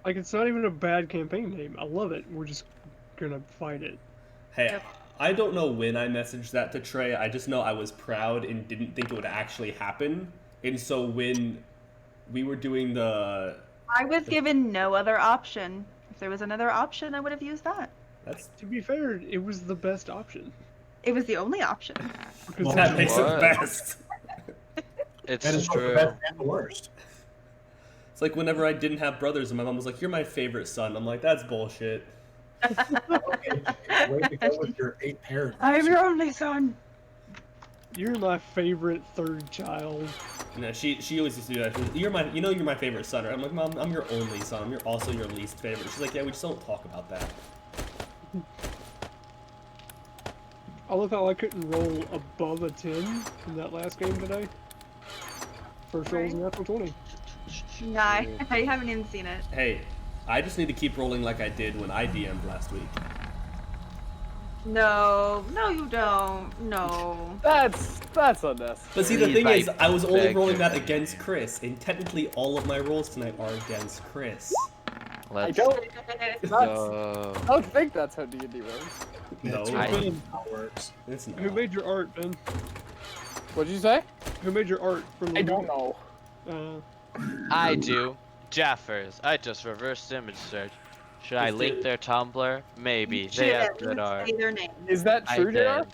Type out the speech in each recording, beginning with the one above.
Like, it's not even a bad campaign name. I love it. We're just gonna fight it. Hey, Yep. I don't know when I messaged that to Trey. I just know I was proud and didn't think it would actually happen. And so when we were doing the... I was given no other option. If there was another option, I would have used that. That's... To be fair, it was the best option. It was the only option. Because Well, that makes it What? best. It's That is both the true. best and the worst. It's like whenever I didn't have brothers and my mom was like, "You're my favorite son." I'm like, "That's bullshit." Okay, way to go with your 8 parents. I'm your only son. you're my favorite third child. You know, she always used to do that. She was, you're my favorite son. Right? I'm like, "Mom, I'm your only son. You're also your least favorite." She's like, "Yeah, we just don't talk about that." I love how I couldn't roll above a 10 in that last game today. First roll was a natural 20. Nah, I haven't even seen it. Hey, I just need to keep rolling like I did when I DM'd last week. No, you don't. No. That's unnecessary. But see, the Lead thing by is, I was only beg. rolling that against Chris, and technically all of my rolls tonight are against Chris. I Let's don't go. think that's how D&D works. No, That's I- really how it works. it's not. Who made your art, Ben? What'd you say? Who made your art from the I don't know. I do. Jaffers. I just reversed image search. Should I link their Tumblr? Maybe. They have good art. Say their name. Is that I true, JR? did.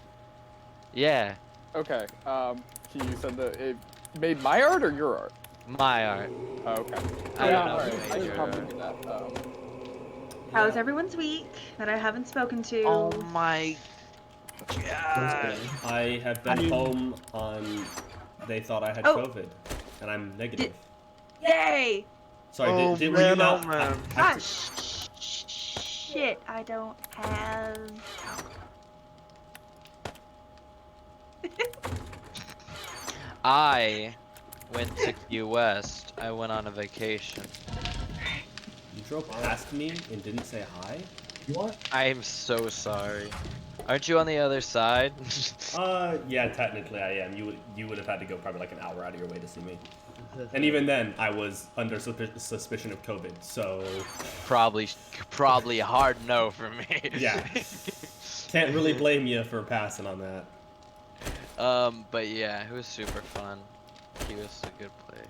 Yeah, Okay. Can you send it made my art or your art? my art. Oh, okay. I don't know alright. who I made should your probably art. do that. How's everyone's week that I haven't spoken to? Oh my god. I have been home on. They thought I had Oh. COVID, and I'm negative. Yay! Sorry, Oh, were you man, not? oh, man. Ah, shit, I don't have. I went to Key West. I went on a vacation. You drove past me and didn't say hi. You want? I'm so sorry. Aren't you on the other side? Yeah, technically I am. You would have had to go probably like an hour out of your way to see me. And even then, I was under suspicion of COVID, so Probably a hard no for me. yeah. Can't really blame you for passing on that. But yeah, it was super fun. Key West is a good place.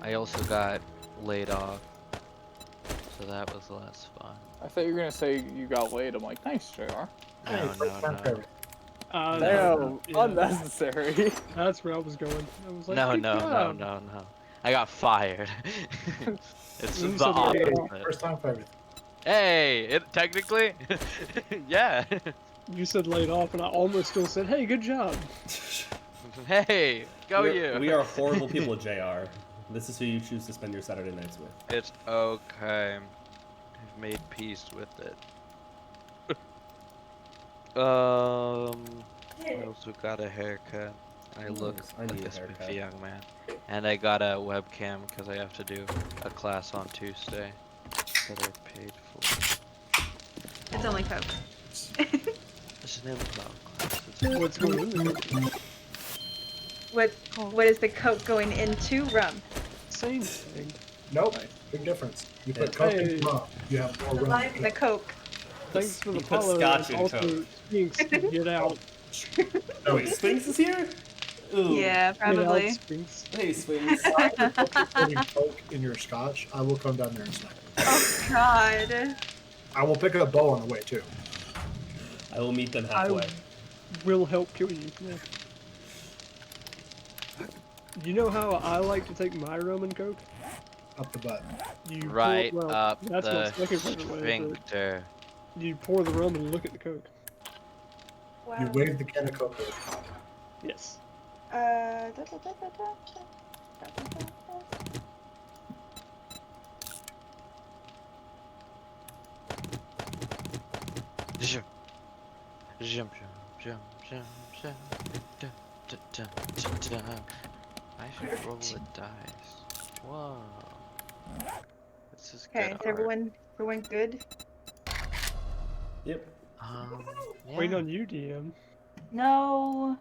I also got laid off, so that was less fun. I thought you were gonna say you got laid. I'm like, nice, JR. No, no. Damn, yeah, unnecessary. that's where I was going. I was like, No, good no, job. no. I got fired. It's You the said you got opposite. First time for everything. Hey, technically, yeah. You said laid off, and I almost still said, hey, good job. Hey, go you. We are horrible people, JR. This is who you choose to spend your Saturday nights with. It's okay. I've made peace with it. I also got a haircut. I look Nice. I like need a a spiffy haircut. young man. And I got a webcam because I have to do a class on Tuesday that I paid for. It's only Coke. It's an improv class. It's What's going on? What is the Coke going into rum? Same thing. Nope. Big difference. You put Yeah. Coke Hey. in rum. You have more rum. The Coke. Thanks for the You put follow. scotch in Also, Coke. Sphinx, get out. Oh, wait, Sphinx is here? Ooh. Yeah, Get out, probably. Sphinx. Hey, Sphinx. If you're putting Coke in your scotch, I will come down there and smack you. Oh God. I will pick up Bo on the way too. I will meet them halfway. Will help kill you. Yeah. You know how I like to take my rum and Coke? Up the butt. You pour- right well, up that's the my second favorite way, sphincter. but you pour the rum and look at the Coke. You wave the can of Coke over the top. Yes. Jump, jump, jump, jump, jump, jump, jump, jump, jump, jump. I should roll the dice. Whoa. This is good. Okay, is everyone good? Yep. Yeah. Waiting on you, DM. No.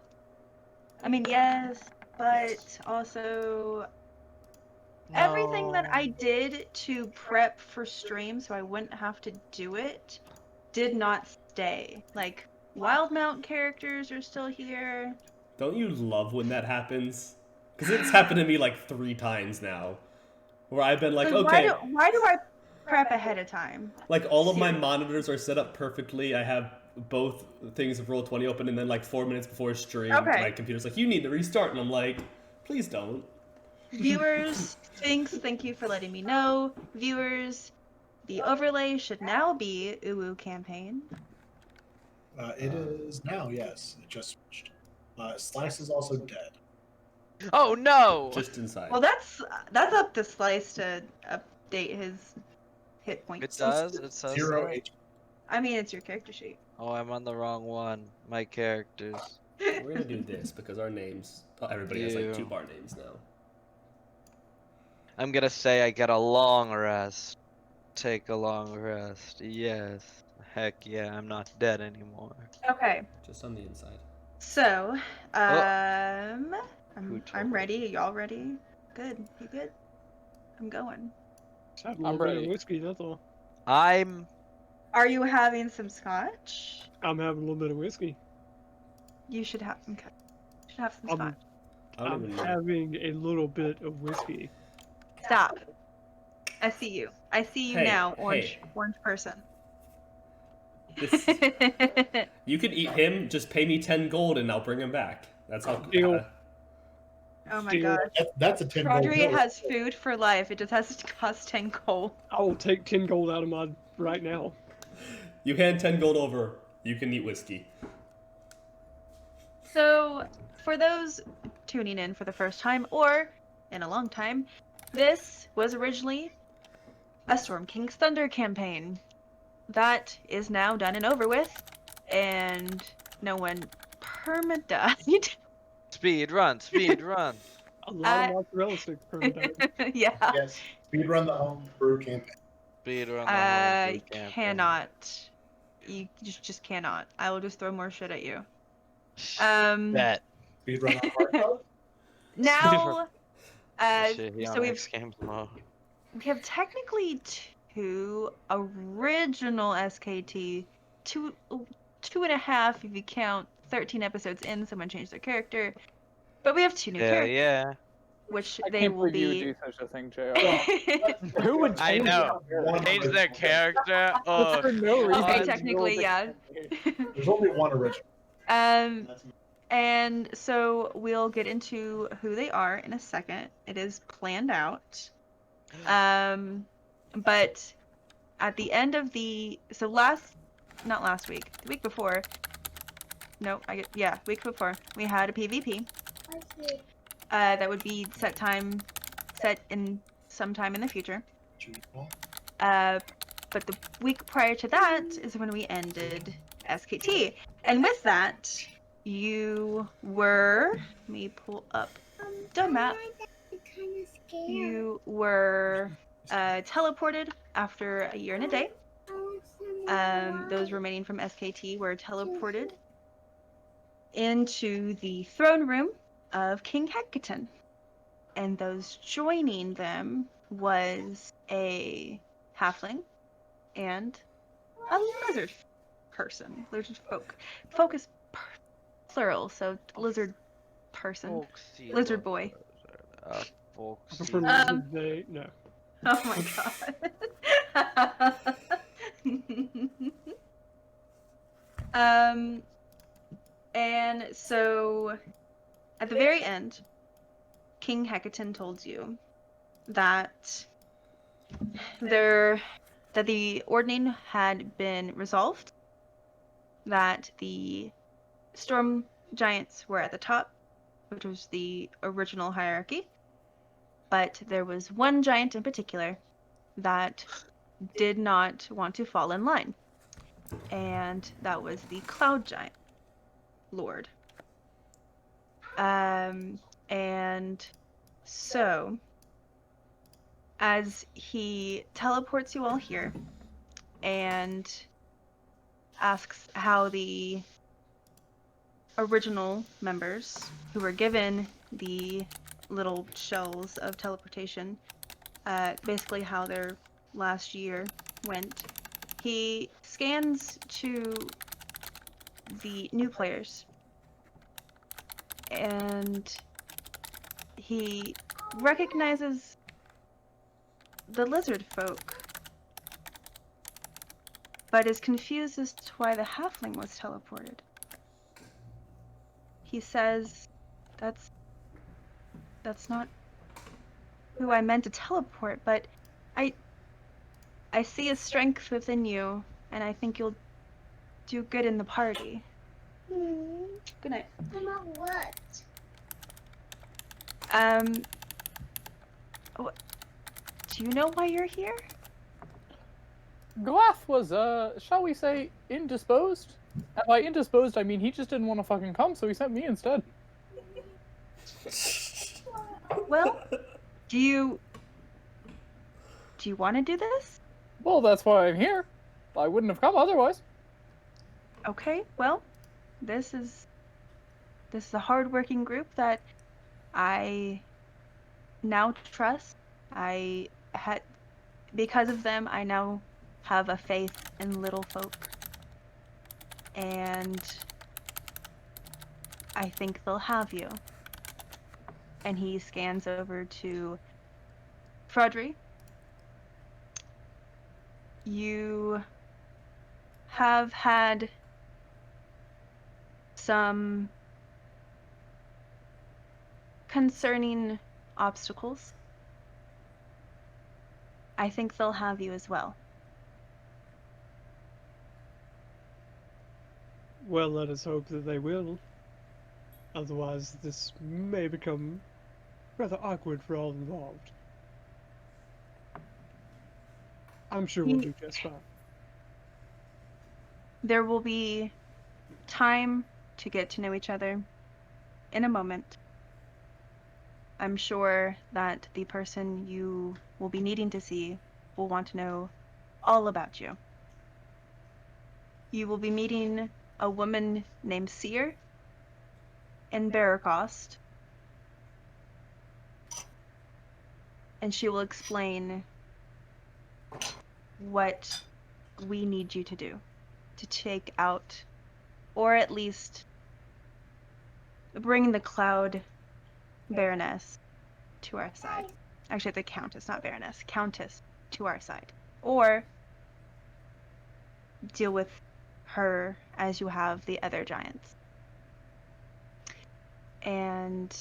I mean, yes, but also everything that I did to prep for stream so I wouldn't have to do it did not stay. Like, wild mount characters are still here. Don't you love when that happens? Because it's happened to me like 3 times now, where I've been like, So okay, why do I prep ahead of time? like all of my Seriously. monitors are set up perfectly. I have both things of Roll20 open, and then like 4 minutes before stream, Okay. my computer's like, you need to restart, and I'm like, please don't. Viewers, thank you for letting me know. Viewers, the overlay should now be UwU campaign. It is now, yes. It just switched. Slice is also dead. Oh no! Just inside. Well, that's up to Slice to update his hit points. It does? It says 0 that? HP. I mean, it's your character sheet. Oh, I'm on the wrong one. My characters. We're gonna do this because our names. Everybody has like You. 2 bar names now. I'm gonna say I get a long rest. Take a long rest. Yes. Heck yeah, I'm not dead anymore. Okay, Just on the inside. so Who I'm told? ready. Y'all ready? Good. You good? I'm going. Just had a little bit ready. of whiskey, that's all. I'm. Are you having some scotch? I'm having a little bit of whiskey. You should have some. You should have some I'm- scotch. I don't I'm even know. having a little bit of whiskey. Stop. I see you. I see you Hey, now, orange hey. orange person. This, you can eat him. Just pay me 10 gold, and I'll bring him back. That's how. Deal. Oh my Deal. god. That's a 10 gold Rodri bill. has food for life. It just has to cost 10 gold. I will take 10 gold out of mine right now. You hand 10 gold over. You can eat whiskey. So, for those tuning in for the first time or in a long time, this was originally a Storm King's Thunder campaign. That is now done and over with, and no one perma-died. Speed run, speed run. A lot of mozzarella sticks per day. Yeah. Yes. Speedrun the homebrew campaign. Speed run the whole I campaign. cannot. You just cannot. I will just throw more shit at you. Bet. Speedrun on hard mode. Now, Shit, he so on we've X Games mode. we have technically 2 original SKT, two and a half if you count 13 episodes in. Someone changed their character, but we have 2 new Yeah, characters, yeah. which I they can't will believe you be. would do such a thing, JR. Who would I change know. their Change their character. Oh, for no reason? Okay, God. technically, yeah. There's only one original. And so we'll get into who they are in a second. It is planned out. But at the end of the not last week, the week before. No, week before we had a PvP. That would be set in sometime in the future. But the week prior to that is when we ended SKT, and with that, you were. Let me pull up the map. You were teleported after a year and a day. Those remaining from SKT were teleported into the throne room of King Hekaton. And those joining them was a halfling and a lizard person. Lizard folk. Folk is plural, so lizard person. Folksy Lizard boy. I Folksy. prefer lizard, they no. Oh my god. And so at the very end, King Hekaton told you that the Ordning had been resolved, that the storm giants were at the top, which was the original hierarchy, but there was one giant in particular that did not want to fall in line, and that was the Cloud Giant Lord. And so, as he teleports you all here and asks how the original members who were given the little shells of teleportation, basically how their last year went, he scans to the new players and he recognizes the lizard folk, but is confused as to why the halfling was teleported. He says, that's not who I meant to teleport, but I see a strength within you, and I think you'll do good in the party. Good night. Mama, what? Do you know why you're here? Glath was, shall we say, indisposed? And by indisposed, I mean he just didn't want to fucking come, so he sent me instead. Well, do you want to do this? Well, that's why I'm here. I wouldn't have come otherwise. Okay, well, this is a hard-working group that I now trust. Because of them, I now have a faith in little folk. And I think they'll have you. And he scans over to Fraudry. You have had some concerning obstacles. I think they'll have you as well. Well, let us hope that they will. Otherwise, this may become rather awkward for all involved. I'm sure we'll do just fine. There will be time to get to know each other in a moment. I'm sure that the person you will be needing to see will want to know all about you. You will be meeting a woman named Seer in Barakost, and she will explain what we need you to do to take out, or at least bring the Cloud Baroness to our side. Actually, the Countess, not Baroness. Countess to our side. Or deal with her as you have the other giants. And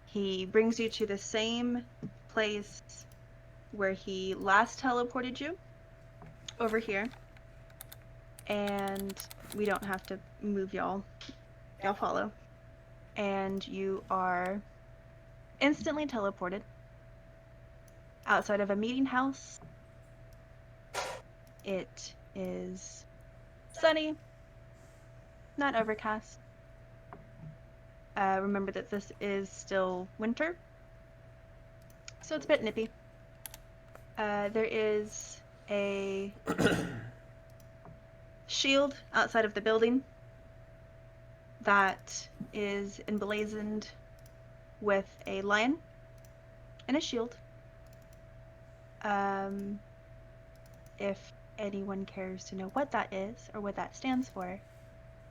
he brings you to the same place where he last teleported you, over here. And we don't have to move y'all. Y'all follow. And you are instantly teleported outside of a meeting house. It is sunny, not overcast. Remember that this is still winter, so it's a bit nippy. There is a shield outside of the building that is emblazoned with a lion and a shield. If anyone cares to know what that is or what that stands for,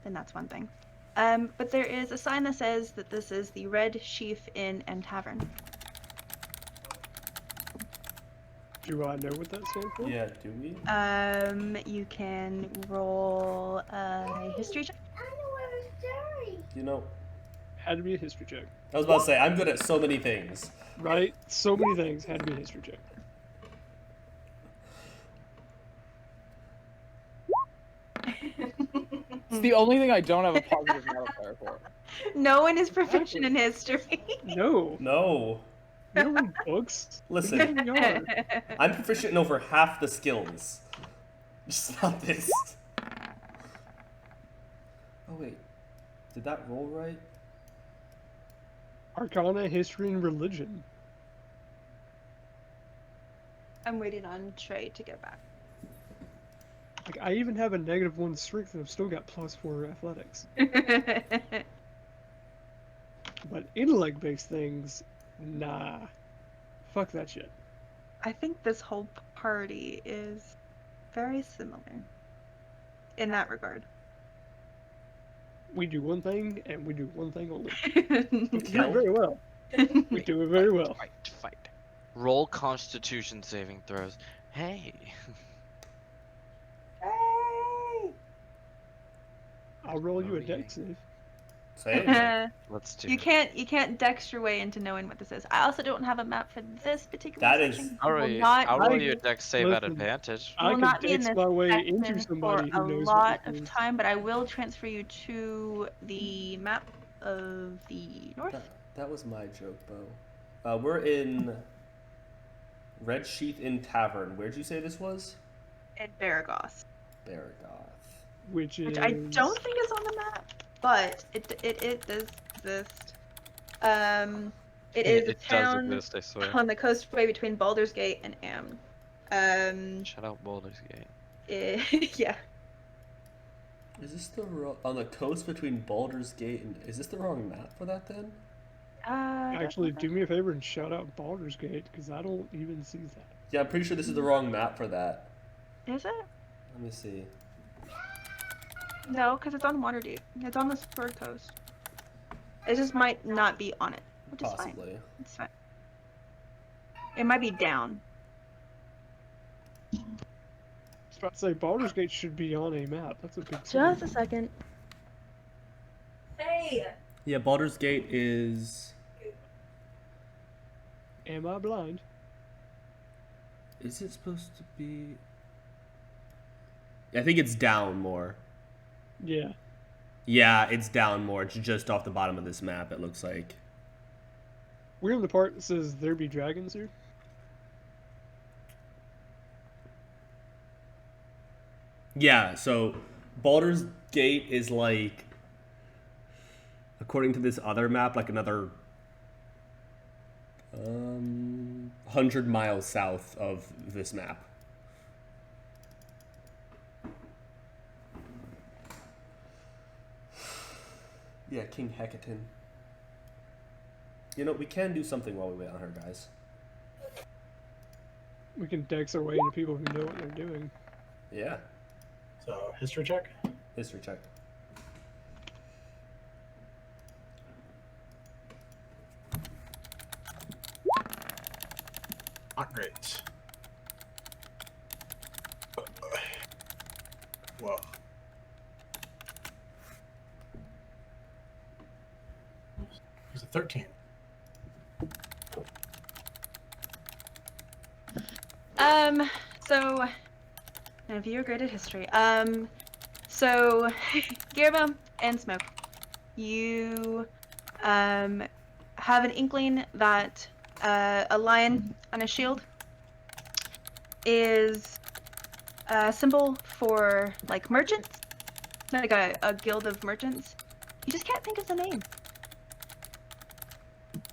then that's one thing. But there is a sign that says that this is the Red Sheaf Inn and Tavern. Do I know what that stands for? Yeah, do we? You can roll a history check. I know where it's dirty. You know, Had to be a history check. I was about to say, I'm good at so many things. Right? So many things had to be a history check. It's the only thing I don't have a positive modifier for. No one is proficient in history. No. No. You don't read books. Listen, You are. I'm proficient in over half the skills. Just not this. Oh wait, did that roll right? Arcana, history, and religion. I'm waiting on Trey to get back. Like, I even have a -1 strength and I've still got +4 athletics. But intellect-based things, nah. Fuck that shit. I think this whole party is very similar in that regard. We do one thing, and we do one thing only. Fight. We do it very well. We do it very well. Fight. Roll Constitution saving throws. Hey. Hey! I'll roll you a Oh, yeah. dex save. Same. Let's do You it. can't dex your way into knowing what this is. I also don't have a map for this particular That is- section. I'll Will roll you, not I'll roll be- you a dex save at Listen, advantage. I will can not be in dex this my way section into for somebody who a knows lot what this of is. time, but I will transfer you to the map of the north. That was my joke, Bo. We're in Red Sheath Inn Tavern. Where'd you say this was? In Baragoth, Baragoth. Which which I don't think is on the map, but it does exist. It is a It does town exist, I swear. on the coastway between Baldur's Gate and Am. Shout out Baldur's Gate. Yeah. Is this the on the coast between Baldur's Gate and is this the wrong map for that then? Actually, do me a favor and shout out Baldur's Gate, because I don't even see that. Yeah, I'm pretty sure this is the wrong map for that. Is it? Let me see. No, because it's on Waterdeep. It's on the Sword Coast. It just might not be on it, which is fine. Possibly. It's fine. It might be down. I was about to say, Baldur's Gate should be on a map. That's a big city. Just a second. Hey! Yeah, Baldur's Gate is. Am I blind? Is it supposed to be? I think it's down more. Yeah. Yeah, it's down more. It's just off the bottom of this map, it looks like. We're in the part that says there be dragons here. Yeah, so Baldur's Gate is like, according to this other map, like another 100 miles south of this map. Yeah, King Hekaton. You know, we can do something while we wait on her, guys. We can dex our way into people who know what they're doing. Yeah. So, history check. History check. Not great. Whoa. It's a 13. So none of you are great at history. So Girba and Smoke, you have an inkling that a lion on a shield is a symbol for like merchants, like a guild of merchants. You just can't think of the name,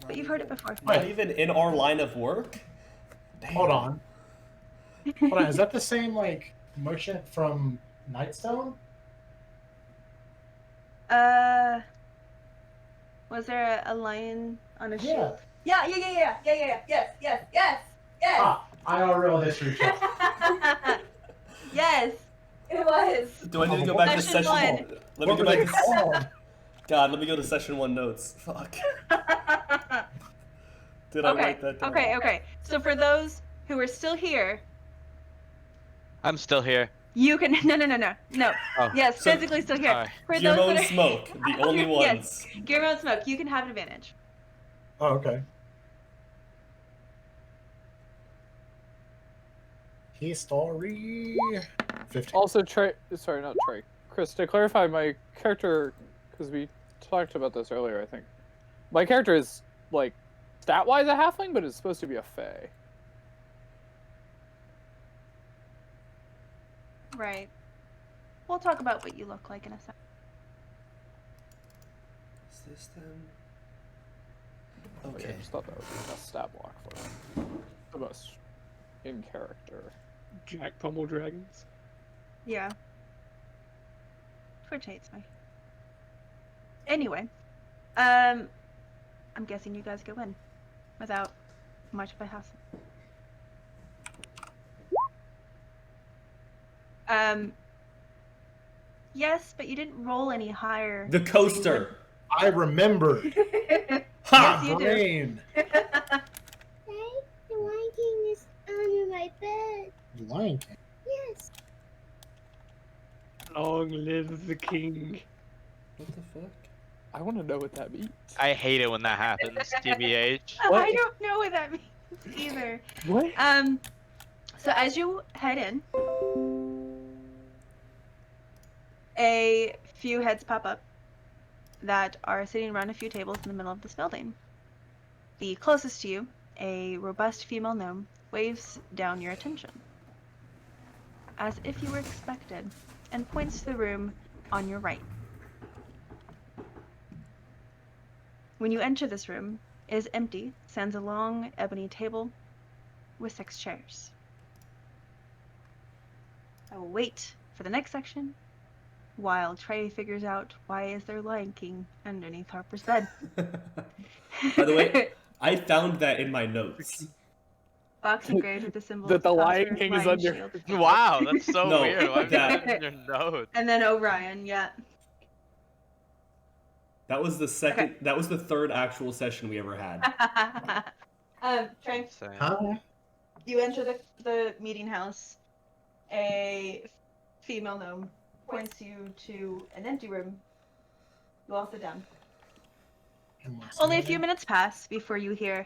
but you've heard it before. Not even in our line of work? Damn. Hold on. Hold on. Is that the same, like, merchant from Nightstone? Was there a lion on a Yeah. shield? Yes! Ah, I know a real history check. Yes. It was! Do I need to go back to Session session one. one? Let me What go were back they to called? God, let me go to session one notes. Fuck. Did I Okay. write that down? Okay. So for those who are still here, I'm still here. you can no. Oh. Yes, So- physically still here. Alright. For Guillermo those and that are Smoke, the only Yes. ones. Guillermo and Smoke, you can have advantage. Oh, okay. History. 15. Also, Trey. Sorry, not Trey. Chris, to clarify, my character, because we talked about this earlier, I think. My character is, like, stat-wise a halfling, but it's supposed to be a fae. Right. We'll talk about what you look like in a second. Is this them? Like, I Okay. just thought that would be a stat block for him. The most in character. Jack Pummel Dragons. Yeah. Twitch hates me. Anyway, I'm guessing you guys go in without much of a hassle. Yes, but you didn't roll any higher. The coaster. I remember. Ha! Yes, you do. Brain. Hey, the Lion King is under my bed. The Lion King. Yes. Long live the king. What the fuck? I want to know what that means. I hate it when that happens, TBH. What? I don't know what that means either. What? So as you head in, a few heads pop up that are sitting around a few tables in the middle of this building. The closest to you, a robust female gnome, waves down your attention, as if you were expected, and points to the room on your right. When you enter this room, it is empty, stands a long ebony table with 6 chairs. I will wait for the next section while Trey figures out why is there Lion King underneath Harper's bed. By the way, I found that in my notes. Box engraved with the symbol That of the Lion Oscar, King is Lion under- Shield. Wow, that's so No, weird. Why that- that... in your notes? And then Orion, yeah. That was the second. That was the third actual session we ever had. Trey, Same. Huh? you enter the meeting house. A female gnome points you to an empty room. You all sit down. And what's Only a in few there? minutes pass before you hear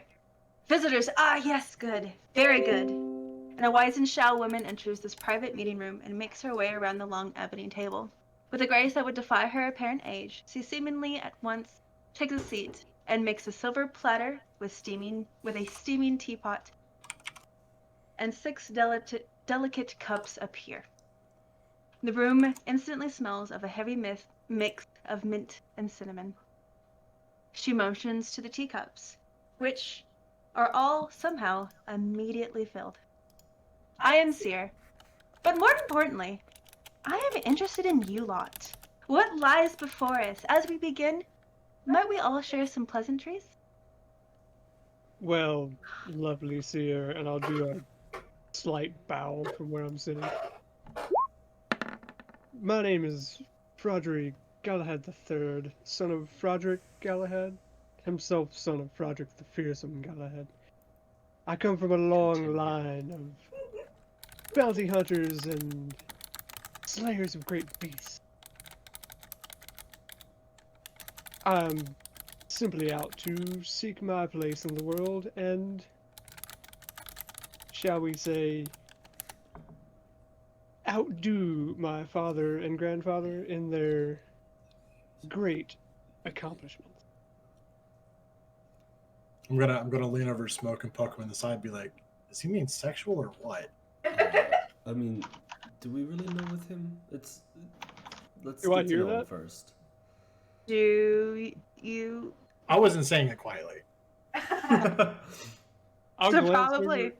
visitors. Ah, yes, good. Very good. And a wizened Shao woman enters this private meeting room and makes her way around the long ebony table. With a grace that would defy her apparent age, she seemingly at once takes a seat and makes a silver platter with a steaming teapot, and 6 delicate cups appear. The room instantly smells of a heavy mix of mint and cinnamon. She motions to the teacups, which are all somehow immediately filled. I am Seer, but more importantly, I am interested in you lot. What lies before us? As we begin, might we all share some pleasantries? Well, lovely seer, and I'll do a slight bow from where I'm sitting. My name is Froderick Galahad III, son of Froderick Galahad, himself son of Froderick the Fearsome Galahad. I come from a long line of bounty hunters and slayers of great beasts. I'm simply out to seek my place in the world and, shall we say, outdo my father and grandfather in their great accomplishments. I'm gonna lean over to Smoke and poke him in the side and be like, does he mean sexual or what? I mean, do we really know with him? Let's Do I get to hear know him that? first. Do you? I wasn't saying it quietly. I'll So glance probably. over,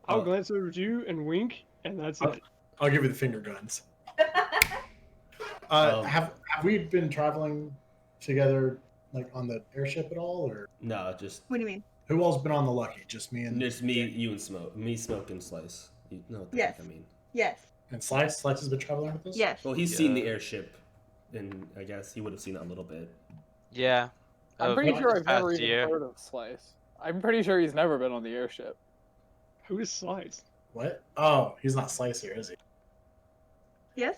I'll Oh. glance over at you and wink, and that's it. I'll give you the finger guns. Have we been traveling together, like on the airship at all, or No, just What do you mean? who all's been on the Lucky? Just me and just me, you, and Smoke. Me, Smoke, and Slice. You know what the Yes. fuck I mean. Yes. and Slice. Slice has been traveling with us. Yes. Well, he's seen the Yeah. airship, and I guess he would have seen it a little bit. Yeah. I'm Oh, pretty this sure I've past never even year. heard of Slice. I'm pretty sure he's never been on the airship. Who is Slice? What? Oh, he's not Slice here, is he? Yes.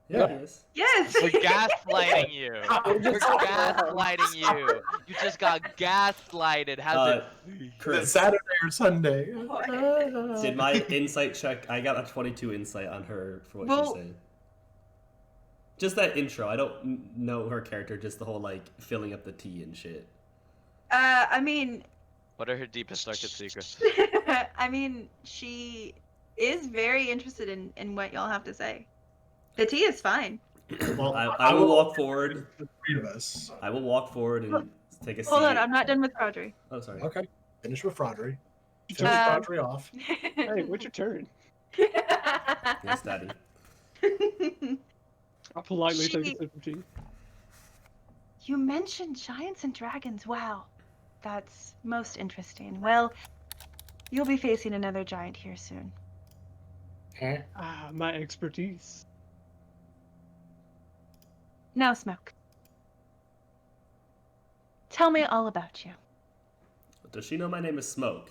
Yeah. Yes. Yes. We're gaslighting you. We're just- gaslighting you. You just got gaslighted. How's it? Is it Chris, Saturday or Sunday? did my insight check? I got a 22 insight on her for what Well- she said. Just that intro. I don't know her character. Just the whole like filling up the tea and shit. I mean, What are her deepest, darkest secrets? I mean, she is very interested in what y'all have to say. The tea is fine. Well, I will walk forward. The 3 of us. I will walk forward and take a seat. Hold on, I'm not done with Audrey. Oh, sorry. Okay. Finish with Frodry. Finish Um, Frodry off. Hey, what's your turn? Yes, Daddy. I'll politely take She- a sip of tea. You mentioned giants and dragons. Wow. That's most interesting. Well, you'll be facing another giant here soon. Okay. Ah, my expertise. Now, Smoke. Tell me all about you. Does she know my name is Smoke?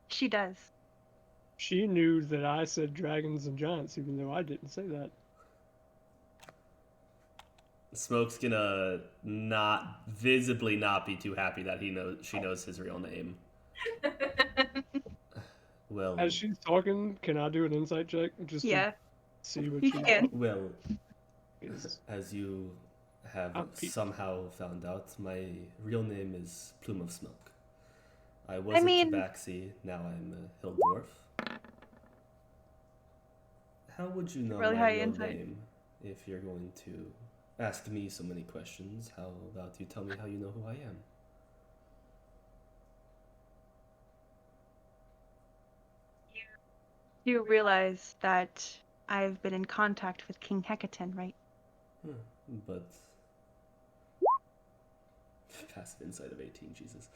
She does. She knew that I said dragons and giants, even though I didn't say that. Smoke's gonna visibly not be too happy that she knows his real name. Well, As she's talking, can I do an insight check just Yeah, to see what you she can. well, is? as you have I'm peeved. somehow found out, my real name is Plume of Smoke. I was a mean- Tabaxi, now I'm a Hill Dwarf. How would you know Really my high real insight. name if you're going to ask me so many questions? How about you tell me how you know who I am? You realize that I've been in contact with King Hekaton, right? But passive insight of 18, Jesus.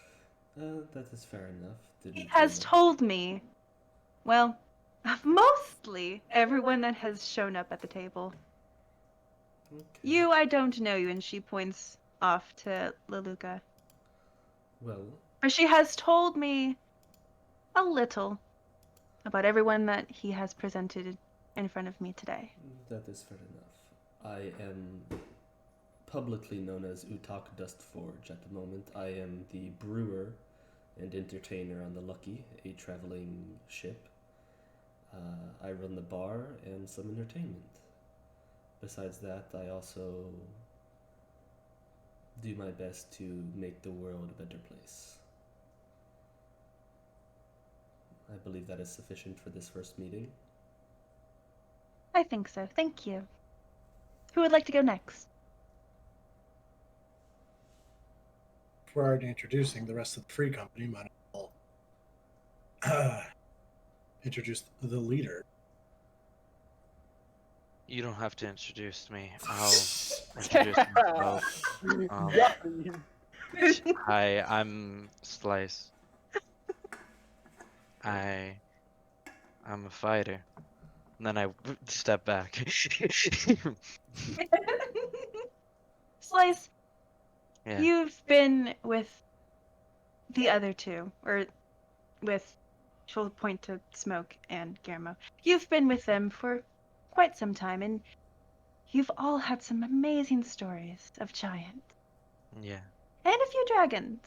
That is fair enough. He has told me, well, mostly everyone that has shown up at the table. Okay. You, I don't know you, and she points off to Leluka. Well, But she has told me a little about everyone that he has presented in front of me today. that is fair enough. I am publicly known as Utak Dustforge at the moment. I am the brewer and entertainer on the Lucky, a traveling ship. I run the bar and some entertainment. Besides that, I also do my best to make the world a better place. I believe that is sufficient for this first meeting. I think so. Thank you. Who would like to go next? We're already introducing the rest of the free company. Might as well introduce the leader. You don't have to introduce me. I'll introduce myself. Hi, I'm Slice. I'm a fighter. And then I step back. Slice, Yeah. you've been with the other two, or with, she'll point to Smoke and Guillermo. You've been with them for quite some time, and you've all had some amazing stories of giants. Yeah. And a few dragons.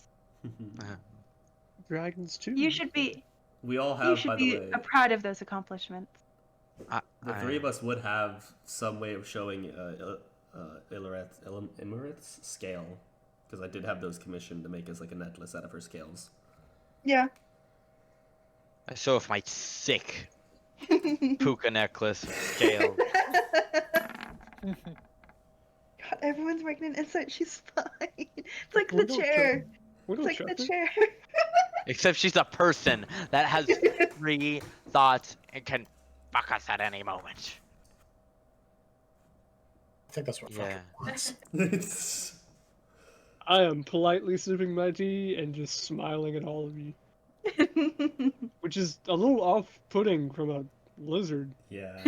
Dragons too. You should be We all you have, should by the be way, proud of those accomplishments. the three of us would have some way of showing Imaret's scale, because I did have those commissioned to make us like a necklace out of her scales. Yeah. I show off my sick puka necklace scale. God, everyone's making an insight. She's fine. It's like We the don't chair. We It's don't like trust the her. chair. Except she's a person that has free thoughts and can fuck us at any moment. I think that's what Yeah. fucking wants. I am politely sipping my tea and just smiling at all of you, which is a little off-putting from a lizard. Yeah.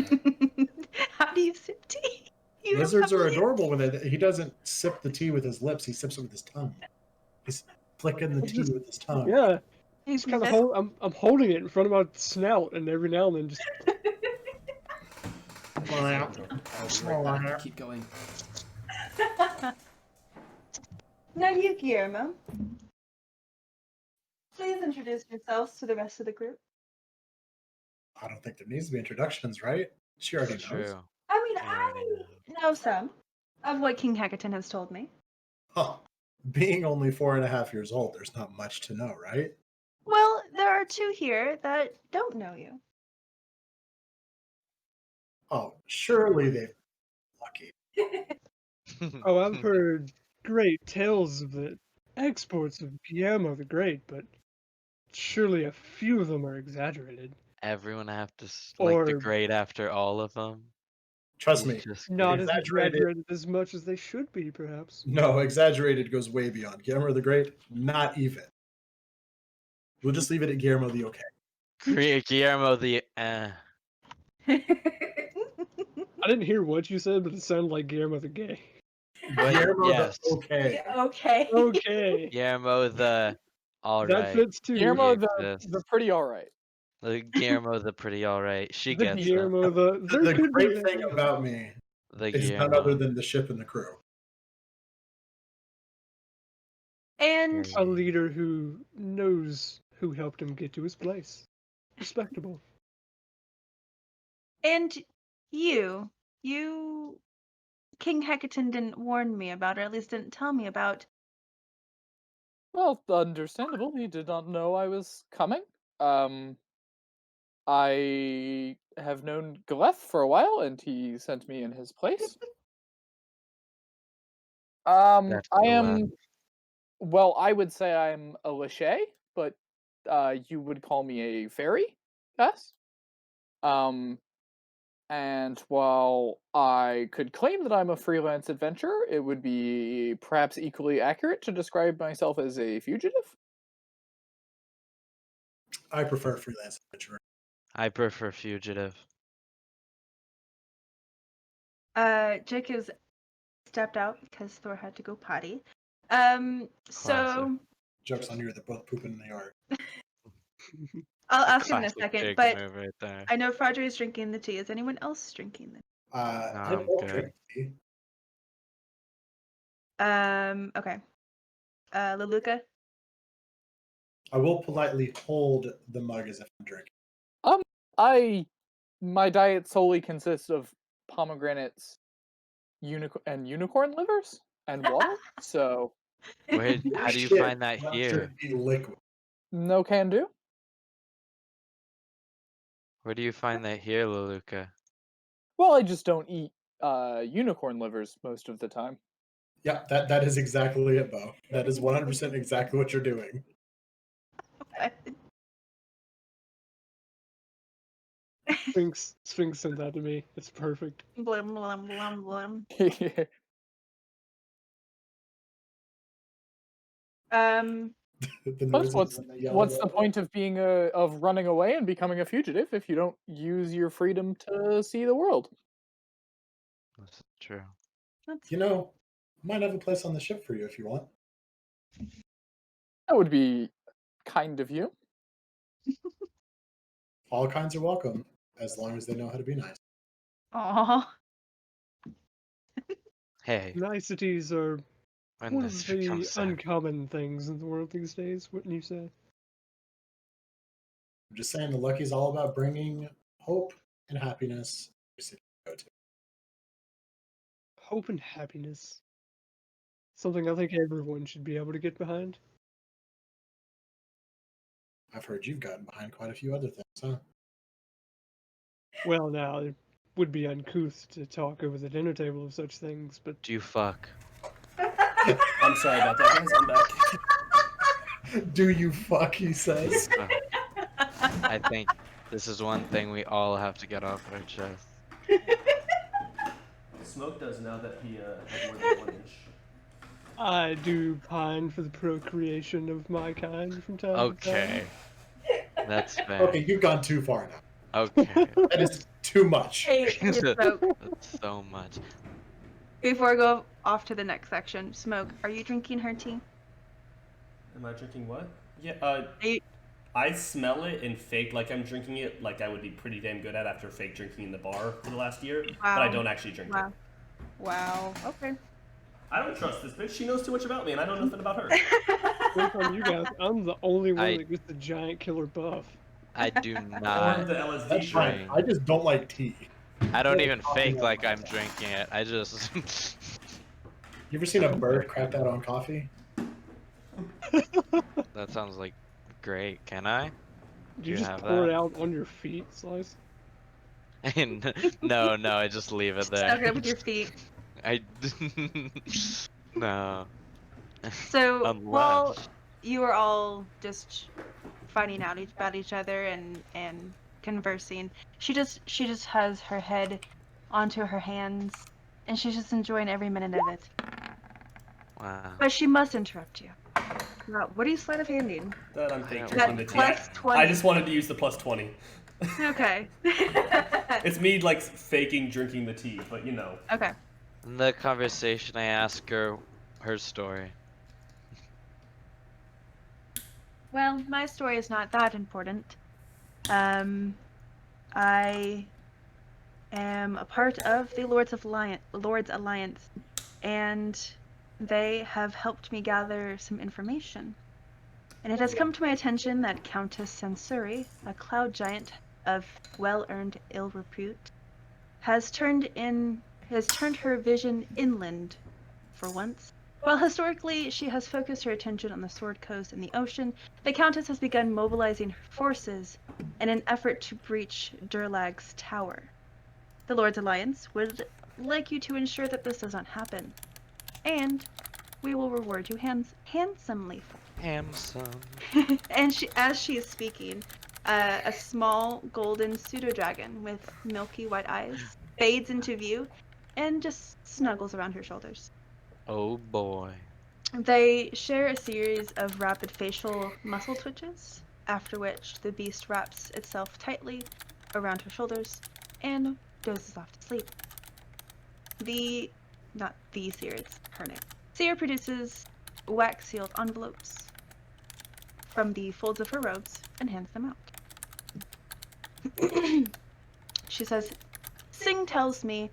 How do you sip tea? You don't Lizards have are lips. adorable with it. He doesn't sip the tea with his lips. He sips it with his tongue. He's flicking the tea with his tongue. Yeah, He's just kind of just- I'm holding it in front of my snout, and every now and then just I'll be right back. Keep going. Now you, Guillermo. Please introduce yourselves to the rest of the group. I don't think there needs to be introductions, right? She already knows. True. I mean, Yeah, I know some of what King Hekaton has told me. Huh. Being only 4.5 years old, there's not much to know, right? Well, there are two here that don't know you. Oh, surely they've lucky. oh, I've heard great tales of the exports of Guillermo the Great, but surely a few of them are exaggerated. Everyone have to like the Or- grade after all of them. Trust He's me. just Not as Exaggerated. exaggerated as much as they should be, perhaps. No, exaggerated goes way beyond. Guillermo the Great, not even. We'll just leave it at Guillermo the Okay. Guillermo the. I didn't hear what you said, but it sounded like Guillermo the Gay. But Guillermo yes, the Okay. Okay. Okay. Guillermo the. All That right. fits too. Guillermo He the exists. pretty alright. The Guillermo the pretty all right. She The gets it. Guillermo the. There The could be great thing variations. about me The is none Guillermo. other than the ship and the crew. And A leader who knows who helped him get to his place. Respectable. and you King Hekaton didn't warn me about, or at least didn't tell me about. Well, understandable. He did not know I was coming. I have known Galeth for a while, and he sent me in his place. That's I Galeth. am. Well, I would say I'm a Lachey, but you would call me a fairy, yes. And while I could claim that I'm a freelance adventurer, it would be perhaps equally accurate to describe myself as a fugitive. I prefer freelance adventurer. I prefer fugitive. Jake has stepped out because Thor had to go potty. Classic. So Joke's on you, they're both pooping in the yard. I'll ask him in a Classic second, Jake but move right there. I know Frodry is drinking the tea. Is anyone else drinking the I I'm don't good. drink tea. Okay. Leluca? I will politely hold the mug as if I'm drinking. My diet solely consists of pomegranates, and unicorn livers and water. So Where? How do you Shit, find that not here? drinking liquid. no can do. Where do you find that here, Leluca? Well, I just don't eat unicorn livers most of the time. Yeah, that is exactly it, Bo. That is 100% exactly what you're doing. Sphinx sent that to me. It's perfect. Blim, blim, blim, blim. The Plus, noises when they yell what's the about it. point of being of running away and becoming a fugitive if you don't use your freedom to see the world? That's true. That's You know, might have a place on the ship for you if you want. That would be kind of you. All kinds are welcome, as long as they know how to be nice. Aw. Hey, Niceties are when one this of the becomes sad. uncommon things in the world these days, wouldn't you say? I'm just saying the Lucky's all about bringing hope and happiness to every city you go to. Hope and happiness. Something I think everyone should be able to get behind. I've heard you've gotten behind quite a few other things, huh? Well, now, it would be uncouth to talk over the dinner table of such things, but Do you fuck? I'm sorry about that, guys. I'm back. Do you fuck, he says. I think this is one thing we all have to get off our chest. Smoke does now that he had more than 1 inch. I do pine for the procreation of my kind from time to Okay, time. that's fair. Okay, you've gone too far now. Okay, That is too much. Hey, Smoke. that's so much. Before I go off to the next section, Smoke, are you drinking her tea? Am I drinking what? Yeah, Are you... I smell it and fake like I'm drinking it, like I would be pretty damn good at after fake drinking in the bar for the last year, but I Wow. don't actually drink Wow. it. Wow. Okay. I don't trust this bitch. She knows too much about me, and I know nothing about her. Look on you guys, I'm the only one I- that gets the giant killer buff. I do Or not. the LSD That's fine. drink. I just don't like tea. I don't even Coffee fake on like my I'm side. drinking it. I just. You ever seen a bird cracked out on coffee? That sounds like great. Can I? Do you You just have pour that? it out on your feet, Slice? No, I just leave it there. Stuck it up with your feet. I. No. So while Unless. you were all just finding out about each other and conversing, she just has her head onto her hands, and she's just enjoying every minute of it. Wow. But she must interrupt you. Now, what are you sleight of handing? That I'm fake That drinking the tea. plus 20. I just wanted to use the plus 20. Okay. It's me like faking drinking the tea, but you know. Okay. In the conversation, I ask her her story. Well, my story is not that important. I am a part of the Lord's Alliance, and they have helped me gather some information. And it has come to my attention that Countess Sensuri, a cloud giant of well-earned ill repute, has turned her vision inland for once. While historically she has focused her attention on the Sword Coast and the ocean, the Countess has begun mobilizing her forces in an effort to breach Durlag's tower. The Lord's Alliance would like you to ensure that this does not happen, and we will reward you handsomely for it. Handsome. And as she is speaking, a small golden pseudo-dragon with milky white eyes fades into view and just snuggles around her shoulders. Oh boy. They share a series of rapid facial muscle twitches, after which the beast wraps itself tightly around her shoulders and dozes off to sleep. Not the seer, it's her name. Seer produces wax-sealed envelopes from the folds of her robes and hands them out. She says, Singh tells me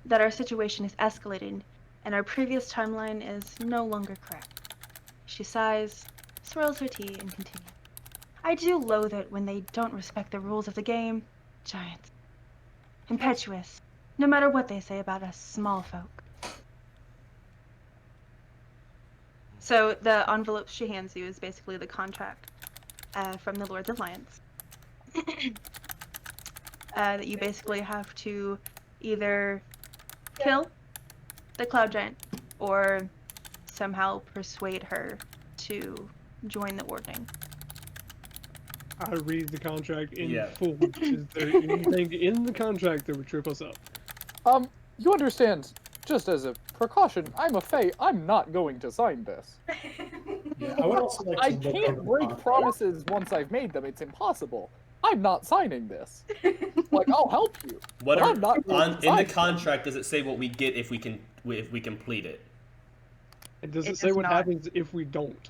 that our situation is escalating and our previous timeline is no longer correct. She sighs, swirls her tea, and continues. I do loathe it when they don't respect the rules of the game. Giants. Impetuous, no matter what they say about us small folk. So the envelope she hands you is basically the contract from the Lord's Alliance. That you basically have to either kill the cloud giant or somehow persuade her to join the Ordning. I read the contract in Yeah. full. Is there anything in the contract that would trip us up? You understand, just as a precaution, I'm a Fae, I'm not going to sign this. Yeah, I would also like to I look can't over the break contract. promises once I've made them, it's impossible. I'm not signing this. Like, I'll help you. What But are I'm not going to in the sign contract? Does it say what we get if we complete it? And does It it say does what not. happens if we don't?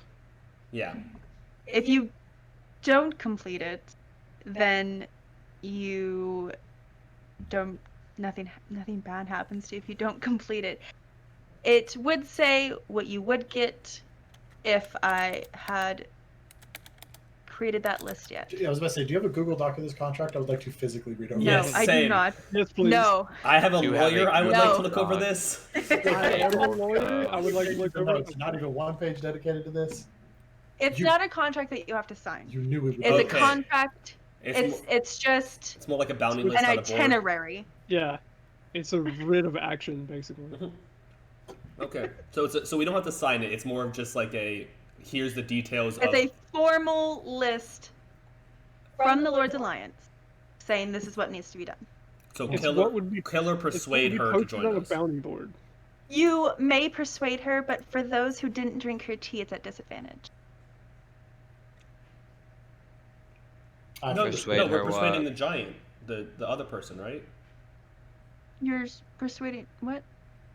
Yeah. If you don't complete it, then you don't. Nothing bad happens to you if you don't complete it. It would say what you would get if I had created that list yet. Yeah, I was about to say, do you have a Google Doc of this contract? I would like to physically read over No, Yes, I do same. not. Yes, please. No. I have a You have lawyer. a I would No. like to look over Doc. this. I am a lawyer. I would like to Pages look of over notes, it. not even one page dedicated to this. It's You- not a contract that you have to sign. You knew it would It's be a Okay. contract. It's It's just it's more like a bounty An list an on a board. itinerary. Yeah, it's a writ of action, basically. Okay, so we don't have to sign it. It's more of just like a here's the details It's of. a formal list from the Lord's Alliance saying this is what needs to be done. So It's kill what her, would be kill her, It's what would persuade be her to posted join on us. a bounty board. You may persuade her, but for those who didn't drink her tea, it's at disadvantage. No, Persuade no, we're her persuading what? the giant, the other person, right? You're persuading what?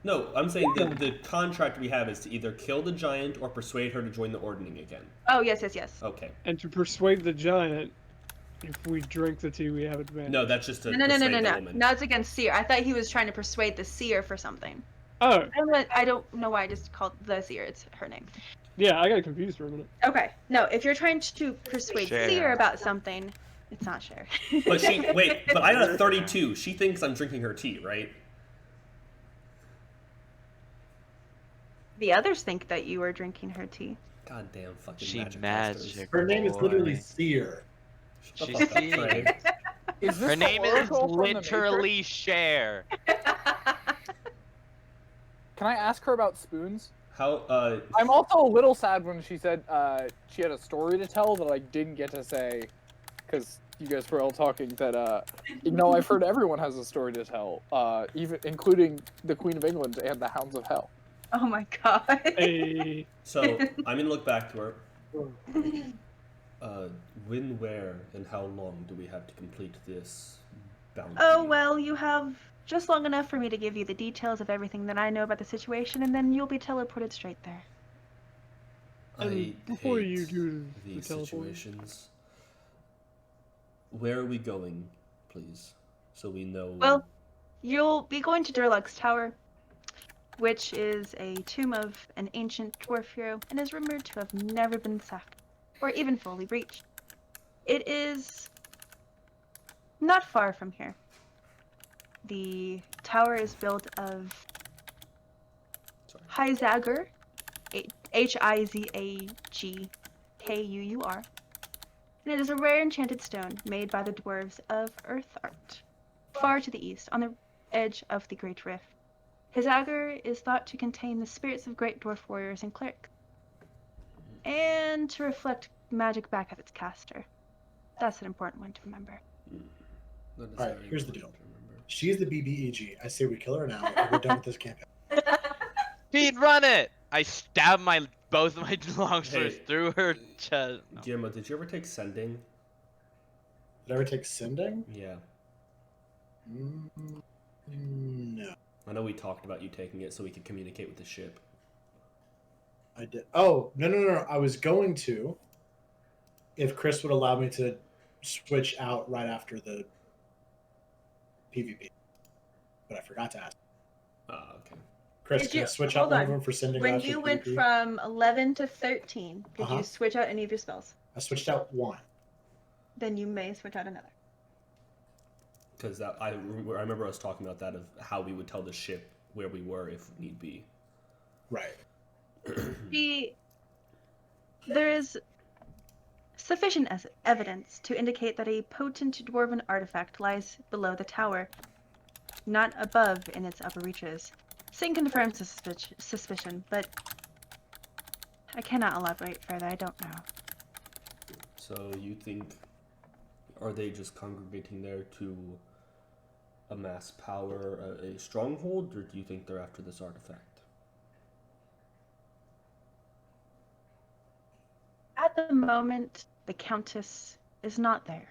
No, I'm saying the contract we have is to either kill the giant or persuade her to join the Ordning again. Oh yes, yes, yes. Okay. And to persuade the giant, if we drink the tea, we have advantage. No, that's just to No. persuade the No, woman. it's against seer. I thought he was trying to persuade the seer for something. Oh, I don't know why I just called the seer. It's her name. yeah, I got confused for a minute. Okay. No, if you're trying to persuade Share. seer about something, it's not share. But but I got a 32. She thinks I'm drinking her tea, right? The others think that you are drinking her tea. Goddamn fucking She magic masters. magic. Her name is boy. literally Seer. Shut the She's fuck up, Trey. Is this Her the name is Oracle from the literally Cher. Can I ask her about spoons? How I'm also a little sad when she said she had a story to tell that I didn't get to say, because you guys were all talking that I've heard everyone has a story to tell, even including the Queen of England and the Hounds of Hell. Oh my god. Hey. So I'm gonna look back to her. When, where, and how long do we have to complete this bounty? Oh, well, you have just long enough for me to give you the details of everything that I know about the situation, and then you'll be teleported straight there. I before hate you do the these teleport. situations. Where are we going, please? So we know. Well, you'll be going to Durlug's Tower, which is a tomb of an ancient dwarf hero and is rumored to have never been sacked or even fully breached. It is not far from here. The tower is built of Hizagur, Hizagkuur, and it is a rare enchanted stone made by the dwarves of Earth Art, far to the east, on the edge of the Great Rift. Hizagur is thought to contain the spirits of great dwarf warriors and clerics, and to reflect magic back at its caster. That's an important one to remember. Alright, here's the deal. She's the BBEG. I say we kill her now, and we're done with this campaign. Speed run it! I stabbed both of my long swords Hey, through her chest. No. Guillermo, did you ever take sending? Did I ever take sending? Yeah. No. I know we talked about you taking it so we could communicate with the ship. I did. Oh, no. I was going to, if Chris would allow me to switch out right after the PvP. But I forgot to ask. Okay. Chris, Did can I you- switch out hold one on. of them for sending When out you for went PvP? from 11 to 13, did Uh-huh. you switch out any of your spells? I switched out one. Then you may switch out another. Because I remember us talking about that, of how we would tell the ship where we were if need be. Right. There is sufficient evidence to indicate that a potent dwarven artifact lies below the tower, not above in its upper reaches. Singh confirms suspicion, but I cannot elaborate further. I don't know. So you think, are they just congregating there to amass power, a stronghold, or do you think they're after this artifact? At the moment, the Countess is not there.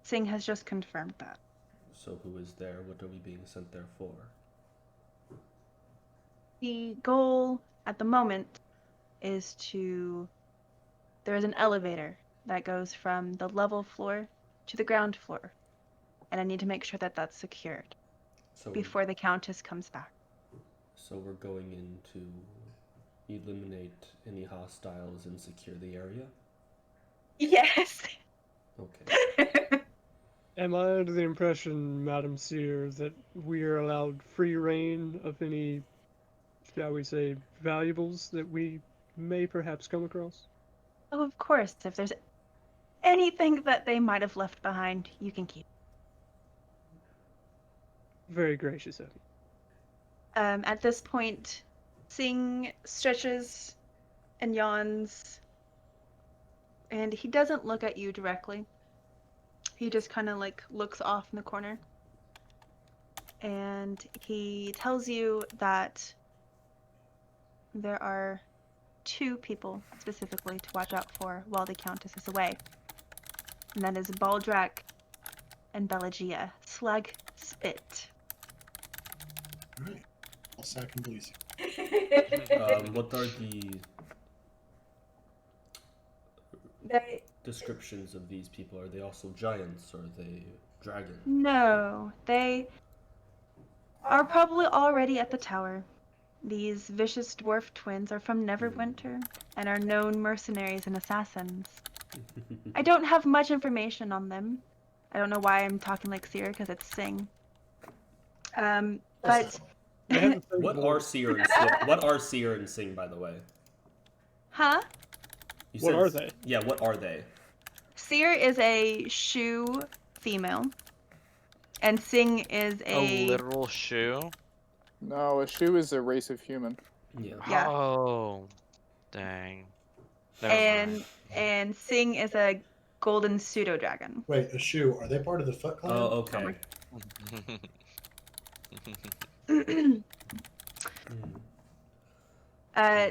Singh has just confirmed that. So who is there? What are we being sent there for? The goal at the moment is to... There is an elevator that goes from the level floor to the ground floor, and I need to make sure that that's secured before the Countess comes back. So we're going in to eliminate any hostiles and secure the area? Yes! Okay. Am I under the impression, Madam Seer, that we are allowed free reign of any, shall we say, valuables that we may perhaps come across? Oh, of course. If there's anything that they might have left behind, you can keep. Very gracious of you. At this point, Singh stretches and yawns, and he doesn't look at you directly. He just kind of like looks off in the corner, and he tells you that there are 2 people specifically to watch out for while the Countess is away, and that is Baldrak and Belagia. Slag spit. Alright. I'll sack and please. What are the They... descriptions of these people? Are they also giants, or are they dragons? No, they are probably already at the tower. These vicious dwarf twins are from Neverwinter and are known mercenaries and assassins. I don't have much information on them. I don't know why I'm talking like Seer, because it's Sing. But... What are Seer and Sing? What are Seer and Sing, by the way? Huh? What are they? Yeah, what are they? Seer is a shoe female, and Sing is A literal shoe? No, a shoe is a race of human. Yeah. Yeah. Oh, dang. Never mind. and Sing is a golden pseudo dragon. Wait, a shoe. Are they part of the Foot Clan? Oh, okay.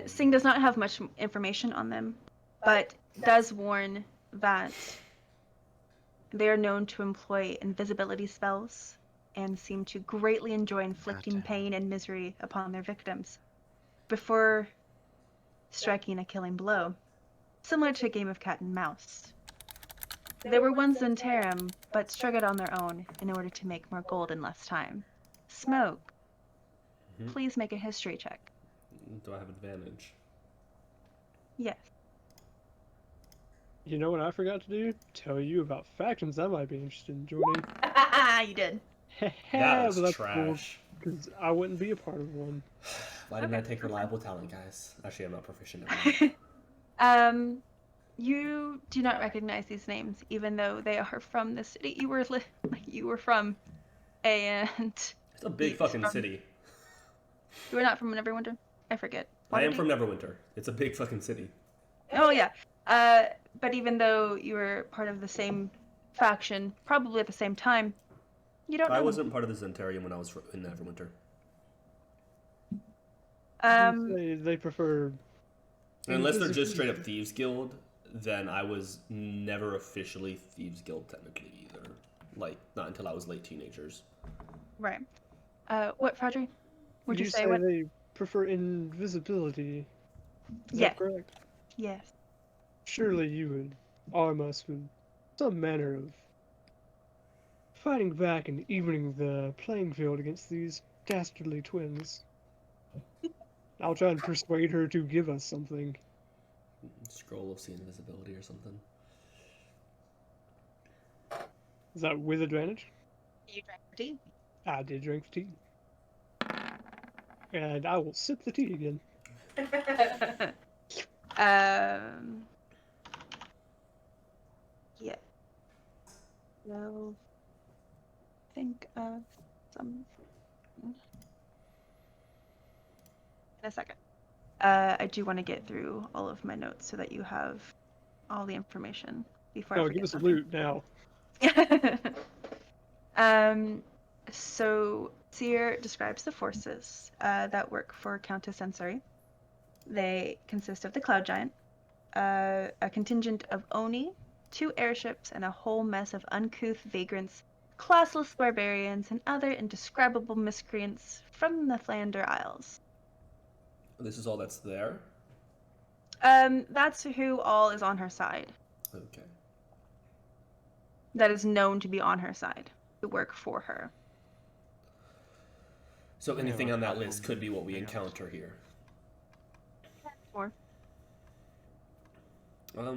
Singh does not have much information on them, but does warn that they are known to employ invisibility spells and seem to greatly enjoy inflicting Goddamn. pain and misery upon their victims before striking a killing blow, similar to a game of cat and mouse. They were once Zentarum, but struck it on their own in order to make more gold in less time. Smoke, Mhm. please make a history check. Do I have advantage? Yes. You know what I forgot to do? Tell you about factions I might be interested in joining. You did. That was But that's trash. because I wouldn't be a part of one. Why didn't I Okay. take reliable talent, guys? Actually, I'm not proficient at it. You do not recognize these names, even though they are from the city you were from, and It's a big It's fucking from- city. you were not from Neverwinter. I forget. I am Waterdeep? from Neverwinter. It's a big fucking city. Oh yeah. But even though you were part of the same faction, probably at the same time, you don't know I them. wasn't part of the Zentarium when I was in Neverwinter. They prefer. Unless they're just straight up invisibility. Thieves Guild, then I was never officially Thieves Guild technically either. Like, not until I was late teenagers. Right. What, Fredry? Would you say say what? they prefer invisibility? Is Yeah. that correct? Yes. Surely you would arm us with some manner of fighting back and evening the playing field against these dastardly twins. I'll try and persuade her to give us something. Scroll of Sea Invisibility or something. Is that with advantage? You drank tea. I did drink the tea. And I will sip the tea again. Yeah. So, think of some in a second. I do want to get through all of my notes so that you have all the information before I Oh, forget give us a something. loot now. So Seer describes the forces that work for Countess Sensory. They consist of the Cloud Giant, a contingent of Oni, 2 airships, and a whole mess of uncouth vagrants, classless barbarians, and other indescribable miscreants from the Flander Isles. This is all that's there? That's who all is on her side. Okay. That is known to be on her side, to work for her. So Yeah, anything like on that Apple list could be what we and everything else. encounter here. Or How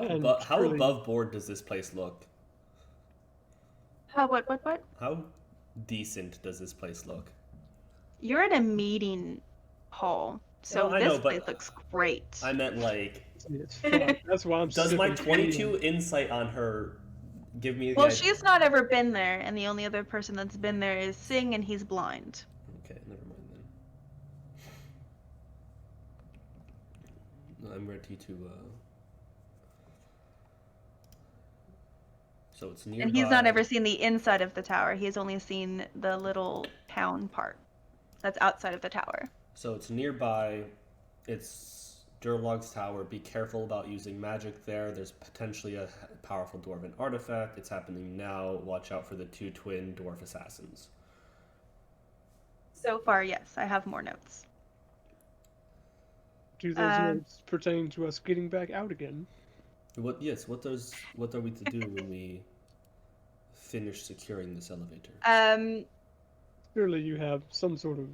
And how truly- above board does this place look? what? How decent does this place look? You're in a meeting hall, so Well, I this know, but place looks great. I meant like, It's fun. That's why I'm does my sipping tea. 22 insight on her give me the Well, idea? she's not ever been there, and the only other person that's been there is Singh, and he's blind. Okay, never mind then. I'm ready to. So it's nearby. And he's not ever seen the inside of the tower. He has only seen the little town part that's outside of the tower. So it's nearby. It's Durlog's tower. Be careful about using magic there. There's potentially a powerful dwarven artifact. It's happening now. Watch out for the 2 twin dwarf assassins. So far, yes, I have more notes. Do those notes pertain to us getting back out again? What? Yes. What are we to do when we finish securing this elevator? Surely you have some sort of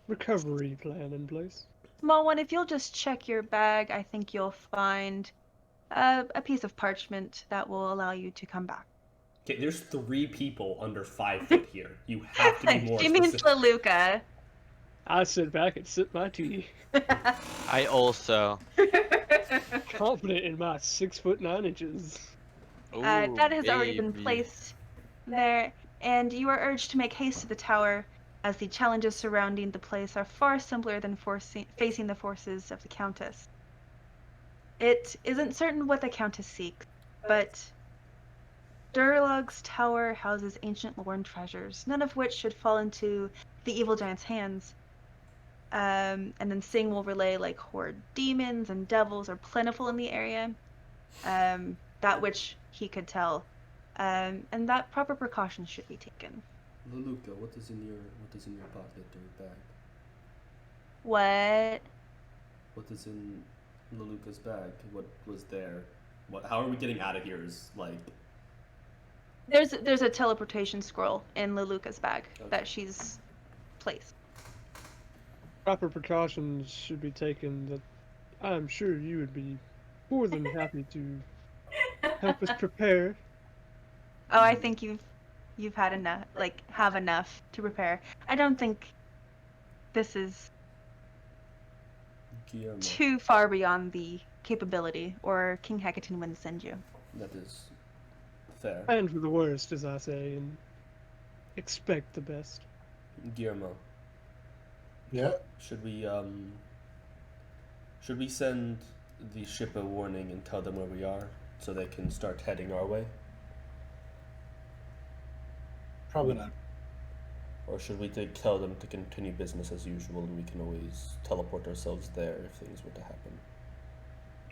recovery plan in place. Small one, if you'll just check your bag, I think you'll find a piece of parchment that will allow you to come back. Okay, there's 3 people under 5 feet here. You have to be more She means specific. Leluca. I sit back and sip my tea, I also. confident in my 6'9". That has already been baby. placed there, and you are urged to make haste to the tower, as the challenges surrounding the place are far simpler than facing the forces of the Countess. It isn't certain what the Countess seeks, but Durlog's tower houses ancient lore and treasures, none of which should fall into the evil giant's hands. And then Sing will relay like horde demons and devils are plentiful in the area. That which he could tell, and that proper precautions should be taken. Leluka, what is in your pocket or bag? What? What is in Leluka's bag? What was there? How are we getting out of here? Is like There's a teleportation scroll in Leluka's bag that she's placed. Proper precautions should be taken that I'm sure you would be more than happy to help us prepare. Oh, I think you've had enough, have enough to prepare. I don't think this is Guillermo. too far beyond the capability or King Hekaton wouldn't send you. That is fair. And for the worst, as I say, and expect the best. Guillermo, Yeah. should we send the ship a warning and tell them where we are so they can start heading our way? Probably not. Or should we tell them to continue business as usual and we can always teleport ourselves there if things were to happen?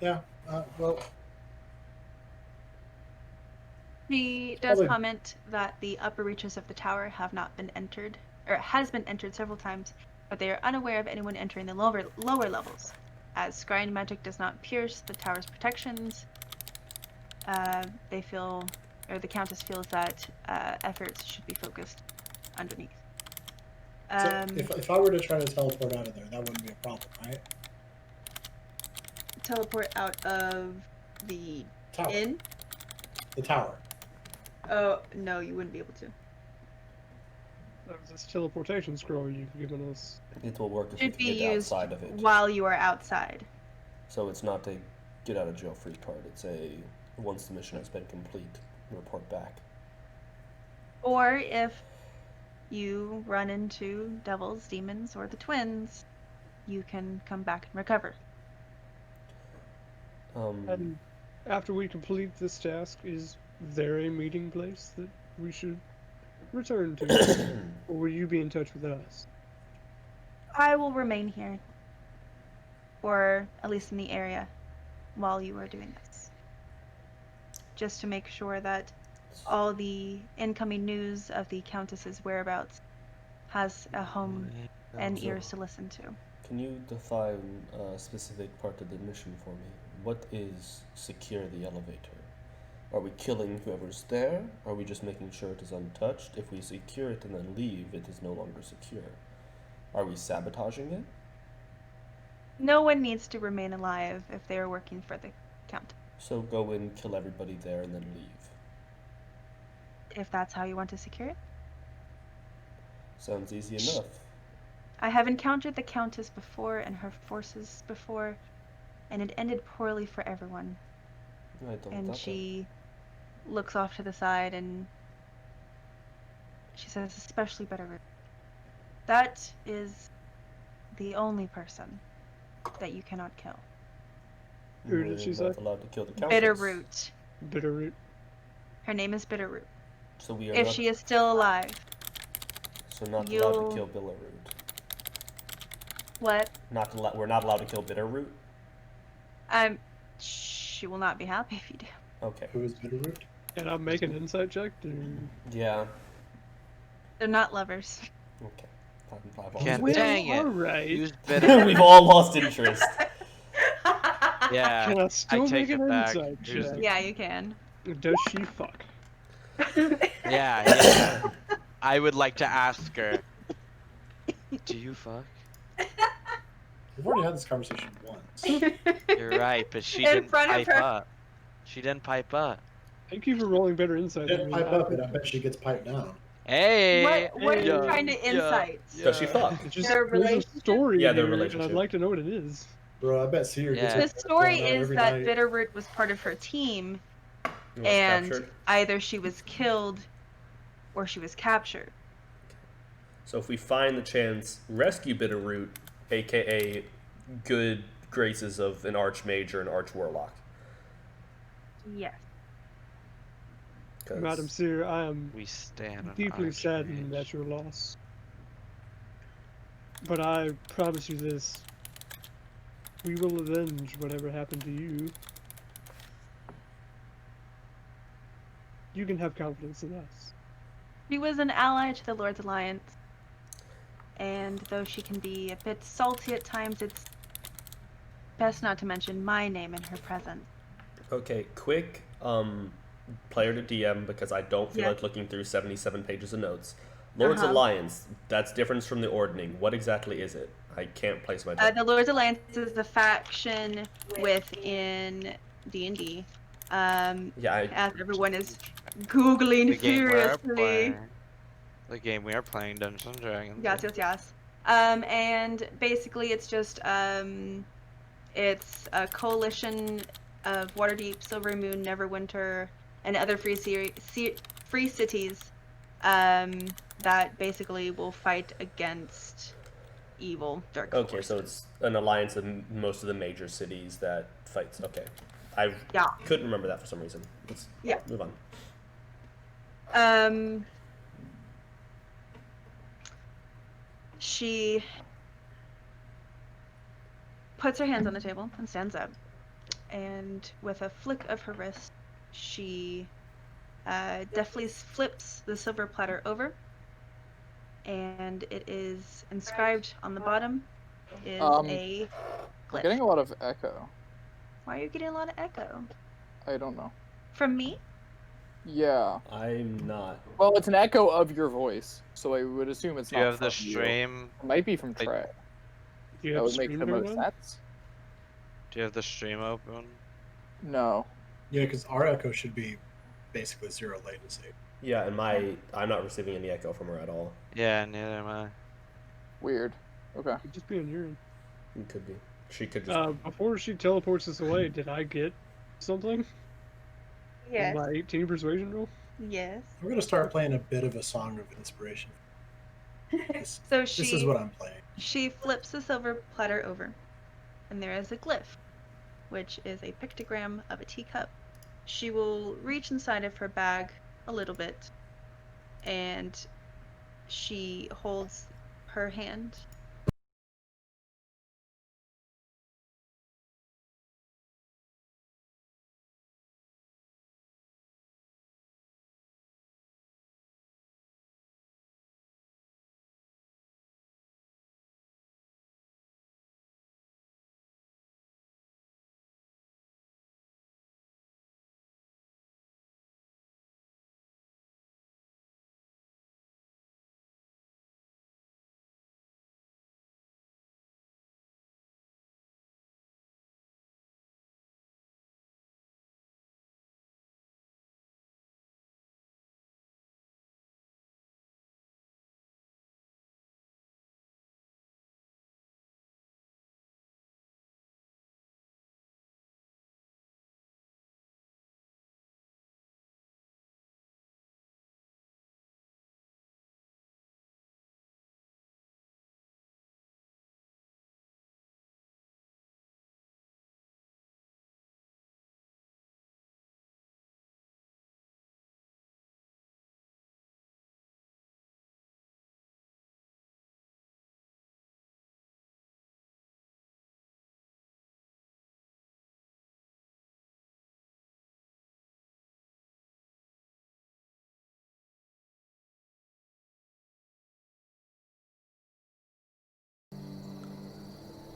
Yeah. Well. He does Probably- comment that the upper reaches of the tower have not been entered, or has been entered several times, but they are unaware of anyone entering the lower levels, as scrying magic does not pierce the tower's protections. They feel, or the Countess feels that efforts should be focused underneath. So if I were to try to teleport out of there, that wouldn't be a problem, right? Teleport out of the Tower. inn? The tower. Oh, no, you wouldn't be able to. That was this teleportation scroll you've given us. It will work if Should we be can get used outside of it. while you are outside. So it's not a get out of jail free card. It's a once the mission has been complete, report back. Or if you run into devils, demons, or the twins, you can come back and recover. And after we complete this task, is there a meeting place that we should return to? Or will you be in touch with us? I will remain here, or at least in the area, while you are doing this. Just to make sure that all the incoming news of the Countess's whereabouts has a home and So- ears to listen to. Can you define a specific part of the mission for me? What is secure the elevator? Are we killing whoever's there? Are we just making sure it is untouched? If we secure it and then leave, it is no longer secure. Are we sabotaging it? No one needs to remain alive if they are working for the Count. So go in, kill everybody there, and then leave. If that's how you want to secure it. Sounds easy enough. I have encountered the Countess before and her forces before, and it ended poorly for everyone. I don't And doubt she looks off to the side and she says, especially Bitterroot. That is the only person that you cannot kill. that. Who did she We're say? not allowed to kill the countess. Bitterroot. Bitterroot. Her name is Bitterroot. So we are If not, she is still alive. so not allowed you'll- to kill Billerroot. What? We're not allowed to kill Bitterroot? She will not be happy if you do. Okay. Who is Bitterroot? And I'm making an insight check to... Yeah. They're not lovers. Okay. I've Can't- always- Dang it. Alright. Use bitter. We've all lost interest. Yeah. Can I still take make it an back. insight Use check? Yeah, you can. Does she fuck? Yeah. I would like to ask her. Do you fuck? We've already had this conversation once. You're right, but she In didn't front of pipe her. up. She didn't pipe up. Thank you for rolling better insight than Didn't me. pipe up, and I bet she gets piped down. Hey. What are you Yeah, trying to insight? Does she fuck? It's just, Their there's a relationship? story Yeah, their here, and relationship. I'd like to know what it is. Bro, I bet Seer gets Yeah. The story going on is every that night. Bitterroot was part of her team, Was and captured? either she was killed or she was captured. So if we find the chance, rescue Bitterroot, aka good graces of an archmage or an archwarlock. Yes. 'Cause- Madam Seer, I am We stand an deeply saddened archmage. at your loss. But I promise you this. We will avenge whatever happened to you. You can have confidence in us. She was an ally to the Lord's Alliance. And though she can be a bit salty at times, it's best not to mention my name in her presence. Okay, quick player to DM, because I don't feel Yeah. like looking through 77 pages of notes. Lord's Uh-huh. Alliance, that's different from the Ordning. What exactly is it? I can't place my The Lord's Alliance is the faction within D&D. Yeah, As everyone is googling The game we are furiously. playing. The game we are playing, Dungeons and Dragons. Yes. And basically it's just it's a coalition of Waterdeep, Silver Moon, Neverwinter, and other free cities that basically will fight against evil dark okay, forces. so it's an alliance of most of the major cities that fights. Okay, I Yeah. couldn't remember that for some reason. Let's move on. She puts her hands on the table and stands up, and with a flick of her wrist, she deftly flips the silver platter over, and it is inscribed on the bottom is a I'm glyph. getting a lot of echo. Why are you getting a lot of echo? I don't know. From me? Yeah. I'm not. Well, it's an echo of your voice, so I would assume it's Do not you have the from you. stream? It might be from Like- Trey. Do you That have would make stream the going most on? sense. Do you have the stream open? No. Yeah, because our echo should be basically zero latency. Yeah, and I'm not receiving any echo from her at all. Yeah, neither am I. Weird. Okay. Could just be on your end. It could be. She could just. Before she teleports us away, did I get something? Yes. On my 18 persuasion roll? Yes. We're gonna start playing a bit of a song of inspiration. This, So this is what I'm playing. She flips the silver platter over, and there is a glyph, which is a pictogram of a teacup. She will reach inside of her bag a little bit, and she holds her hand.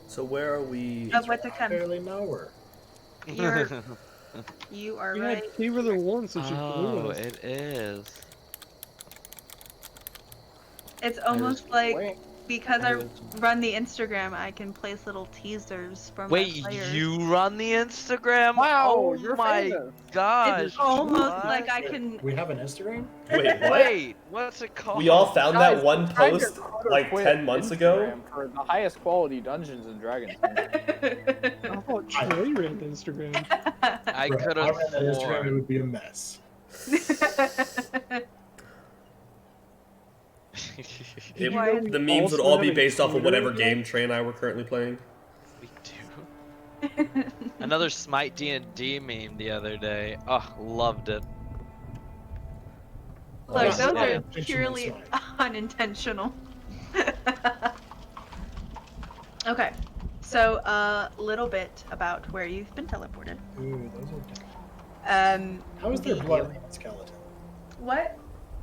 So where are we? Of what to come. Barely know her. You are We right. had fever the one since she blew Oh, us. it is. It's almost like Wait. because I run the Instagram, I can place little teasers for Wait, my players. you run the Instagram? Wow, Oh you're my famous. gosh. It's almost what? like I can. We have an Instagram? Wait, what? Wait, what's it called? We all found Guys, that one trying to post quote or like quit 10 months ago. Instagram for the highest quality Dungeons and Dragons. I thought Trey ran Instagram. I Bro, could I have ran that Instagram, it sworn. would be a mess. It- Why? the memes would Also all be having based off of Twitter whatever account? game Trey and I were currently playing. We do. Another Smite D&D meme the other day. Oh, loved it. Look, Yes, those yeah. are Intentionally purely smart. unintentional. Okay, so a little bit about where you've been teleported. Ooh, those are. How is their The- blood and skeleton? What?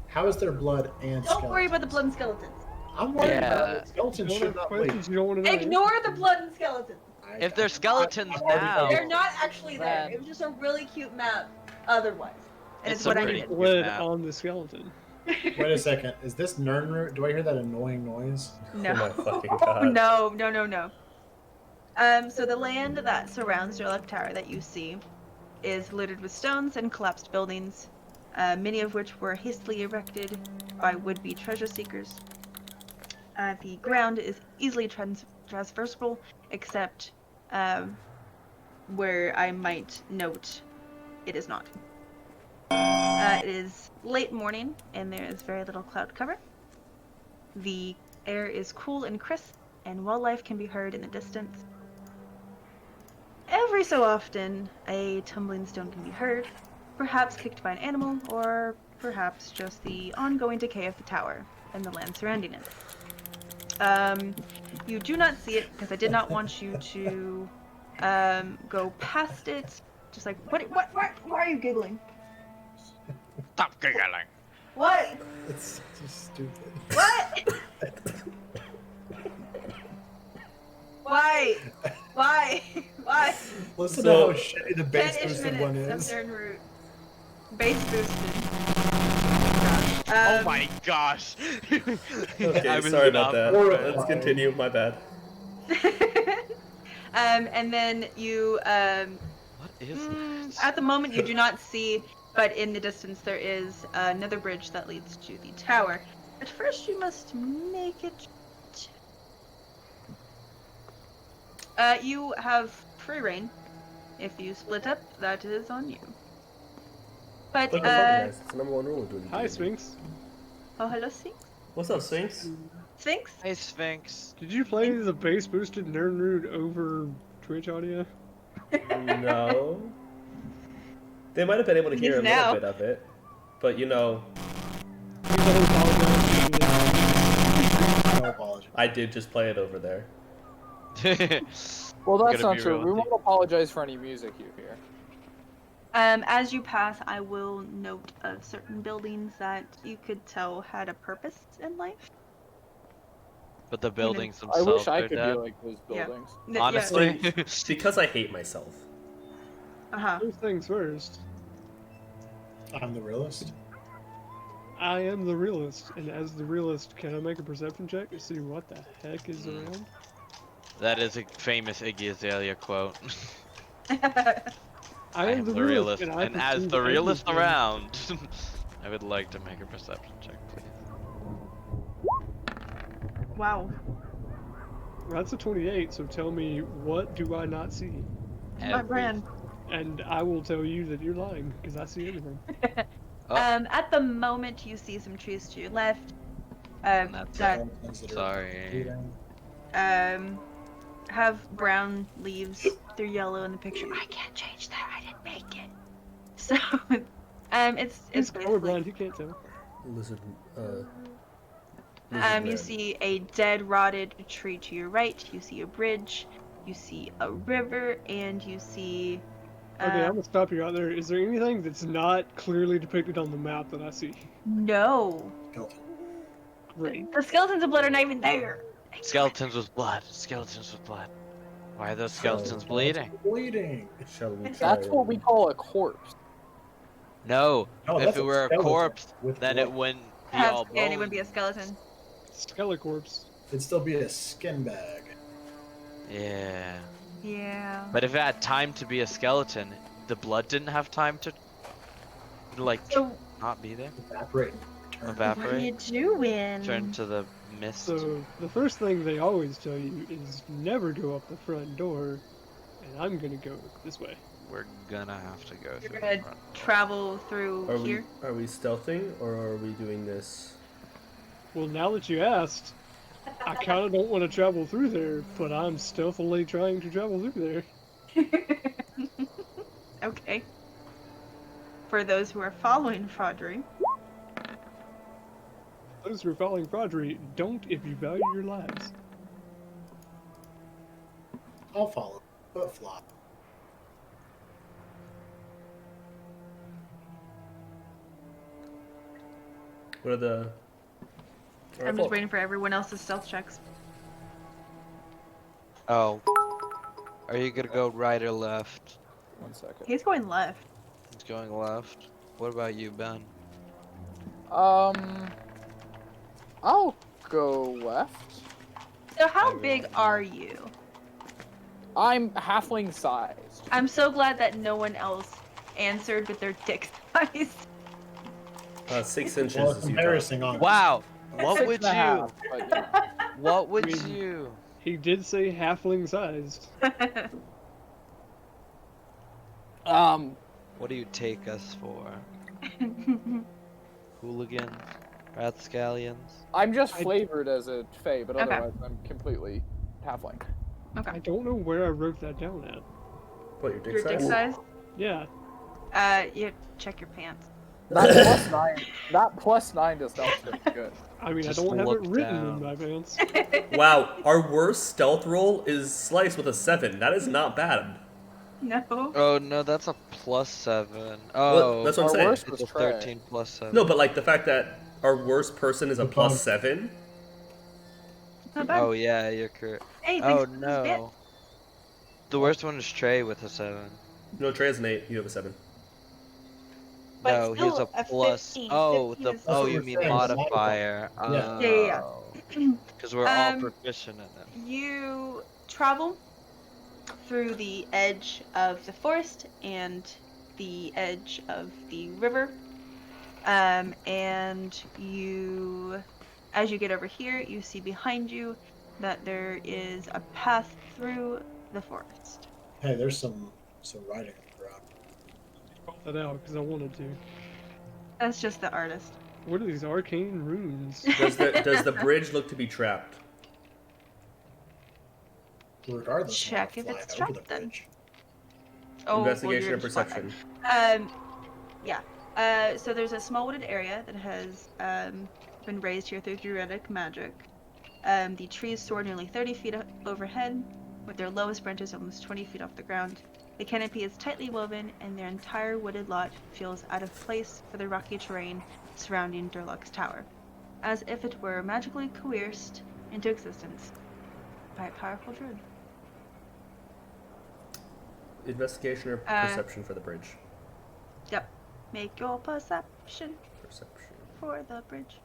How is their blood and Don't worry about the skeletons? blood and skeletons. I'm worried Yeah. about it. Skeletons Don't should have not questions wait. you don't want to know. Ignore the blood and skeletons. If they're skeletons I already now, know. They're not actually there. Then- It was just a really cute map otherwise. And It's it's a what I pretty- needed. Blood map. on the skeleton. Wait a second. Is this Nernroot? Do I hear that annoying noise? No. Oh my fucking Oh, god. no. So the land that surrounds Durlach Tower that you see is littered with stones and collapsed buildings, many of which were hastily erected by would-be treasure seekers. The ground is easily traversable, except where I might note it is not. It is late morning, and there is very little cloud cover. The air is cool and crisp, and wildlife can be heard in the distance. Every so often, a tumbling stone can be heard, perhaps kicked by an animal, or perhaps just the ongoing decay of the tower and the land surrounding it. You do not see it because I did not want you to go past it. Just like, what, why are you giggling? Stop giggling. What? It's so stupid. What? Why? Why? Listen So- to how shitty the base 10-ish boosted one minutes is. of Nerd Route. Base boosted. Oh my gosh. Okay, I was sorry about not that. prepared. Let's continue. My bad. And then you, What is this? at the moment, you do not see, but in the distance there is another bridge that leads to the tower. But first, you must make it. You have free reign. If you split up, that is on you. But Look at it's the number one rule of doing Hi, D&D. Sphinx. oh, hello, Sphinx. What's up, Sphinx? Sphinx. Hey, Sphinx. Did you play the bass boosted Nerd Root over Twitch audio? No. They might have been able to hear a He's little now. bit of it, but you know, Please don't apologize. No apology. I did just play it over there. Well, that's Gotta not be true. real We with won't apologize for any music you hear. As you pass, I will note of certain buildings that you could tell had a purpose in life. But the buildings I themselves wish I are could dead. be like those Yeah. buildings. Honestly. Because I hate myself. Uh-huh. First things first. I'm the realist. I am the realist, and as the realist, can I make a perception check to see what the heck is around? That is a famous Iggy Azalea quote. I am the realist, and, I and as perceive the realist everything. around, I would like to make a perception check, please. Wow. That's a 28, so tell me, what do I not see? My brand. And I will tell you that you're lying, because I see everything. Oh. At the moment, you see some trees to your left. That's That Sorry. have brown leaves. They're yellow in the picture. I can't change that. I didn't make it. So, it's He's basically. colorblind, he can't tell. Lizard, You man. see a dead, rotted tree to your right. You see a bridge. You see a river, and you see. Okay, I'm gonna stop you out there. Is there anything that's not clearly depicted on the map that I see? No. Skeleton. Great. The skeletons of blood are not even there. Skeletons with blood. Skeletons with blood. Why are those skeletons bleeding? Bleeding. Shall we try That's what we call a corpse. No. No, If that's it a were a skeleton corpse, with then blood. it wouldn't be Have, all and it would be a bones. skeleton. Skelecorpse. It'd still be a skin bag. Yeah. Yeah. But if it had time to be a skeleton, the blood didn't have time to, like, So not be there? Evaporate. Turn. what are you Evaporate? doing? Turn to the mist? So, the first thing they always tell you is never go up the front door, and I'm gonna go this way. We're gonna have to go You're through gonna the front. travel through Are here. we stealthing or are we doing this? Well, now that you asked, I kind of don't want to travel through there, but I'm stealthily trying to travel through there. Okay. For those who are following Fraudry, Those who are following Fraudry, don't if you value your lives. I'll follow. But flop. What are the? I'm just waiting for everyone else's stealth checks. Oh. Are you gonna go right or left? 1 second. He's going left. It's going left. What about you, Ben? I'll go left. So how Everyone big left. are you? I'm halfling sized. I'm so glad that no one else answered with their dick size. 6 inches Well, is it's Utah. embarrassing on Wow. What 6 would and a you? half, but, you know. What would I mean- you? He did say halfling sized. What do you take us for? Hooligans? Rathscallions? I'm just I- flavored as a fae, but Okay. otherwise I'm completely halfling. I don't know where I wrote that down at. What, your dick Your dick size? size? Yeah, You check your pants. That +9. That +9 does not look good. I mean, Just I don't have it look written down. in my pants. Wow, our worst stealth roll is Slice with a 7. That is not bad. No. Oh no, that's a +7. Well, Oh, that's what I'm Our saying. worst it's was a Trey. 13 +7. No, but like the fact that our worst person is a +7. Not bad. Oh yeah, you're correct. Hey, Oh thanks for this bit. no. The worst one is Trey with a 7. No, Trey has an 8. You have a 7. But No, he has still a a plus. 15. Oh, 15 the is oh, what you we're mean saying, the modifier? modifier. Yeah. Because we're all Um, proficient in it. You travel through the edge of the forest and the edge of the river. And you, as you get over here, you see behind you that there is a path through the forest. Hey, there's some writing on the ground. Call that out because I wanted to. That's just the artist. What are these arcane runes? Does the bridge look to be trapped? Regardless, Check I'm if gonna it's fly over trapped the then. bridge. Oh, well, Investigation you're or just fly. perception? Yeah. So there's a small wooded area that has been raised here through druidic magic. The trees soar nearly 30 feet overhead, with their lowest branches almost 20 feet off the ground. The canopy is tightly woven, and their entire wooded lot feels out of place for the rocky terrain surrounding Durluck's tower, as if it were magically coerced into existence by a powerful druid. Investigation or perception for the bridge? Yep. Make your perception Perception. for the bridge.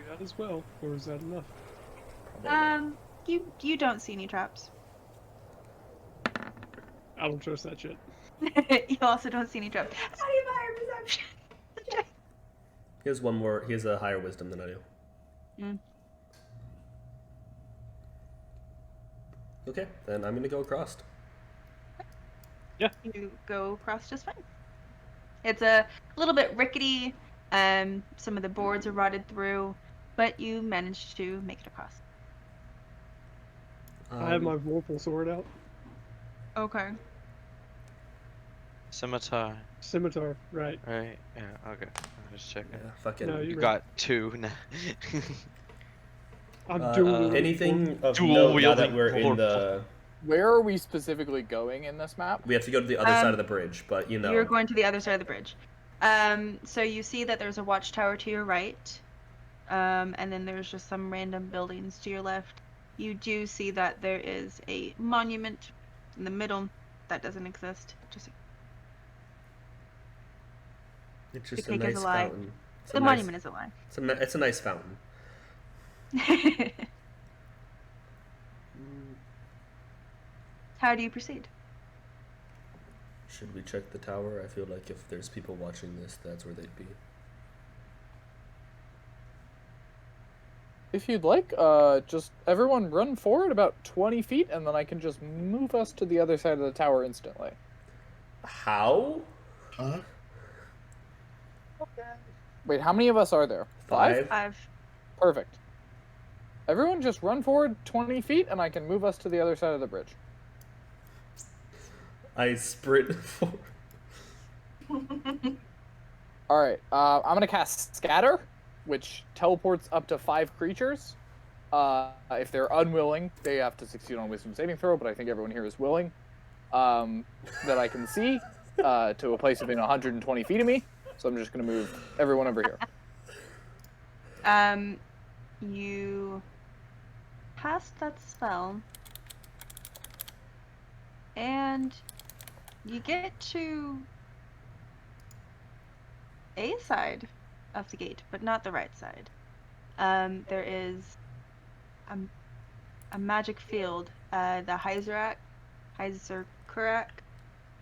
That as well, or is that enough? You don't see any traps. I don't trust that shit. You also don't see any traps. How do you buy your perception? He has one more. He has a higher wisdom than I do. Mm. Okay, then I'm gonna go across. You go across just fine. It's a little bit rickety. Some of the boards are rotted through, but you managed to make it across. I have my Vorpal sword out. Okay. Scimitar, Scimitar, right. right? Yeah. Okay. I'm just checking. Yeah, fucking. No, You you're got 2 now. I'm dual. Anything of Dual note now wielding that we're in the. Where are we specifically going in this map? We have to go to the other side of the bridge, but you know. You're going to the other side of the bridge. So you see that there's a watchtower to your right, and then there's just some random buildings to your left. You do see that there is a monument in the middle that doesn't exist. Just It's just a cake is nice a lie. fountain. It's the a nice, monument is a lie. It's a nice fountain. How do you proceed? Should we check the tower? I feel like if there's people watching this, that's where they'd be. If you'd like, just everyone run forward about 20 feet, and then I can just move us to the other side of the tower instantly. How? Huh? Wait, how many of us are there? 5? 5. Perfect. Everyone just run forward 20 feet, and I can move us to the other side of the bridge. I sprint forward. All right. I'm gonna cast Scatter, which teleports up to 5 creatures. If they're unwilling, they have to succeed on a Wisdom saving throw. But I think everyone here is willing. That I can see to a place within 120 feet of me. So I'm just gonna move everyone over here. You cast that spell, and you get to a side of the gate, but not the right side. There is a magic field, the Hyzerak,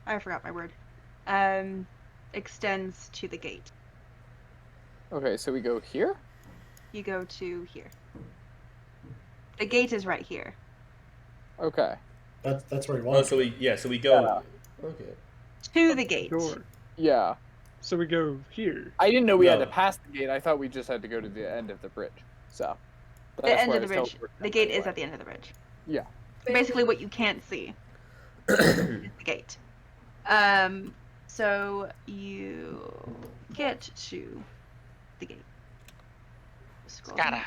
I forgot my word, extends to the gate. Okay, so we go here. You go to here. The gate is right here. Okay. That's where he Oh, wants. so we go. Okay. To the gate. Door. Yeah. So we go here. I didn't know we had No. to pass the gate. I thought we just had to go to the end of the bridge. So. The that's end where of I the was bridge. teleporting The gate is anyway. at the end of the bridge. Yeah. Basically, what you can't see is the gate. So you get to the gate. Scroll down. Scatter.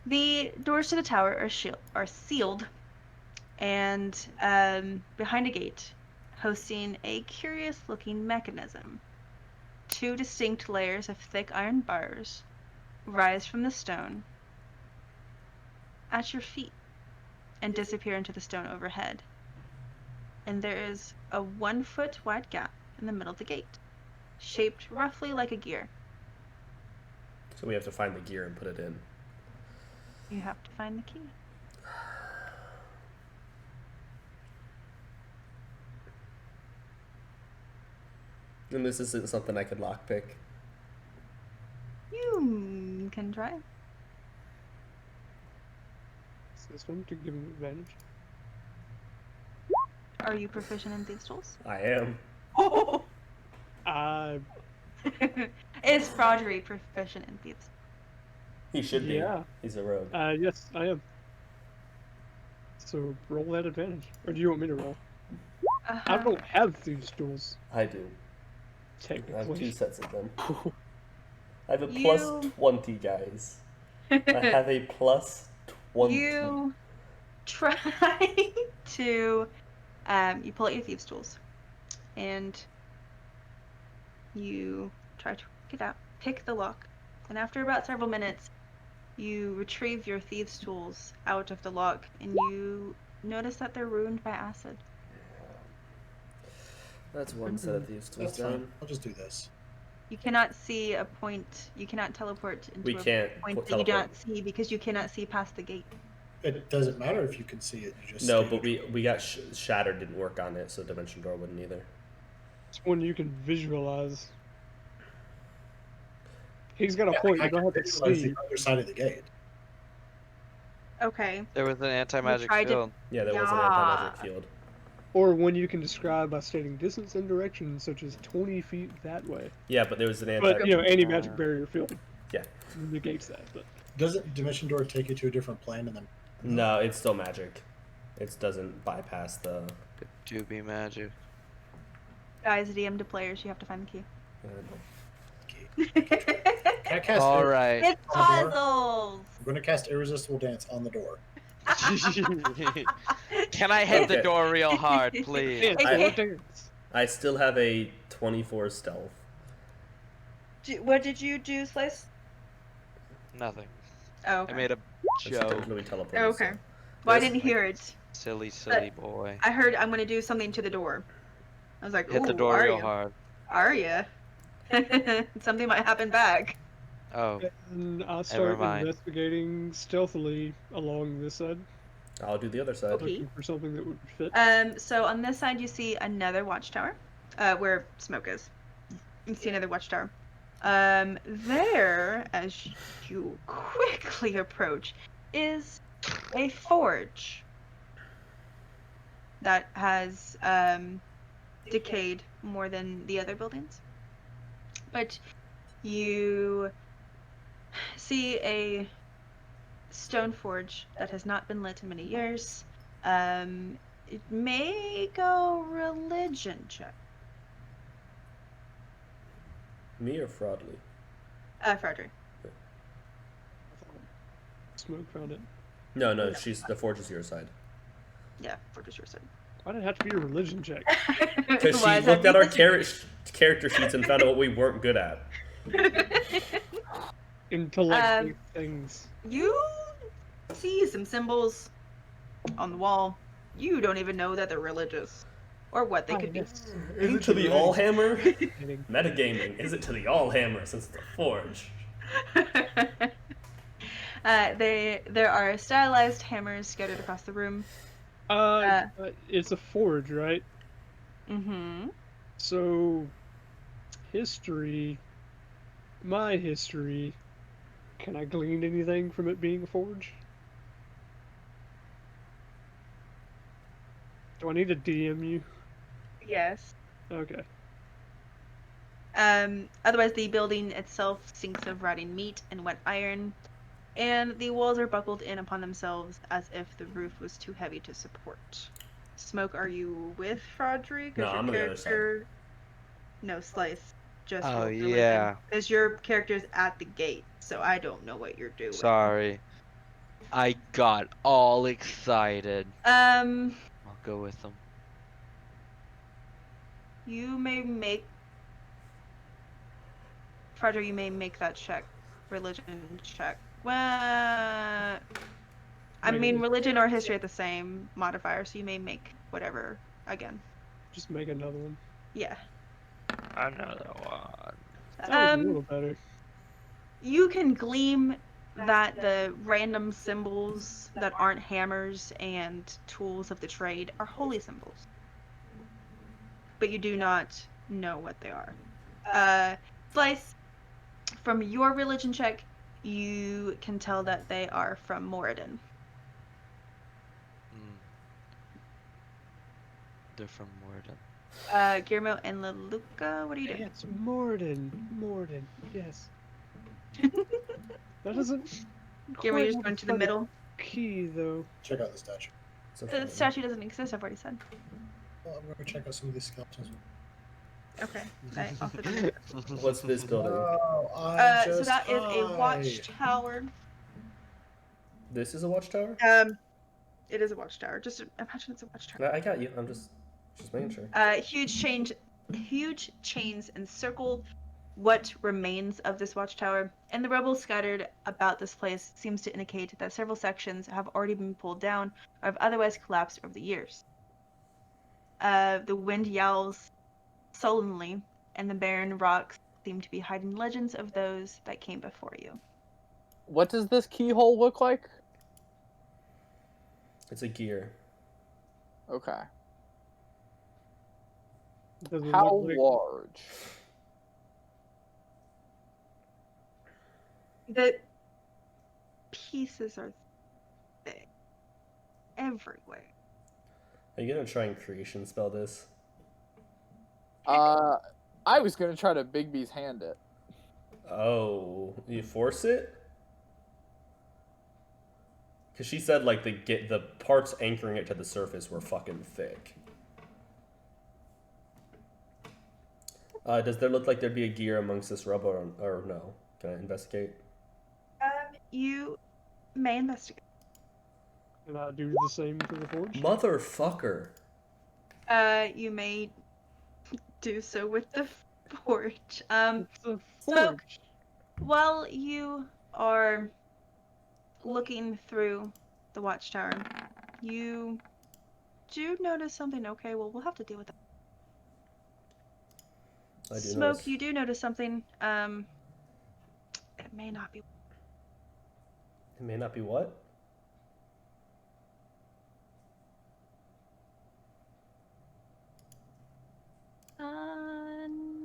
The doors to the tower are sealed, and behind a gate, hosting a curious-looking mechanism. 2 distinct layers of thick iron bars rise from the stone at your feet and disappear into the stone overhead. And there is a 1-foot wide gap in the middle of the gate, shaped roughly like a gear. So we have to find the gear and put it in. You have to find the key. And this isn't something I could lockpick. You can try. Is this one to give him advantage? Are you proficient in thieves' tools? I am. Oh! Is Fraudry proficient in thieves? He should be. Yeah. He's a rogue. Yes, I am. So roll that advantage. Or do you want me to roll? I don't have thieves' tools, I do. I have 2 technically. sets of them. I have a plus You- 20, guys. I have a plus 20. You try to you pull out your thieves' tools, and you try to pick the lock, and after about several minutes, you retrieve your thieves' tools out of the lock, and you notice that they're ruined by acid. That's one set of thieves tools That's fine. down. I'll just do this. You cannot see a point. You cannot teleport into We a can't point that you do not see because you cannot see past the gate. It doesn't matter if you can see it. You just No, stay but we got shattered didn't work on it, so Dimension Door wouldn't either. It's one you can visualize. He's got a Yeah, point. I You don't have can to visualize see. the other side of the gate. Okay. There was an anti-magic tried to- field. Yeah, there was an Yeah. anti-magic field. Or one you can describe by stating distance and direction, such as 20 feet that way. Yeah, but there was an But, anti. anti-magic barrier field Yeah. negates that. But Doesn't Dimension Door take you to a different plane and then? No, it's still magic. It doesn't bypass the. It do be magic. Guys, DM to players, you have to find the key. Can I cast? All right. It's On the door? puzzles! I'm going to cast Irresistible Dance on the door. Can I hit the Okay. door real hard, please? dance, I- more dance. I still have a 24 stealth. What did you do, Slice? Nothing. Oh, I okay. made a It's joke. definitely teleported. Oh, okay. so- Well, I This- didn't hear it. Silly boy. I heard I'm gonna do something to the door. I was like, Hit the "Ooh, door are real ya? hard. Are ya? Something might happen back. Oh, And I'll start mind. investigating stealthily along this side, I'll do the other side. Okay. looking for something that would fit. So on this side, you see another watchtower, where smoke is. You see another watchtower. There, as you quickly approach, is a forge that has decayed more than the other buildings. But you see a stone forge that has not been lit in many years. It may go religion check. Me or Fraudly? Frederick. Smoke found it. No, the forge is your side. Yeah, forge is your side. Why did it have to be a religion check? Because Why she is that looked at our religion? character sheets and found out what we weren't good at. Intellectual things. You see some symbols on the wall. You don't even know that they're religious or what they could be. Yes. Is it to the all hammer? Kidding. Metagaming. Is it to the all hammer since it's a forge? There are stylized hammers scattered across the room. It's a forge, right? Mm-hmm. So, my history, can I glean anything from it being a forge? Do I need to DM you? Yes. Okay. Otherwise, the building itself stinks of rotting meat and wet iron, and the walls are buckled in upon themselves as if the roof was too heavy to support. Smoke, are you with Frodrick? No, I'm on the other side. No, Slice. Just Oh, rolled religion. yeah. Because your character's at the gate, so I don't know what you're doing. Sorry. I got all excited. Um, I'll go with them. you may make Frodrick, you may make that check. Religion check. Well, I mean, religion or history are the same modifier, so you may make whatever again. Just make another one. Yeah. Another one. That was a little better. You can glean that the random symbols that aren't hammers and tools of the trade are holy symbols. But you do not know what they are. Slice, from your religion check, you can tell that they are from Moradin. They're from Morden. Guillermo and Leluca, what are you doing? It's Morden, yes. That doesn't. Guillermo, you're quite just have going to the funny middle. Key though. Check out the statue. The statue doesn't exist, I've already said. Well, I'm gonna check out some of these skeletons. Okay. I also did. What's this building? Oh, So that is a watchtower. This is a watchtower? It is a watchtower. Just imagine it's a watchtower. I got you. I'm just making sure. Huge chains encircle what remains of this watchtower, and the rubble scattered about this place seems to indicate that several sections have already been pulled down or have otherwise collapsed over the years. The wind yowls sullenly, and the barren rocks seem to be hiding legends of those that came before you. What does this keyhole look like? It's a gear. Okay. Does it How look like- large? The pieces are thick everywhere. Are you gonna try and creation spell this? I was gonna try to Big B's hand it. Oh, you force it? Because she said like the parts anchoring it to the surface were fucking thick. Does there look like there'd be a gear amongst this rubble or no? Can I investigate? You may investigate. Can I do the same for the forge? Motherfucker. You may do so with the forge. It's a So, forge. while you are looking through the watchtower, you do notice something. Okay, well, we'll have to deal with that. I do Smoke, notice. you do notice something. It may not be. It may not be what?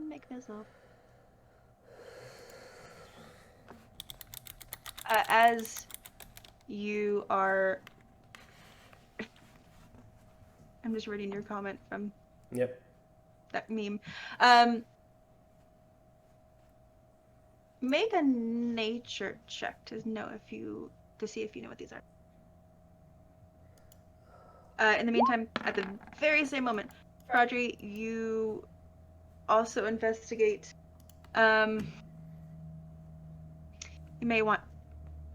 Make myself. As you are, I'm just reading your comment from Yep. that meme. Make a nature check to know if you to see if you know what these are. In the meantime, at the very same moment, Audrey, you also investigate. You may want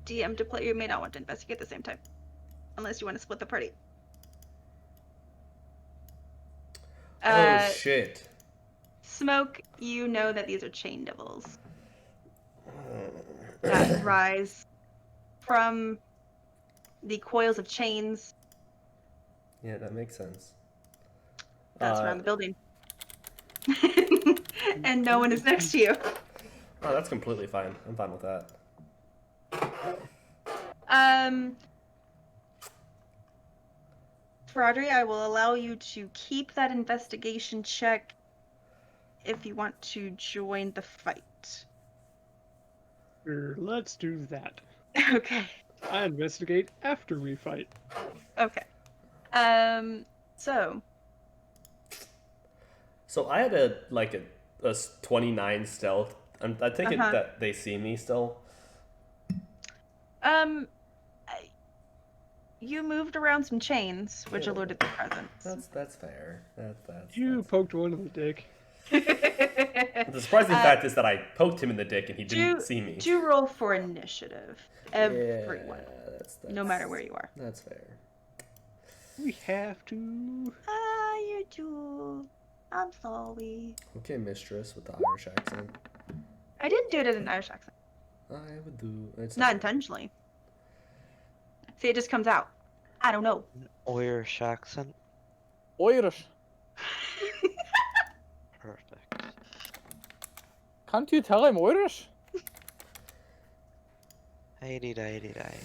DM to play. You may not want to investigate at the same time, unless you want to split the party. Oh shit. Smoke, you know that these are chain devils that rise from the coils of chains Yeah, that makes sense. that surround the building. And no one is next to you. Oh, that's completely fine. I'm fine with that. Audrey, I will allow you to keep that investigation check if you want to join the fight. Sure, let's do that. Okay. I investigate after we fight. Okay. So So I had a 29 stealth. I think that they see me still. you moved around some chains, which Yeah. alerted their presence. That's fair. That's You poked one in the dick. The surprising fact is that I poked him in the dick and he didn't see me. Do roll for initiative, everyone, Yeah, that's no matter where you are. That's fair. We have to. You do. I'm sorry. Okay, mistress with the Irish accent. I didn't do it in an Irish accent. I would do. It's Not intentionally. See, it just comes out. I don't know. Irish accent. Irish. Perfect. Can't you tell I'm Irish? Hey, day.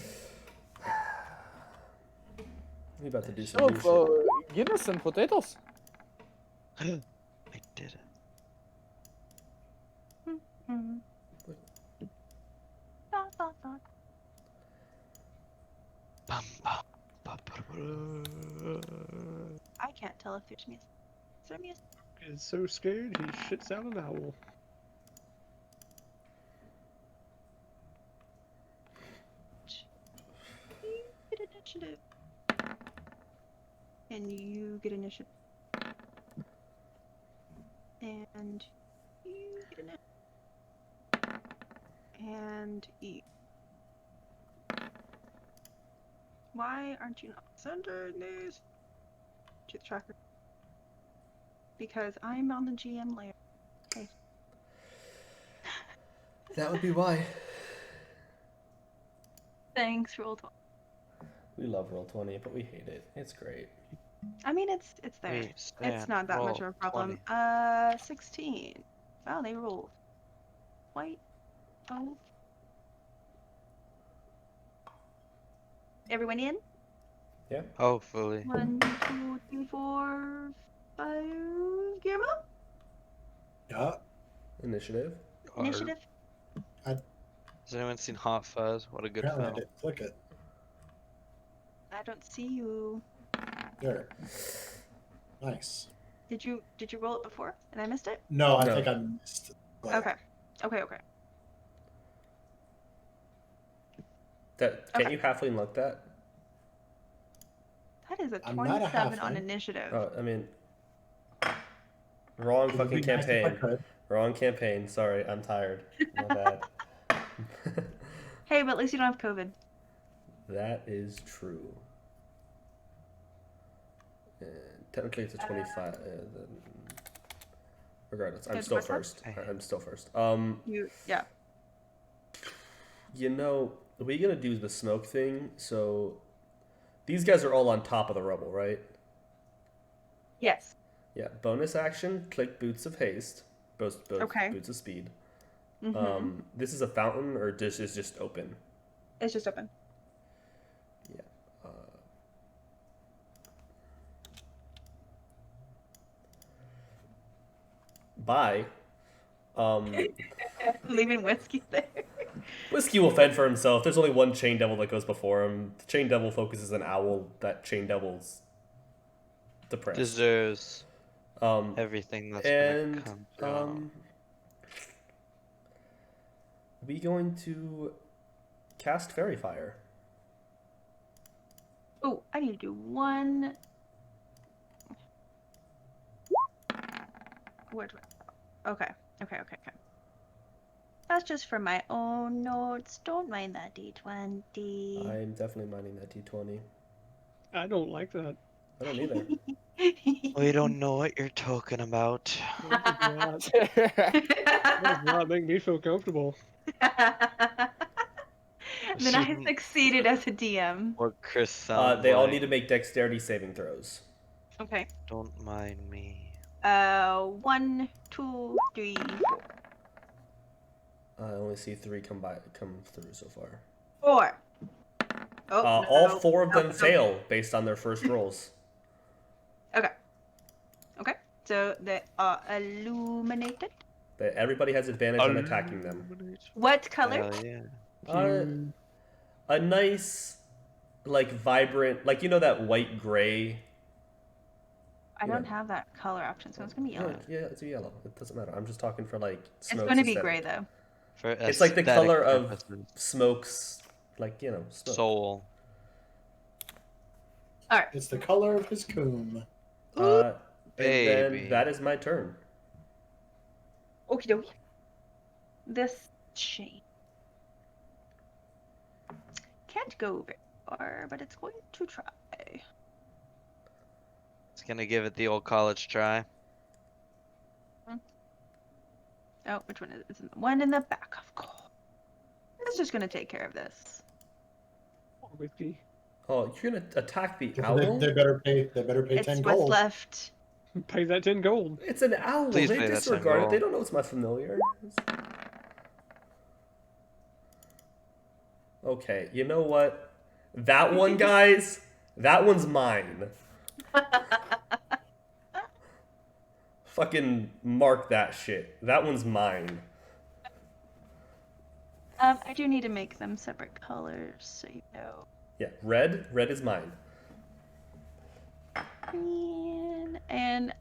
We about to do some Oh, new shit. Guinness and potatoes. I did it. Mm-hmm. Bum, bum, bum, bum, bum. I can't tell if there's music. Is there music? Is so scared he shits out an owl. You get initiative. And you get initiative. And you get initiative. And you. Why aren't you not sending these to the tracker? Because I'm on the GM layer. Okay. That would be why. Thanks, Roll20. We love Roll20, but we hate it. It's great. I mean, it's there. Wait, It's Stan, not that much of roll a problem. 16. Wow, they rolled. White. Oh. Everyone in? Yeah. Hopefully. 1, 2, 3, 4, 5. Guillermo? Yeah. Initiative. Initiative? Has anyone seen Hot Fuzz? What a good Apparently I film. didn't click it. I don't see you. There. Nice. Did you roll it before and I missed it? No, I No. think I missed it. But Okay. Can't you halfway look that? That is a I'm not a 27 on halfling. initiative. Oh, I mean, wrong it would fucking be nice if I campaign. could. Wrong campaign. Sorry, I'm tired. My bad. Hey, but at least you don't have COVID. That is true. And technically, it's a 25. Regardless, I'm Good still first first. one? I'm still first. Yeah. You know, we gonna do the smoke thing. So, these guys are all on top of the rubble, right? Yes. Yeah. Bonus action: click Boots of Haste. Both Okay. Boots of Speed. Mm-hmm. This is a fountain, or this is just open. It's just open. Yeah. Bye. Leaving whiskey there. Whiskey will fend for himself. There's only one chain devil that goes before him. The chain devil focuses on owl. That chain devil's depressed. Deserves Um, everything that's and gonna come to him. we going to cast Fairy Fire. Oh, I need to do one. Where do I? Okay. That's just for my own notes. Don't mind that D20. I'm definitely minding that D20. I don't like that. I don't either. We don't know what you're talking about. That does not make me feel comfortable. Then I succeeded as a DM. What Chris sounds They all like. need to make dexterity saving throws. Okay. Don't mind me. 1, 2, 3, 4. I only see 3 come through so far. 4. Oh, All no, 4 of them no. fail based on their first rolls. Okay. So they are illuminated. Everybody has advantage on attacking them. What color? Hell yeah. A nice, like, vibrant, like, you know that white gray? I don't have that color option, so it's gonna be yellow. Yeah, it's a yellow. It doesn't matter. I'm just talking for, like, It's Smoke's gonna be aesthetic. gray though. For It's like the aesthetic color of purposes. Smoke's, like, you know, smoke. Soul. It's the color of his coom. And Baby. then that is my turn. Okie dokie. This chain can't go very far, but it's going to try. It's gonna give it the old college try. Oh, which one is it? It's the one in the back, of course. It's just gonna take care of this. Whiskey. Oh, you're gonna attack the They owl? better pay 10 It's what's gold. left. Pay that 10 gold. It's an owl. Please They pay that disregard it. gold. They don't know it's my familiar. Okay, you know what? That one, guys, that one's mine. Fucking mark that shit. That one's mine. I do need to make them separate colors, so you know. Yeah, red. Red is mine. Green and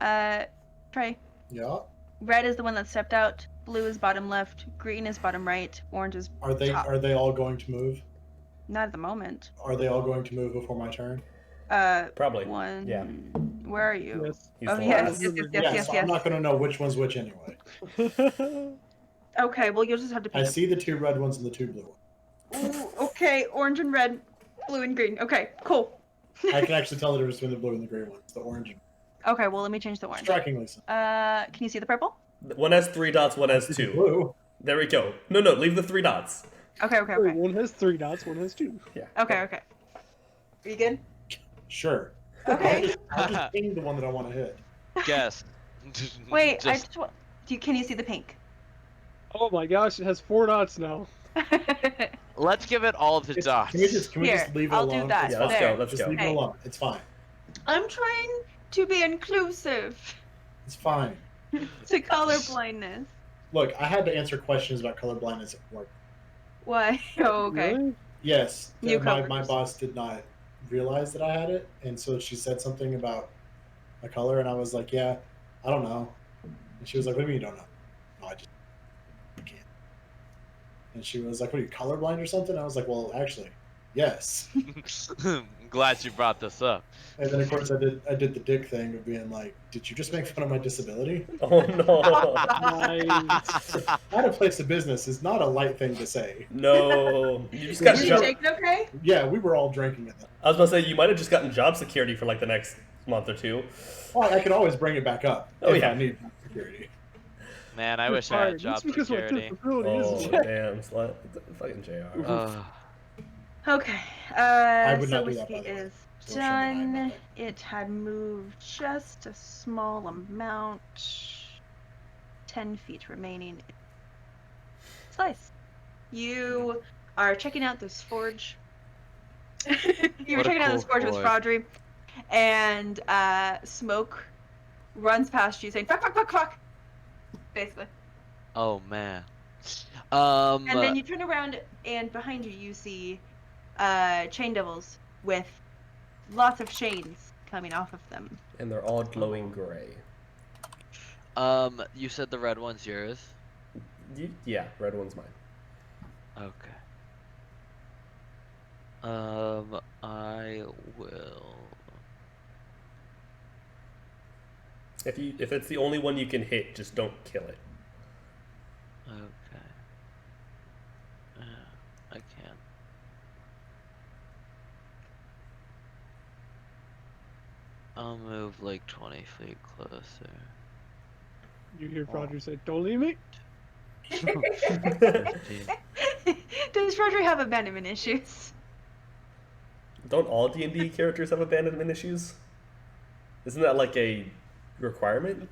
Trey. Yeah. Red is the one that stepped out. Blue is bottom left. Green is bottom right. Orange is Are they top. are they all going to move? Not at the moment. Are they all going to move before my turn? Probably. One. Yeah. Where are you? Yes. He's Oh the yes, last. yes. I'm not going to know which one's which anyway. Okay, well you'll just have to pick. I see the 2 red ones and the 2 blue ones. Ooh, okay, orange and red, blue and green. Okay, cool. I can actually tell the difference between the blue and the green ones. The orange. Okay, well let me change the orange. Strikingly so. Can you see the purple? One has 3 dots. One has 2. Blue. There we go. No, leave the 3 dots. Okay. One has 3 dots, one has 2. Yeah. Okay. Are you good? Sure. Okay. I'll just ping the one that I want to hit. Guess. Wait, I Just- just want. Can you see the pink? Oh my gosh, it has 4 dots now. Let's give it all the dots. Can we just Here, leave it I'll do alone? that. Yeah, let's There. go. Let's Just go. leave it Okay. alone. It's fine. I'm trying to be inclusive It's fine. to color blindness. Look, I had to answer questions about color blindness at work. Why? Oh, okay. Really? Yes, New my colors. boss did not realize that I had it, and so she said something about a color, and I was like, "Yeah, I don't know." And she was like, "What do you mean you don't know?" No, I can't. And she was like, "What are you, colorblind or something?" I was like, "Well, actually, yes." Glad you brought this up. And then of course I did the dick thing of being like, "Did you just make fun of my disability?" Oh no. Out of place of business is not a light thing to say. No. You just got Did you job. take it okay? Yeah, we were all drinking at that. I was about to say you might have just gotten job security for like the next month or 2. Well, I could always bring it back up Oh, if yeah. I need security. Man, I wish I Fine, had job that's because my security. disability Oh is- damn, slut. Fucking JR. Okay. would So not do that, whiskey by the way. is Don't show me behind my done. back. It had moved just a small amount. 10 feet remaining. Slice. You are checking out this forge. You were What a checking out this cool forge with forge. Fraudry, and Smoke runs past you saying, fuck, fuck, fuck, fuck! Basically. Oh man. And then you turn around, and behind you, you see chain devils with lots of chains coming off of them. And they're all glowing gray. You said the red one's yours. Yeah, red one's mine. Okay. I will. If it's the only one you can hit, just don't kill it. Okay. I can. I'll move like 20 feet closer. You hear Roger say, "Don't leave me." 15. Does Roger have abandonment issues? Don't all D&D characters have abandonment issues? Isn't that like a requirement?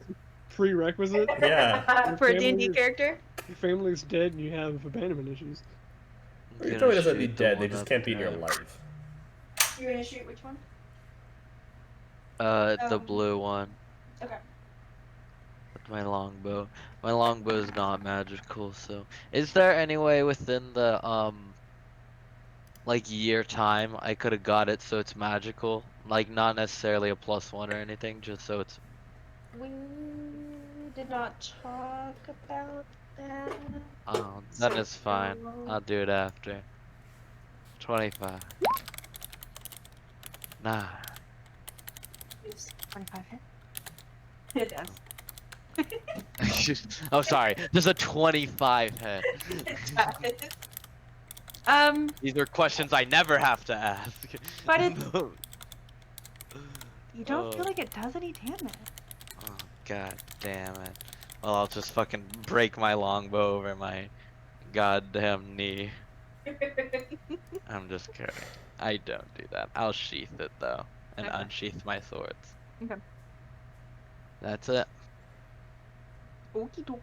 Prerequisite. Yeah. For a family D&D is- character? Your family's dead and you have abandonment issues. I'm Your gonna family doesn't be shoot the dead, they one just up can't be in your there. life. You're gonna shoot which one? The blue one. Okay. With my longbow. My longbow is not magical, so is there any way within the like year time I could have got it so it's magical? Like not necessarily a +1 or anything, just so it's We did not talk about that. oh then it's fine. So- I'll do it after. 25. Nah. 25 hit? It does. Oh sorry, there's a 25 hit. These are questions I never have to ask. But it's- You don't feel like it does any damage. Oh god damn it. Well, I'll just fucking break my longbow over my goddamn knee. I'm just kidding. I don't do that. I'll sheath it though, and Okay. unsheath my swords. Okay. That's it. Okie doke.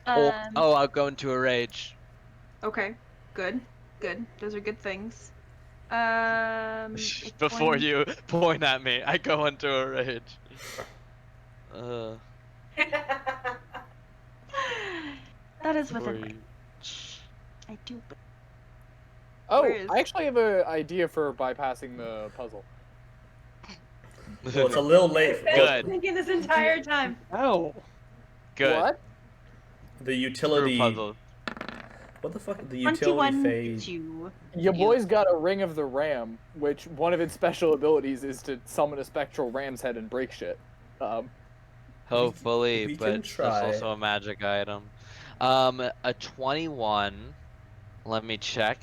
Oh, I'll go into a rage. Okay. Good. Good. Those are good things. It's Before going- you point at me, I go into a rage. That is Before within you- range. I do. But Oh, Where is- I actually have an idea for bypassing the puzzle. Well, it's a little late. Good. thinking this entire time. Ow! Good. What? The Screw utility. puzzle. What the fuck? The utility 21 phase. hits you. Your boy's got a Ring of the Ram, which one of its special abilities is to summon a spectral ram's head and break shit. Hopefully, we but can that's try. also a magic item. A 21. Let me check.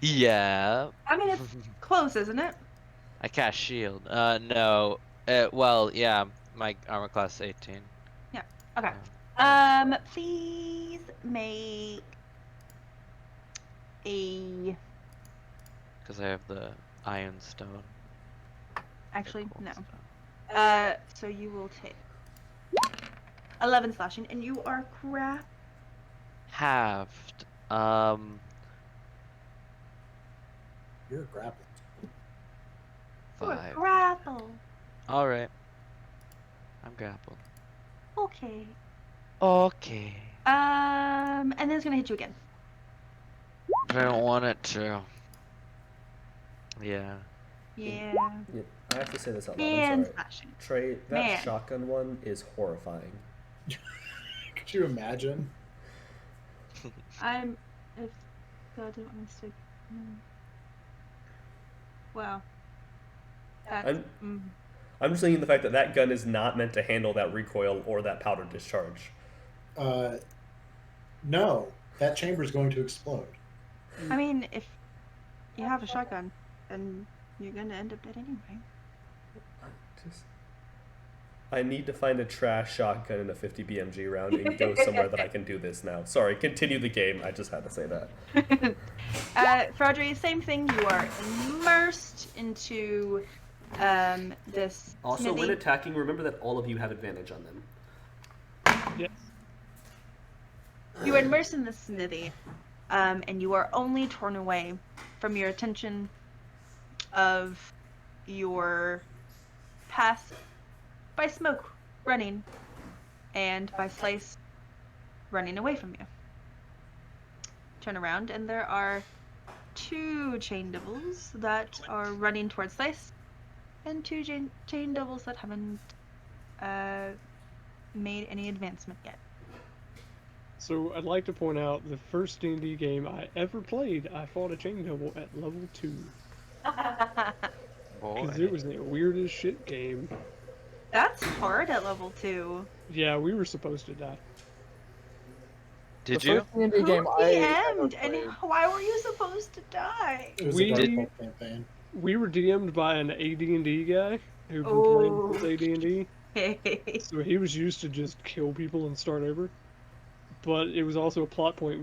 Yeah. I mean, it's close, isn't it? I cast shield. No. Well, yeah. My armor class is 18. Okay. Please make a. Because I have the iron stone. Actually, Cool no. stuff. So you will take 11 slashing, and you are crap. Halved. You're grappling. You are 5. grapple. Alright. I'm grappled. Okay. Okay. And then it's gonna hit you again. I don't want it to. Yeah. Yeah. Yeah, I have to say this out loud. And I'm sorry. slashing. Trey, that Man. shotgun one is horrifying. Could you imagine? I'm. If God didn't want me to. Wow. That's. I'm just thinking the fact that that gun is not meant to handle that recoil or that powder discharge. No, that chamber is going to explode. I mean, if you have a shotgun, then you're gonna end up dead anyway. I need to find a trash shotgun in a 50 BMG round and go somewhere that I can do this now. Sorry, continue the game. I just had to say that. Fraudry, same thing. You are immersed into this. Also, smithy. when attacking, remember that all of you have advantage on them. Yes. You are immersed in the smithy, and you are only torn away from your attention of your path by Smoke running and by Slice running away from you. Turn around, and there are 2 chain devils that are running towards Slice, and 2 chain devils that haven't made any advancement yet. So I'd like to point out the first D&D game I ever played, I fought a chain devil at level 2. Because it Boy. was the weirdest shit game. That's hard at level 2. Yeah, we were supposed to die. Did the you? first D&D Who game I ever DM'd and played. why were you supposed to die? It was We- a Dark Souls campaign. We were DM'd by an AD&D guy who'd been playing since AD&D. So he was used to just kill people and start over. But it was also a plot point.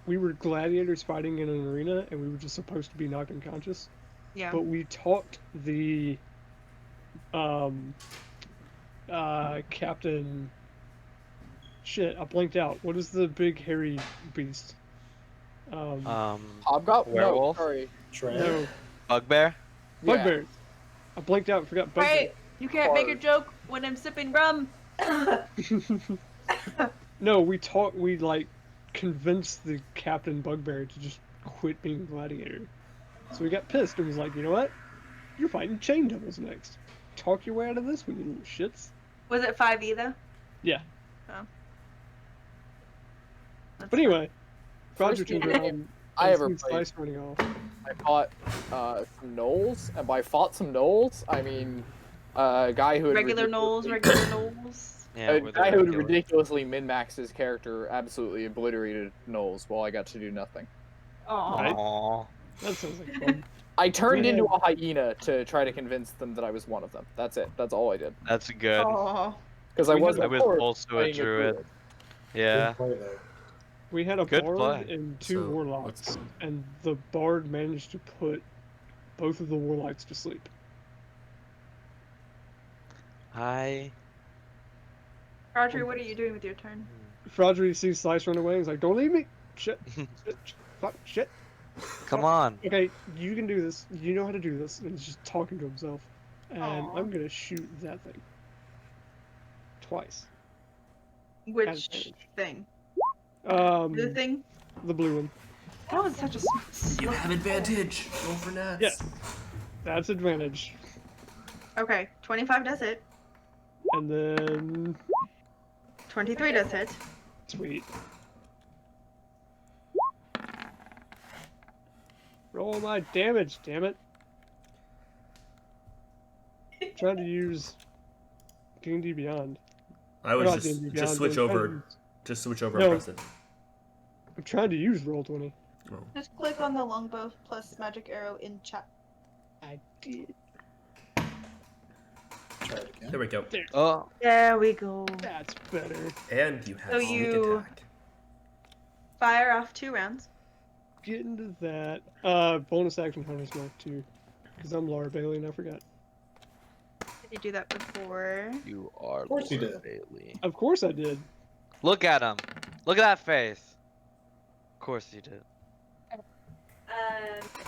We were gladiators fighting in an arena, and we were just supposed to be knocked unconscious. Yeah. But we talked the captain. Shit, I blanked out. What is the big hairy beast? Hobgoblin? Werewolf? No, sorry. Trey. No, Bugbear? bugbears. I blanked out and forgot bugbears. Right. You can't make a Hard. joke when I'm sipping rum. No, we like convinced the Captain Bugbear to just quit being a gladiator. So he got pissed and was like, you know what? You're fighting chain devils next. Talk your way out of this one, you little shits. Was it 5e though? Yeah. Oh. That's But anyway, Roger First turned D&D around game I and ever seen played. Slice running off. I fought some gnolls, and by fought some gnolls, I mean a guy who had regular gnolls, ridiculously- regular gnolls. Yeah, a we're the guy who had regular. ridiculously min-maxed his character absolutely obliterated gnolls while I got to do nothing. Aw. Right. Aw. That sounds like fun. I turned We into had- a hyena to try to convince them that I was one of them. That's it. That's all I did. That's good. Aw. Because I We had- wasn't I a was corpse also a playing druid. Yeah. Good play, though. We had a Good bard play. and two So, warlocks, and the bard managed to put both of the warlocks to sleep. Audrey, what are you doing with your turn? Frodry sees Slice run away and he's like, don't leave me! Shit, shit, fuck, shit. Come on. Okay, you can do this. You know how to do this. And he's just talking to himself. And Aw. I'm gonna shoot that thing. Twice. Which advantage. thing? Um, The thing? the blue one. That was such a You have advantage. Roll for nats. Yes. That's advantage. Okay, 25 does hit. And then... 23 does hit. Sweet. Roll my damage, damn it. Trying to use D&D Beyond. I Or would not just D&D Beyond, switch but I'm trying to over. use- Just switch over No. and press it. I'm trying to use Roll20. Oh. Just click on the longbow plus magic arrow in chat. I did. Try it again. There we go. Oh. There we go. That's better. And you have So sneak you- attack. Fire off 2 rounds. Get into that. Bonus action Hunter's Mark too. Because I'm Laura Bailey and I forgot. Did you do that before? You are course you Lord did. Bailey. Of course I did. Look at him. Look at that face. Of course you did.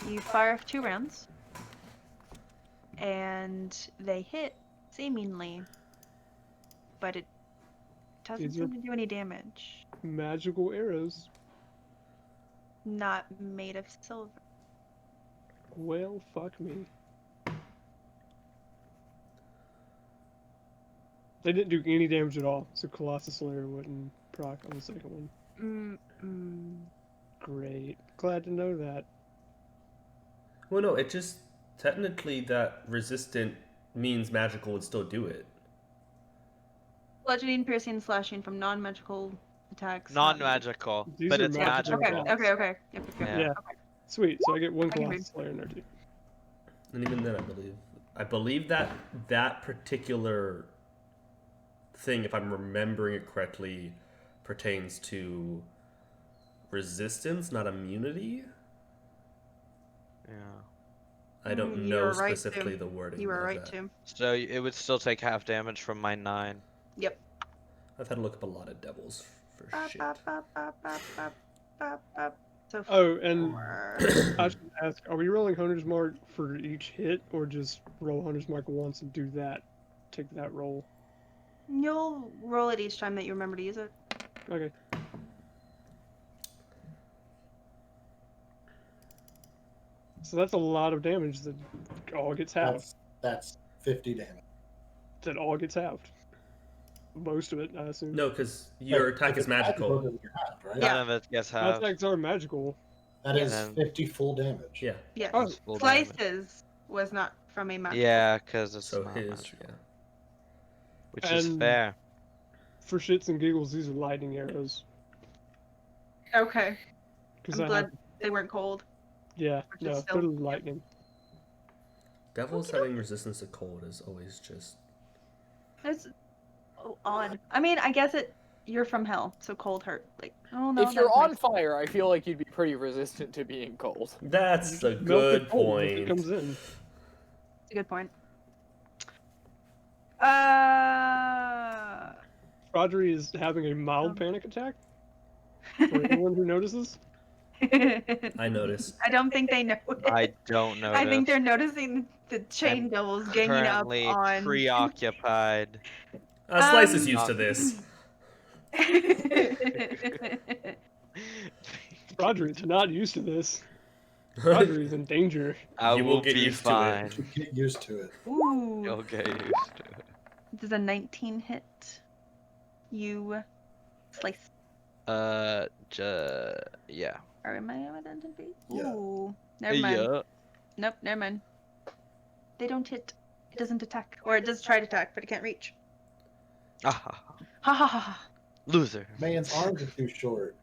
You fire off 2 rounds. And they hit, seemingly. But it doesn't These are- seem to do any damage. Magical arrows. Not made of silver. Well, fuck me. They didn't do any damage at all, so Colossus Slayer wouldn't proc on the second one. Great. Glad to know that. Well, no, it just technically that resistant means magical would still do it. Bludgeoning, piercing, slashing from non-magical attacks. not- Non-magical, These but are it's magical Okay, magical. attacks. okay. Yep. Yeah. Yeah. Sweet, so I get one I can Colossus Slayer energy. And even then, I believe that that particular thing, if I'm remembering it correctly, pertains to resistance, not immunity. Yeah. I don't You know were right, specifically Tim. the wording. You were of right that. too. So it would still take half damage from my 9. Yep. I've had to look up a lot of devils for Bop, shit. bop, bop, bop, bop, bop, bop, bop. So Oh, and 4. I should ask, are we rolling Hunter's Mark for each hit, or just roll Hunter's Mark once and do that? Take that roll. You'll roll it each time that you remember to use it. Okay. So that's a lot of damage that all gets halved. That's 50 damage. That all gets halved. most of it, I assume. No, because your But attack if is it's magical, magical. then you're halved, right? None of it gets My halved. attacks are magical. That is Then- 50 full damage. Yeah. Yeah. Oh, It's full damage. Slices was not from a magical. Yeah, because it's So not his, magical, yeah. which is And- fair. For shits and giggles, these are lightning arrows. Okay. Because I'm I glad have, they weren't cold. yeah, Which no, is still- they're lightning. Devils having resistance to cold is always just. That's odd. I mean, I guess you're from hell, so cold hurt. Like, oh no. If you're that's on nice. fire, I feel like you'd be pretty resistant to being cold. That's a Melt the good cold if it point. comes in. It's a good point. Audrey is having a mild panic attack. For anyone who notices. I noticed. I don't think they know. I don't know. I think they're noticing the chain I'm devils ganging up currently on. preoccupied. Slice is used Not- to this. Audrey's not used to this. Audrey's in danger. I You will will get be used to it. fine. You get used to it. Ooh. You'll get used to it. Does a 19 hit? You slice. Yeah. Or am I within 10 feet? Yeah. Ooh. Never mind. Yeah. Nope, never mind. They don't hit. It doesn't attack. Or it does try to attack, but it can't reach. Ah, Ha ha ha ha. loser. Man's arms are too short.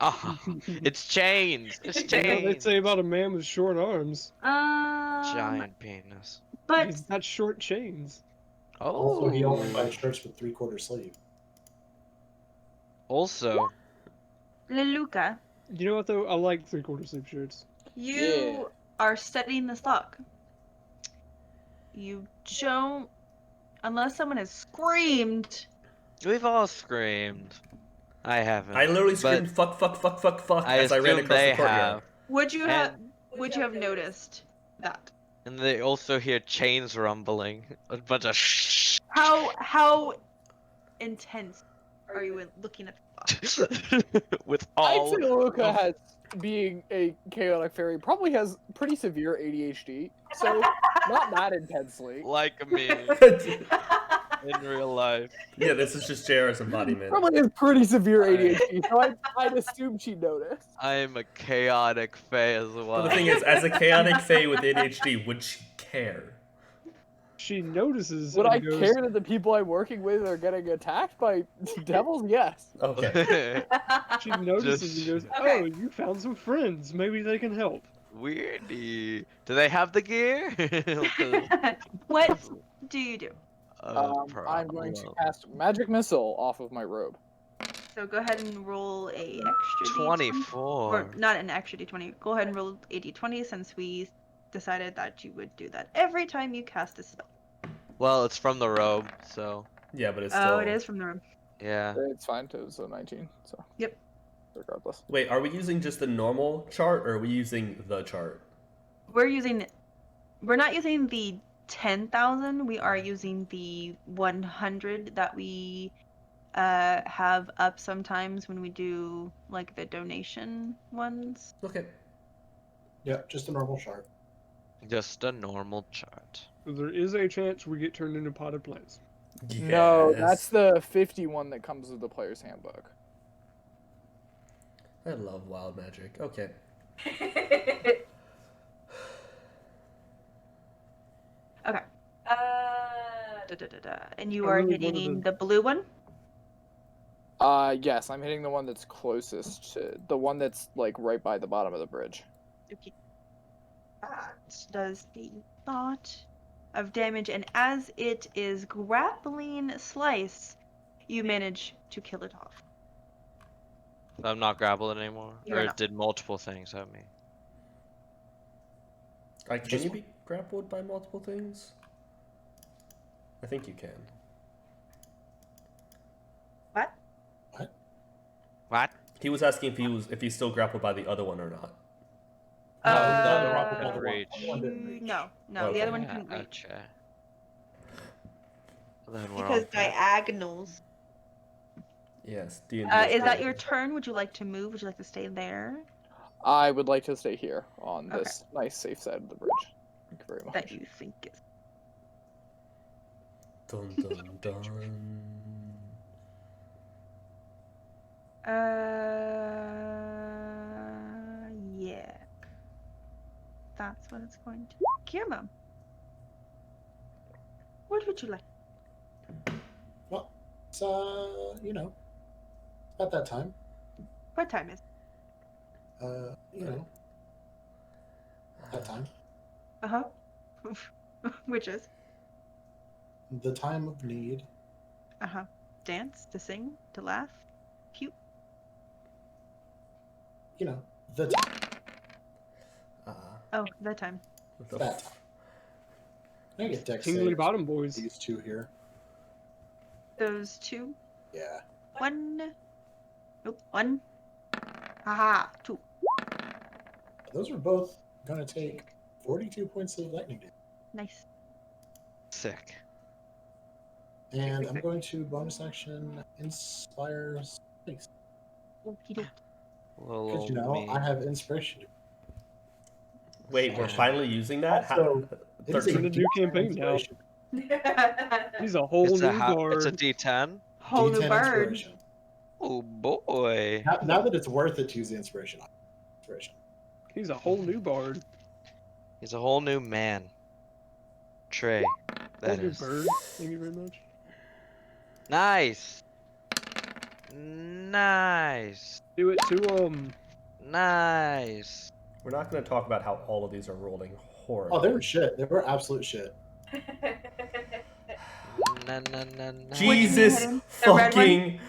Ah, it's chains. It's You know what they chains. say about a man with short arms. Giant penis. But He's got short chains. Oh. Also, he only buys shirts with 3/4 sleeve. Also, Leluca, You know what though? I like 3/4 sleeve shirts. you are studying this lock. You don't, unless someone has screamed. we've all screamed. I haven't. I literally but screamed fuck, fuck, fuck, fuck, fuck I as I ran assume across they the courtyard. have. Would you have? And- Would you have noticed that? And they also hear chains rumbling. A bunch of shh. How intense are you looking at the clock? With I'd all. say Luca of- has, being a chaotic fairy, probably has pretty severe ADHD. So not that intensely. Like me in real life. Yeah, this is just JR's embodiment. Probably has pretty severe ADHD. So I'd assume she'd notice. I am a chaotic fae as well. But the thing is, as a chaotic fae with ADHD, would she care? She notices. Would and I goes, care that the people I'm working with are getting attacked by devils? Yes. Okay. She notices and goes, Okay. "Oh, you found some friends. Maybe they can help." Weirdy. Do they have the gear? What do you do? I'm going to cast Magic Missile off of my robe. So go ahead and roll a extra D20. 24. Or not an extra D20. Go ahead and roll a D20 since we decided that you would do that every time you cast a spell. Well, it's from the robe, so Yeah, but it's still. Oh, it is from the room. yeah. It's fine. It was a 19. So. Yep. Regardless. Wait, are we using just the normal chart, or are we using the chart? We're not using the 10,000. We are using the 100 that we have up sometimes when we do like the donation ones. Okay. Yeah, just a normal chart. Just a normal chart. So there is a chance we get turned into potted plants. No, Yes. that's the 51 that comes with the player's handbook. I love wild magic. Okay. Okay. And you I are really wanted hitting to- the blue one? Yes, I'm hitting the one that's closest to the one that's like right by the bottom of the bridge. Okay. That does a lot of damage, and as it is grappling Slice, you manage to kill it off. I'm not grappled anymore. You Or are it not. did multiple things at me. Can you be grappled by multiple things? I think you can. What? What? He was asking if he's still grappled by the other one or not. No, the Uh, rock didn't reach. one didn't reach. No, the Okay. other one couldn't reach. Okay. Then we're Because all good. diagonals. Yes. D&D Is that great. your turn? Would you like to move? Would you like to stay there? I would like to stay here on Okay. this nice safe side of the bridge. Thank you very much. That you think is. Dun dun dun. Yeah. That's what it's going to. Kirmo. What would you like? Well, it's about that time. What time is it? That time. Uh-huh. Which is? The time of need. Uh-huh. Dance, to sing, to laugh. Cute. The time. Oh, that time. That time. I get deck Tingly saves. bottom boys. These two here. Those two. Yeah. One. Nope. One. Haha. Two. Those are both going to take 42 points of lightning damage. Nice. Sick. And I'm going to bonus action Inspire Space. Okey-doke. Because, Me. I have inspiration. Wait, we're finally using that? Also, it is It's in a a new campaign now. inspiration. He's a whole It's new a it's a bard. D10. Whole new D10 bird. inspiration. Oh boy. Now that it's worth it to use the inspiration. He's a whole new bard. He's a whole new man. Trey. Whole That new is. bird. Thank you very much. Nice. Nice. Do it to him. Nice. We're not going to talk about how all of these are rolling horribly. Oh, they were shit. They were absolute shit. Na, na, na, na. Jesus The red fucking...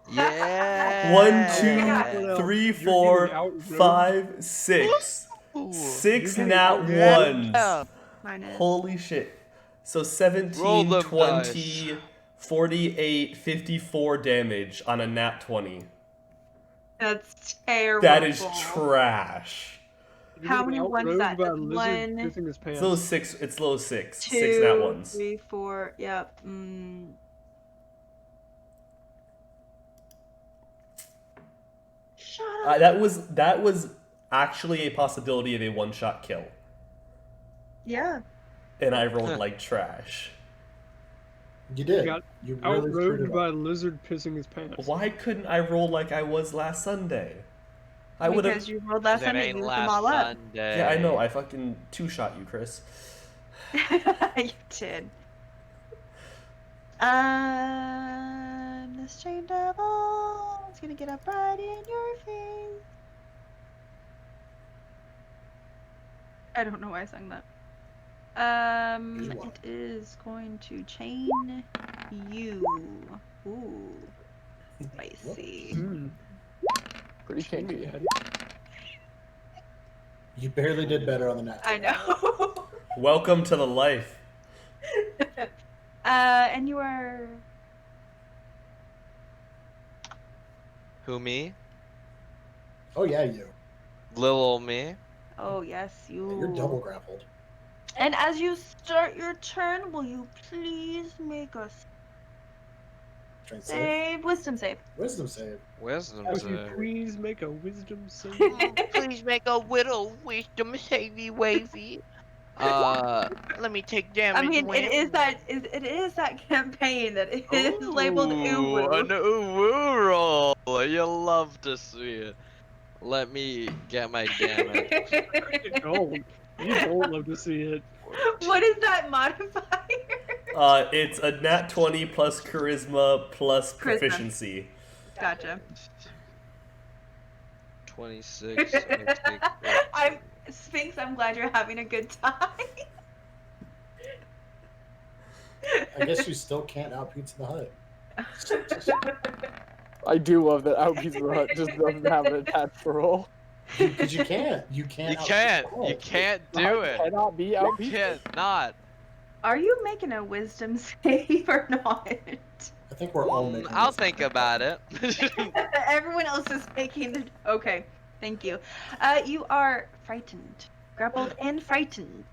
Yeah. 1, 2, 3, You're 4, getting outraged. 5, 6. Ooh. 6 You're nat getting ones. Yeah. Mine is. Holy shit. So Roll 17, them 20, 48, 54 damage on a nat 20. That's terrible. That is trash. You're How getting many ones outraged that? by a That's lizard one, pissing his It's pants. low 6. It's low 6. two, 6 nat ones. 3, 4. Yep. Shut up. That was actually a possibility of a one-shot kill. Yeah. And I rolled like trash. You did. got You really screwed Outraged it by up. a lizard pissing his pants. Why couldn't I roll like I was last Sunday? I would Because have. you rolled last That Sunday, ain't you used them last all up. Sunday. Yeah, I know. I fucking two-shot you, Chris. You did. The strange devil is gonna get up right in your face. I don't know why I sang that. Here's one. It is going to chain you. Ooh, spicy. Pretty kinky. Yeah. You barely did better on the net. I know. Welcome to the life. And you are. Who, me? Oh yeah, you. Little ol' me? Oh yes, you. You're double grappled. And as you start your turn, will you please make a Strength save. wisdom save? Wisdom save. Wisdom Would you save. please make a wisdom save? Please make a little wisdom savey wavy. Let me take damage. I mean, it is that campaign that is labeled UwU. An UwU roll. You love to see it. Let me get my damage. You don't. You don't love to see it. What is that modifier? It's a nat 20 plus charisma plus proficiency. Gotcha. 26. I'm Sphinx. I'm glad you're having a good time. I guess you still can't out Pizza the Hut. I do love that Out Pizza the Hut just doesn't have an attached roll. Because you can't. You can't. You out can't. Pizza the Hut. You can't The do Hut it. cannot be Out You Pizza. can't not. Are you making a wisdom save or not? I think we're all making. I'll this. think about it. Everyone else is making the. Okay, thank you. You are frightened, grappled, and frightened.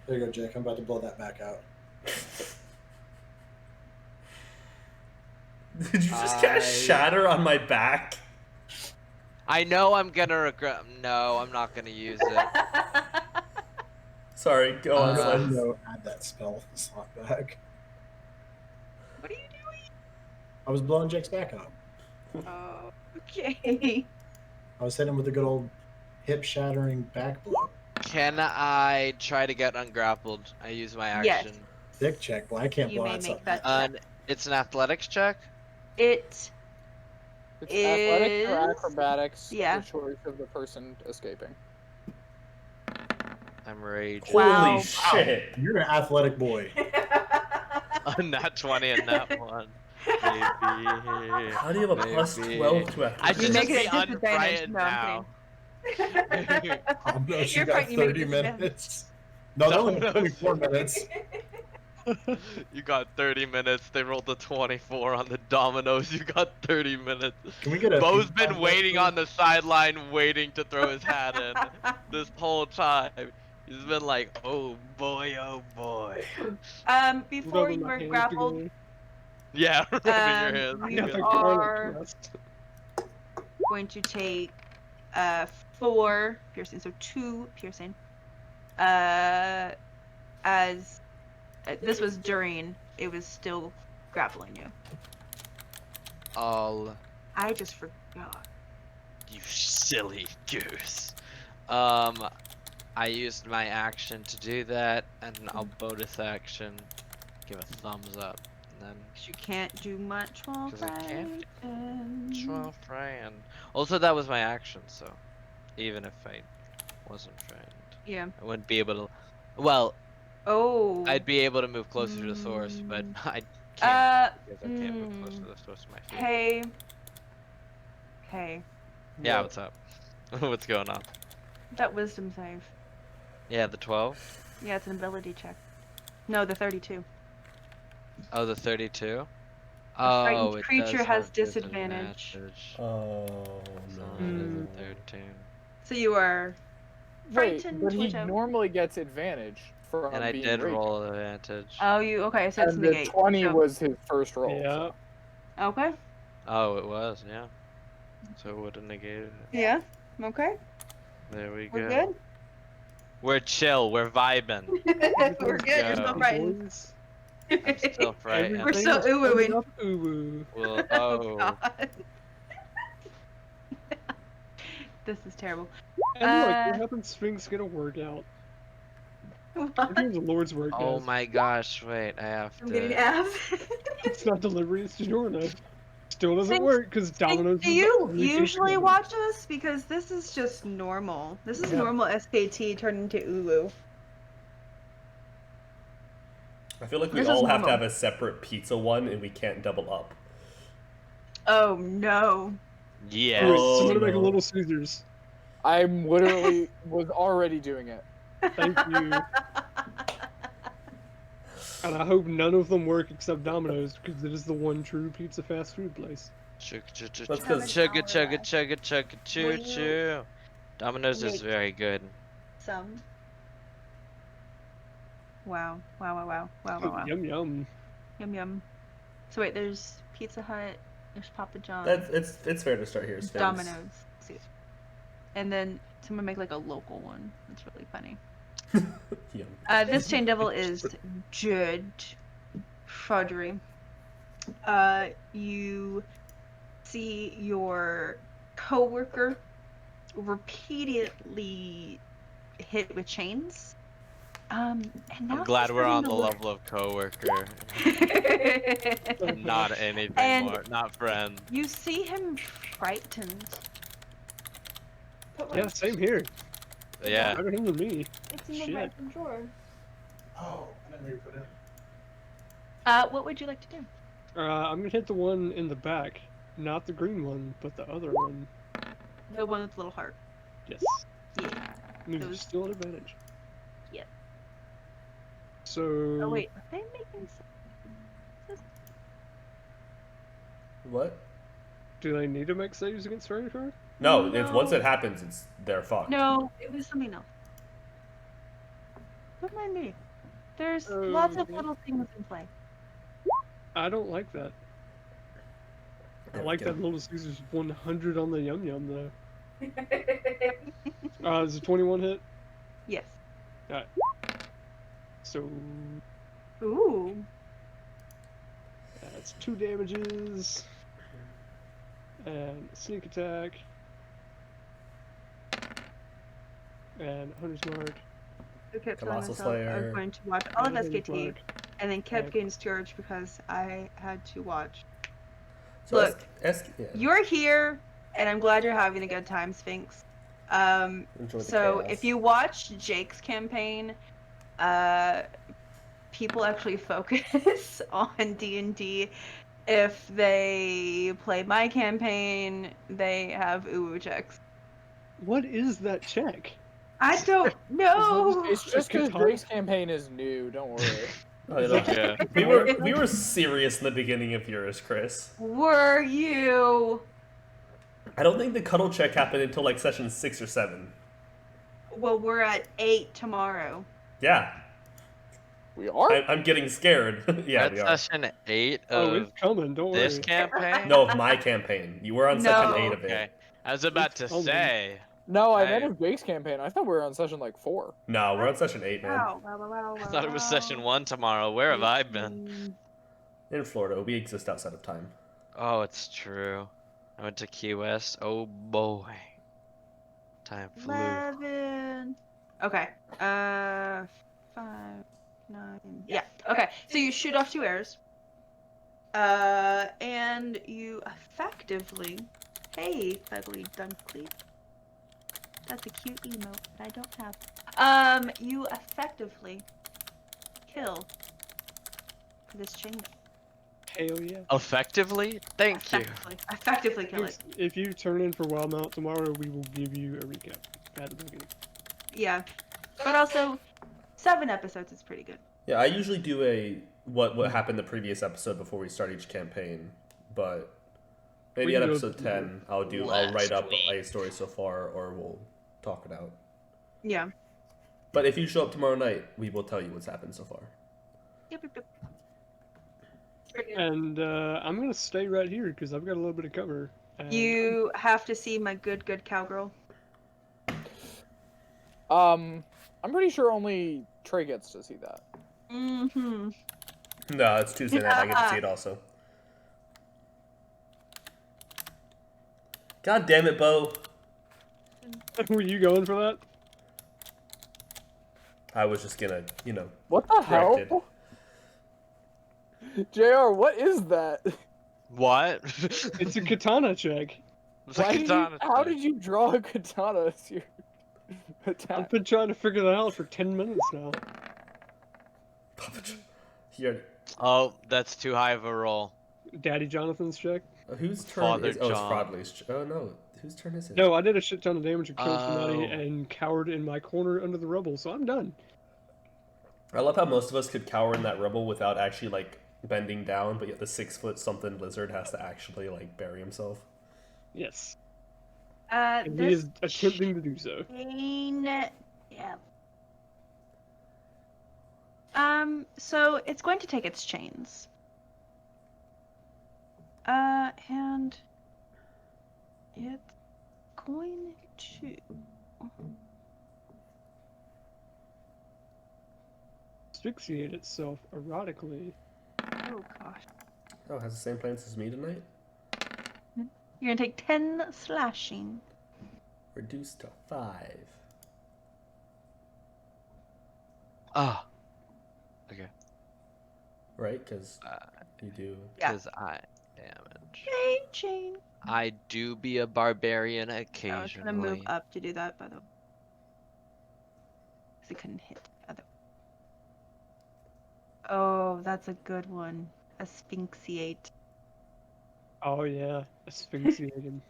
There you go, Jake. I'm about to blow that back out. Did you just cast Shatter on my back? I know I'm gonna regret. No, I'm not gonna use it. Sorry, go on. I'm Slice. gonna add that spell slot back. What are you doing? I was blowing Jake's back up. Oh, okay. I was hitting him with a good old hip-shattering back blow. Can I try to get ungrappled? I use my Yes. action. Dick check, boy. I can't You blow may that make stuff. that check. It's an athletics check. It It's athletics or is- acrobatics, yeah. the choice of the person escaping. I'm raging. Wow. Holy shit! You're an athletic boy. Nat 20 and nat 1. Maybe. How do you have a plus Maybe. 12 to I athletics? should make just it be a disadvantage. unfrightened No, I'm now. No, she You're got right, you make 30 disadvantage. minutes. No, that was No. 24 minutes. You got 30 minutes. They rolled a 24 on the dominoes. You got 30 minutes. Can we get a Bo's feedback been loop, waiting please? on the sideline, waiting to throw his hat in this whole time. He's been like, oh boy, oh boy. Before Rubbing you my were hands grappled, together. Yeah, rubbing your hands. I you got the are garlic crust. going to take 4 piercing, so 2 piercing. As this was during it was still grappling you. I just forgot. You silly goose. I used my action to do that, and I'll bonus action give a thumbs up, and then 'Cause you can't do much while 'Cause I can't. fighting. 12 frightened. Also, that was my action, so even if I wasn't frightened, Yeah. I wouldn't be able to. Well, Oh. I'd be able to move closer to the source, but I can't because I can't move closer to the source of my feet. Hey. Hey. Yeah, what's up? What's going on? That wisdom save. Yeah, the 12. Yeah, it's an ability check. No, the 32. Oh, the 32. frightened Oh, it creature does has have disadvantage. Oh So no. it is a 13. So you are Wait, frightened, but he which normally gets advantage for And I being did raging. roll advantage. Oh, you okay? So it's And the negate. 20 so- was his first roll. Yeah. Okay. Oh, it was, yeah. So it would have negated it. Yeah. Okay. There we We're go. good. We're chill. We're vibing. We're good. You're go. still frightened. Boys. I'm still frightened. We're still Everything's uwooing. up uwoo. Well, Oh oh. God. This is terrible. And look, what happens? Sphinx get a workout. We're What? doing the Lord's work, Oh guys. my gosh, wait, I have I'm getting to. abs. It's not delivery, it's DiGiorno. Still doesn't Sphinx- work because Domino's. Do is you the only usually thing- watch us? Because this is just normal. This is Yeah. normal SKT turned into uwu. I feel like we This is all have to normal. have a separate pizza one and we can't double up. Oh no. Yes. Alright, Oh, somebody make a no. Little Caesars. I'm literally was already doing it. Thank you. And I hope none of them work except Domino's because it is the one true pizza fast food place. Chugga That's chugga 'cause- chugga chugga chugga chugga choo Will you choo. Domino's is make- very good. Some. Wow. Wow, wow, wow. Wow, wow, wow. Yum yum. Yum yum. So wait, there's Pizza Hut, there's Papa John's, That's it's fair to start here. there's Sphinx. Domino's. See. And then someone make like a local one. That's really funny. Yum. This chain devil is Judge Chaudhry. You see your coworker repeatedly hit with chains. And now I'm glad he's we're on starting the to look- level of coworker. Not anything And- more. Not friends. You see him frightened. Put my- Yeah, same here. Yeah. Better him than me. It's in the Shit. right drawer. Oh, I didn't know you put it. What would you like to do? I'm gonna hit the one in the back, not the green one, but the other one. The one with the little heart. Yes. Yeah. Moves Those- still an advantage. Yep. So. Oh wait, are they making sense? What? Do they need to make saves against fairy fire? No, it's once No. it happens, it's they're fucked. No, it was something else. Don't mind me. There's lots of little things in play. I don't like that. I There we like go. that Little Caesars 100 on the yum yum though. Is a 21 hit? Yes. So Ooh. That's 2 damages. And sneak attack. And Hunter's Mark. I kept telling Colossal myself I was Slayer. going to watch all of and Hunter's SKT, Mark. and then kept and- getting discouraged because I had to watch. So Look, yeah. You're here, and I'm glad you're having a good time, Sphinx. Enjoy the So chaos. if you watch Jake's campaign, people actually focus on D&D. If they play my campaign, they have UwU checks. What is that check? I don't know. It's just because Hekaton? Drake's campaign is new. Don't worry. I know. Yeah. We were serious in the beginning of yours, Chris. Were you? I don't think the cuddle check happened until like session 6 or 7. Well, we're at 8 tomorrow. Yeah, We are. I'm getting scared. Yeah, we are. That's session 8 Oh, of it's coming. Don't this worry. campaign? No, of my campaign. You were on session 8 of it. Okay. I was about to It's coming. say. No, I I- meant of Jake's campaign. I thought we were on session like 4. No, we're on session 8, man. I thought it was session 1 tomorrow. Where have I been? In Florida, we exist outside of time. Oh, it's true. I went to Key West. Oh boy. Time flew. 11. Okay. 5, 9. Yeah. Okay. So you shoot off 2 arrows. And you effectively. Hey, ugly Dunkley. That's a cute emote that I don't have. You effectively kill this chain. Hell yeah. Effectively? Thank you. Effectively kill it. If you turn in for Wild Mount tomorrow, we will give you a recap at the beginning. Yeah. But also, 7 episodes is pretty good. Yeah, I usually do a what happened the previous episode before we start each campaign, but maybe We at can go episode 10 I'll write up a story so far, or we'll talk it out. Yeah. But if you show up tomorrow night, we will tell you what's happened so far. Yep. And I'm gonna stay right here because I've got a little bit of cover. And You have to see my good cowgirl. I'm pretty sure only Trey gets to see that. Mm-hmm. No, it's Tuesday night. I get to see it also. God damn it, Bo. Were you going for that? I was just gonna, What the Corrected. hell? JR, what is that? What? It's a katana check. It's a Why did you, katana how check. did you draw a katana as your I've attack? been trying to figure that out for 10 minutes now. Here, Oh, that's too high of a roll. Daddy Jonathan's check. whose turn Father is? Oh, it's John. Fraudley's. Oh no, whose turn is it? No, I did a shit ton of damage and killed somebody Oh. and cowered in my corner under the rubble, so I'm done. I love how most of us could cower in that rubble without actually like bending down, but yet the 6-foot something lizard has to actually like bury himself. Yes. And he This is attempting to do so. chain. Yeah. So it's going to take its chains. And it's going to Asphyxiate itself erotically. oh gosh. Oh, it has the same plans as me tonight? You're gonna take 10 slashing. Reduced to 5. Ah. Okay. Right? Because you do. Yeah. Because I damage. Chain. I do be a barbarian I was occasionally. gonna move up to do that, by the way. Because it couldn't hit other. Oh, that's a good one. Asphyxiate. Oh yeah, asphyxiated.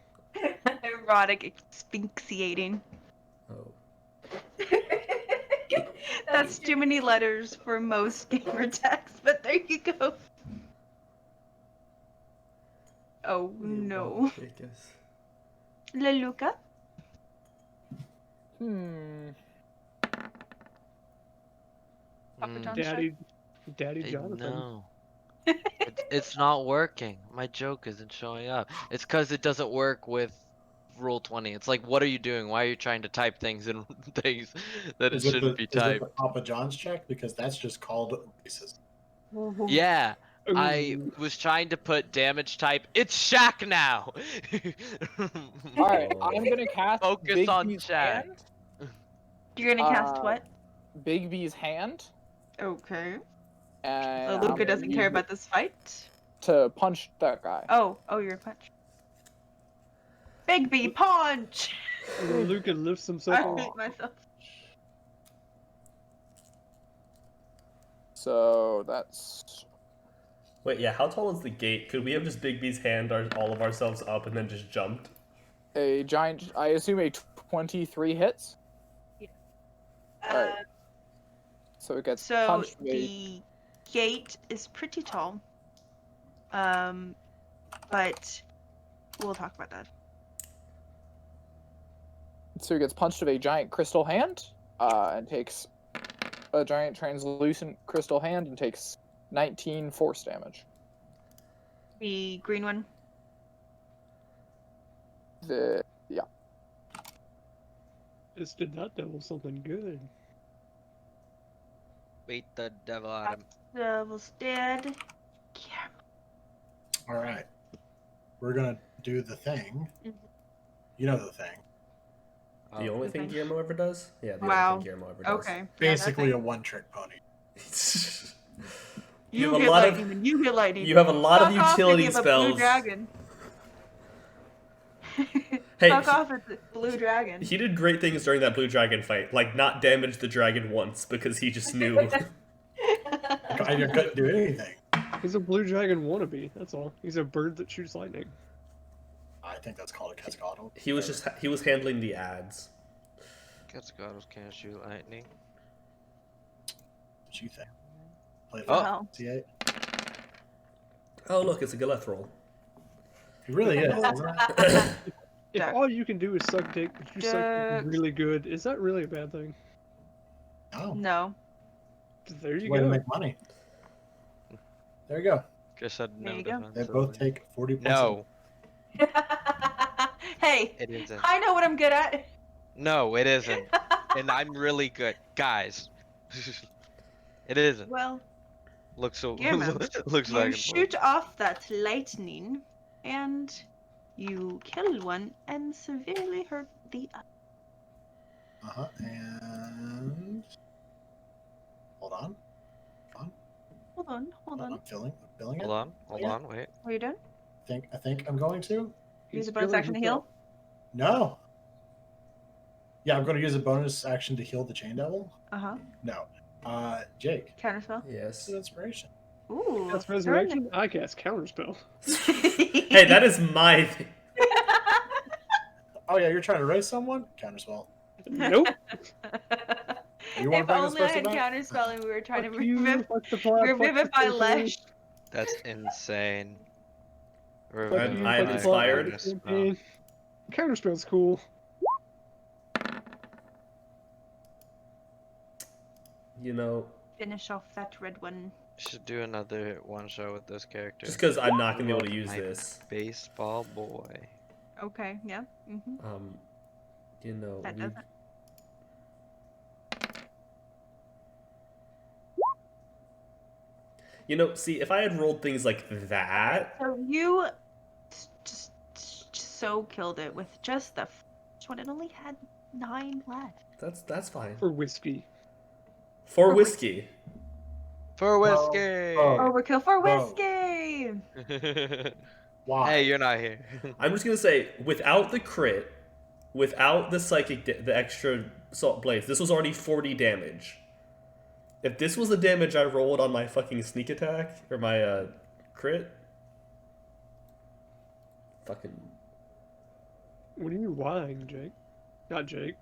Erotic asphyxiating. Oh. That's too many letters for most gamer text, but there you go. Oh no. Leluca? Papa Mm, John Daddy I Jonathan. know. It's not working. My joke isn't showing up. It's because it doesn't work with Rule 20. It's like, what are you doing? Why are you trying to type things in things that it shouldn't be Is it typed? the Papa John's check? Because that's just called racism. Yeah, I Ooh. was trying to put damage type. It's Shack now. All right, Oh. I'm gonna cast Focus Big on B's Shack. hand. You're gonna cast what? Big B's hand, Okay. and So I'm Luca gonna doesn't use care it about this fight. to punch that guy. Oh, you're a punch. Big B punch! Luca lifts himself I up. hate myself. So that's Wait, yeah, how tall is the gate? Could we have just Big B's hand all of ourselves up and then just jumped? a giant. I assume a 23 hits. Alright. So it gets So punched. the gate is pretty tall. But we'll talk about that. So he gets punched with a giant crystal hand, and takes a giant translucent crystal hand and takes 19 force damage. The green one. Yeah. This did not devil something good. Beat the devil out of him. Devil's dead. Yeah. All right. We're going to do the thing. Mhm. You know the thing. The only thing Okay. Guillermo ever does? Yeah, the Wow. only thing Guillermo ever does. Okay. Basically a one-trick pony. You have a hit lot lightning of and you hit lightning. you have a lot of Fuck off if utility you have a blue spells. dragon. Hey, Fuck off at the blue dragon. He did great things during that blue dragon fight, like not damage the dragon once because he just knew. I couldn't do anything. He's a blue dragon wannabe, that's all. He's a bird that shoots lightning. I think that's called a cascadal. He was handling the ads. Cascados can't shoot lightning. What you think? Play Oh. Wow. C8? Oh look, it's a Galethroll. He really is, isn't it? If Duck. all you can do is suck dick, but you suck dick Ducks. really good, is that really a bad thing? No. No. There you Way to go. make money. There you go. Guess I'd There no you go. defense. They both take 40 points. No, Hey, it isn't. I know what I'm good at. No, it isn't. And I'm really good, guys. It isn't. Well, Looks so. Guillermo, looks you like. shoot off that lightning, and you kill one and severely hurt the other. Uh-huh. And... Hold on. Hold on. I'm filling it. Hold on, wait. What are you doing? I think I'm going to. Use He's a bonus killing action to himself. heal? No. Yeah, I'm going to use a bonus action to heal the chain devil. Uh-huh. No. Jake. Counterspell. Yes. It's an inspiration. Ooh. That's resurrection? I cast counterspell. Hey, that is my thing. Oh yeah, you're trying to raise someone? Counterspell. Nope. You want If to bring this only I person had back? counterspell and we were trying to Fuck you, fuck the plot, fuck the revivify campaign, Lesh. That's insane. fuck I'm you, I'm fuck the inspired. plot, fuck the campaign. Counterspell's cool. You know, Finish off that red one. Should do another one shot with this character. just because I'm not gonna be able to use My this. Baseball boy. Okay, yeah. Mm-hmm. You know, That we- doesn't. You know, see, if I had rolled things like that, So you just so killed it with just the first one. It only had 9 left. that's fine. For whiskey. For For whiskey. For Well, whiskey! Overkill for Bro. whiskey! Why? Hey, you're not here. I'm just gonna say, without the crit, without the psychic, the extra salt blades, this was already 40 damage. If this was the damage I rolled on my fucking sneak attack or my crit, fucking. What are you lying, Jake? Not Jake.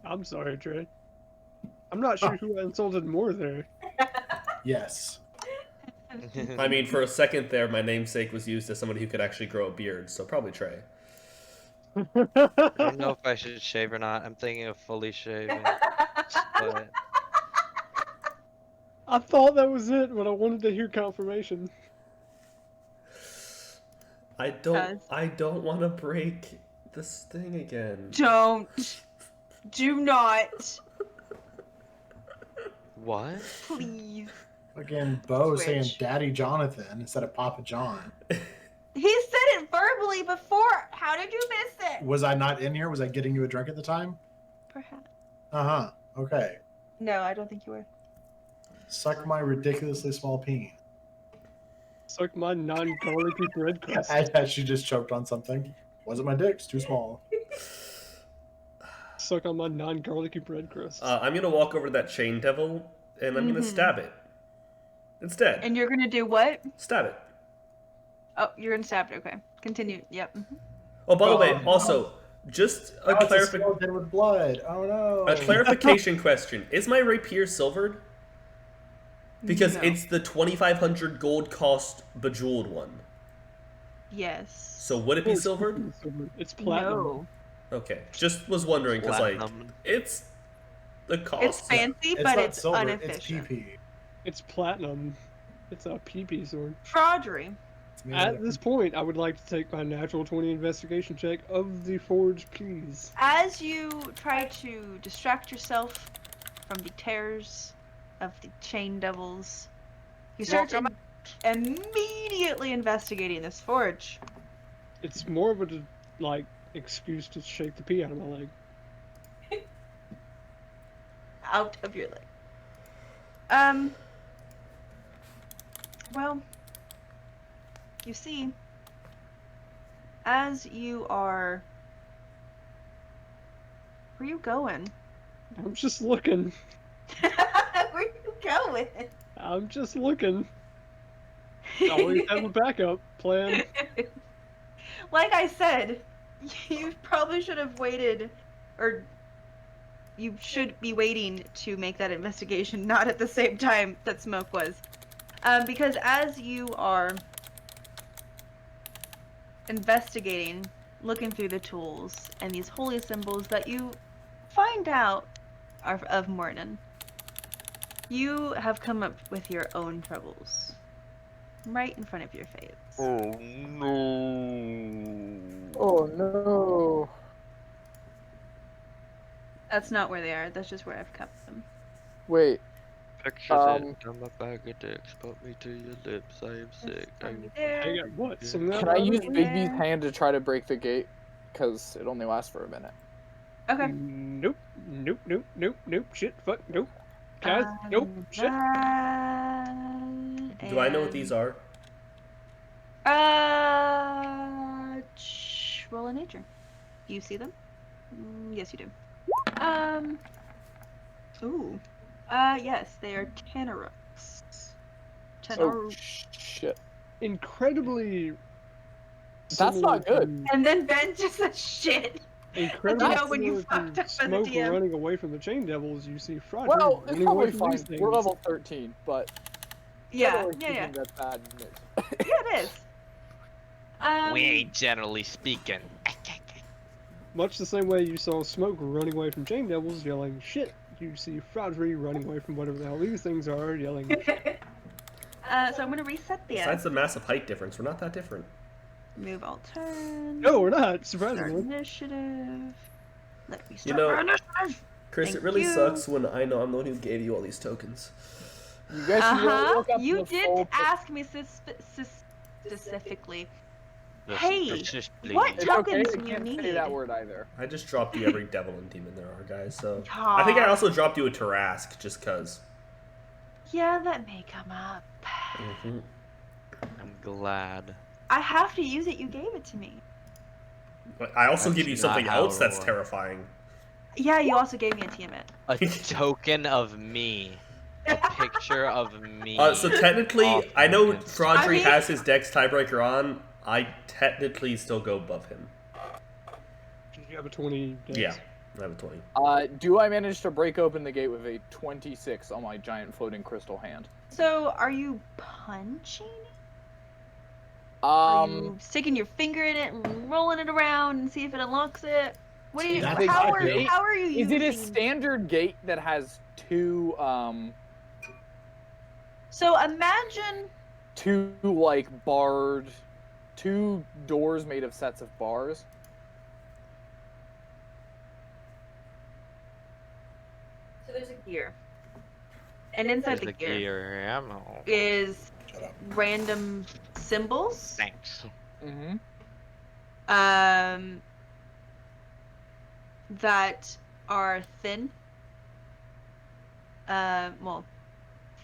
I'm sorry, Trey. I'm not sure who I insulted more there. Yes. I mean, for a second there, my namesake was used as somebody who could actually grow a beard, so probably Trey. I don't know if I should shave or not. I'm thinking of fully shaving. But I thought that was it, but I wanted to hear confirmation. I don't want to break this thing again. Don't. Do not. what? Please. Again, Bo saying Switch. Daddy Jonathan instead of Papa John. He said it verbally before. How did you miss it? Was I not in here? Was I getting you a drink at the time? Perhaps. Uh-huh. Okay. No, I don't think you were. Suck my ridiculously small peen. Suck my non-garlicky bread crust. She just choked on something. Wasn't my dick? It's too small. Suck on my non-garlicky bread crust. I'm gonna walk over to that chain devil, and I'm gonna stab it. It's dead. And you're gonna do what? Stab it. Oh, you're gonna stab it. Okay, continue. Yep. Oh, by the way, also, just a It's a clarification. skeleton with blood. Oh no. A clarification question: is my rapier silvered? Because No. it's the 2,500 gold cost bejeweled one. Yes. So would it be It's silvered? It's platinum. No. Okay, just was wondering because like Platinum. it's the cost. It's fancy, It's but not it's silver. inefficient. It's PP. It's platinum. It's a PP sword. Fraudery. It's made At of- this point, I would like to take my natural 20 investigation check of the forge, please. As you try to distract yourself from the terrors of the chain devils, you start immediately investigating this forge. It's more of a like excuse to shake the pee out of my leg. Out of your leg. Well, you see, as you are... Where are you going? I'm just looking. Where are you going? I'm just looking. Always have a backup plan. Like I said, you probably should have waited, or you should be waiting to make that investigation, not at the same time that Smoke was. Because as you are investigating, looking through the tools and these holy symbols that you find out are of Morton, you have come up with your own troubles right in front of your face. Oh no. Oh no. That's not where they are. That's just where I've kept them. Wait. Picture it. I'm a bag of dicks. Put me to your lips. I am sick. I'm I got what? Some Can I use Yeah. Bigby's hand to try to break the gate? Because it only lasts for a minute. Okay. Nope. Nope. Nope. Nope. Nope. Shit. Fuck. Nope. Guys. Nope. Shit. Do I know what these are? Roll a nature. Do you see them? Yes, you do. Ooh. Yes, they are Tenorux. Oh, shit. Incredibly. That's not good. And then Ben just says shit. Incredibly. You know when you similar fucked to up as a Smoke DM. running away from the chain devils, you see Fraud Well, it's running away probably from fine. these things. We're level 13, but Yeah, generally yeah, speaking, that's bad news. Yeah, it is. we ain't generally speaking. Much the same way you saw Smoke running away from chain devils, yelling shit. You see Fraudry running away from whatever the hell these things are, yelling shit. So I'm gonna reset the Besides the massive height difference, we're not that different. move all turn. No, we're not. Start Surprisingly. initiative. Let me You start know, my initiative. Chris, Thank it really you. sucks when I know I'm the one who gave you all these tokens. You guys should really look up You the did full ask me specifically. Listen, Hey, please. what It's okay, tokens I do you can't say need? that word either. I just dropped you every devil and demon there are, guys. So I think I also dropped you a Tarask just cause. Yeah, that may come up. I'm glad. I have to use it. You gave it to me. But I also That's give you not something how else it that's works. terrifying. Yeah, you also gave me a Tiamat. A token of me. A picture of me. So technically, off I know tokens. Fraudry I mean- has his Dex tiebreaker on. I technically still go above him. You have a 20 days. Yeah, I have a 20. Do I manage to break open the gate with a 26 on my giant floating crystal hand? So, are you punching? Are you Um, sticking your finger in it and rolling it around and see if it unlocks it? What do you? That's How are exactly- how are you is using? it a standard gate that has two So imagine. like barred, two doors made of sets of bars? So there's a gear. And inside There's the gear gear ammo. is Shut up. random symbols. Thanks. Mm-hmm. That are thin. Well,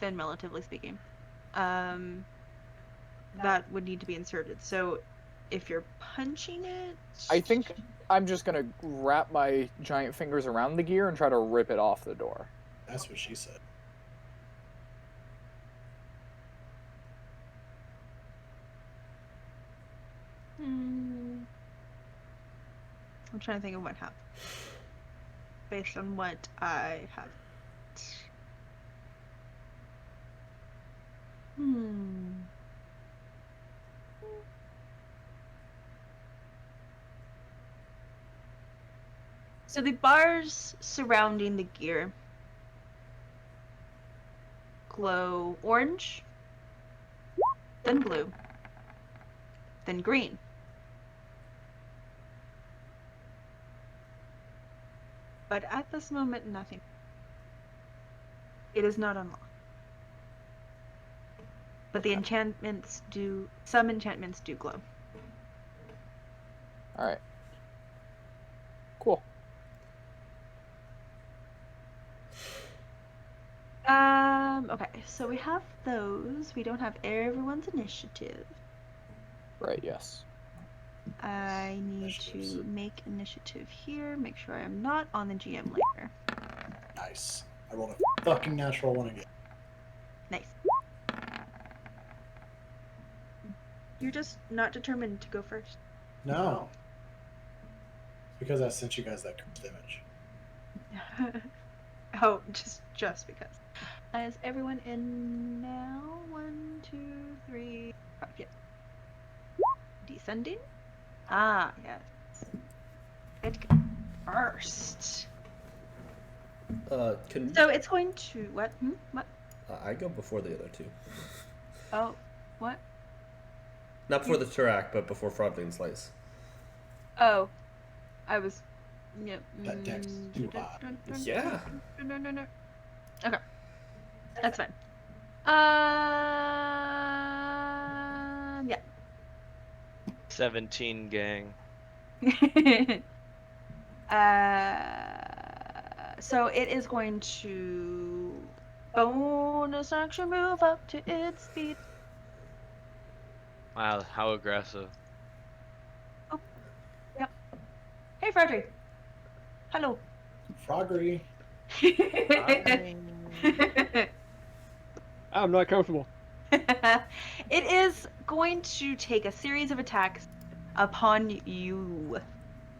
thin relatively speaking. That would need to be inserted. So, if you're punching it, I think I'm just gonna wrap my giant fingers around the gear and try to rip it off the door. That's what she said. I'm trying to think of what happened based on what I have. So the bars surrounding the gear glow orange, then blue, then green. But at this moment, nothing. It is not unlocked. But the enchantments do, some enchantments do glow. Alright. Cool. Okay, so we have those. We don't have everyone's initiative. Right, yes. I need Initiatives. to make initiative here, make sure I am not on the GM layer. Nice. I rolled a fucking natural one again. Nice. You're just not determined to go first. No. Because I sent you guys that cursed image. Oh, just because. Is everyone in now? 1, 2, 3, 5. Yes. Descending. Ah, yes. It first. Can So it's going to what? What? I go before the other two? Oh, what? Not before the Turak, but before Fraudling Slice. Oh, I was. Yep. That dex is too high. Yeah. No. Okay, that's fine. Yeah. 17 gang. So it is going to bonus action move up to its speed. Wow, how aggressive. Hey, Frederick. Hello. Froggery. I'm not comfortable. It is going to take a series of attacks upon you.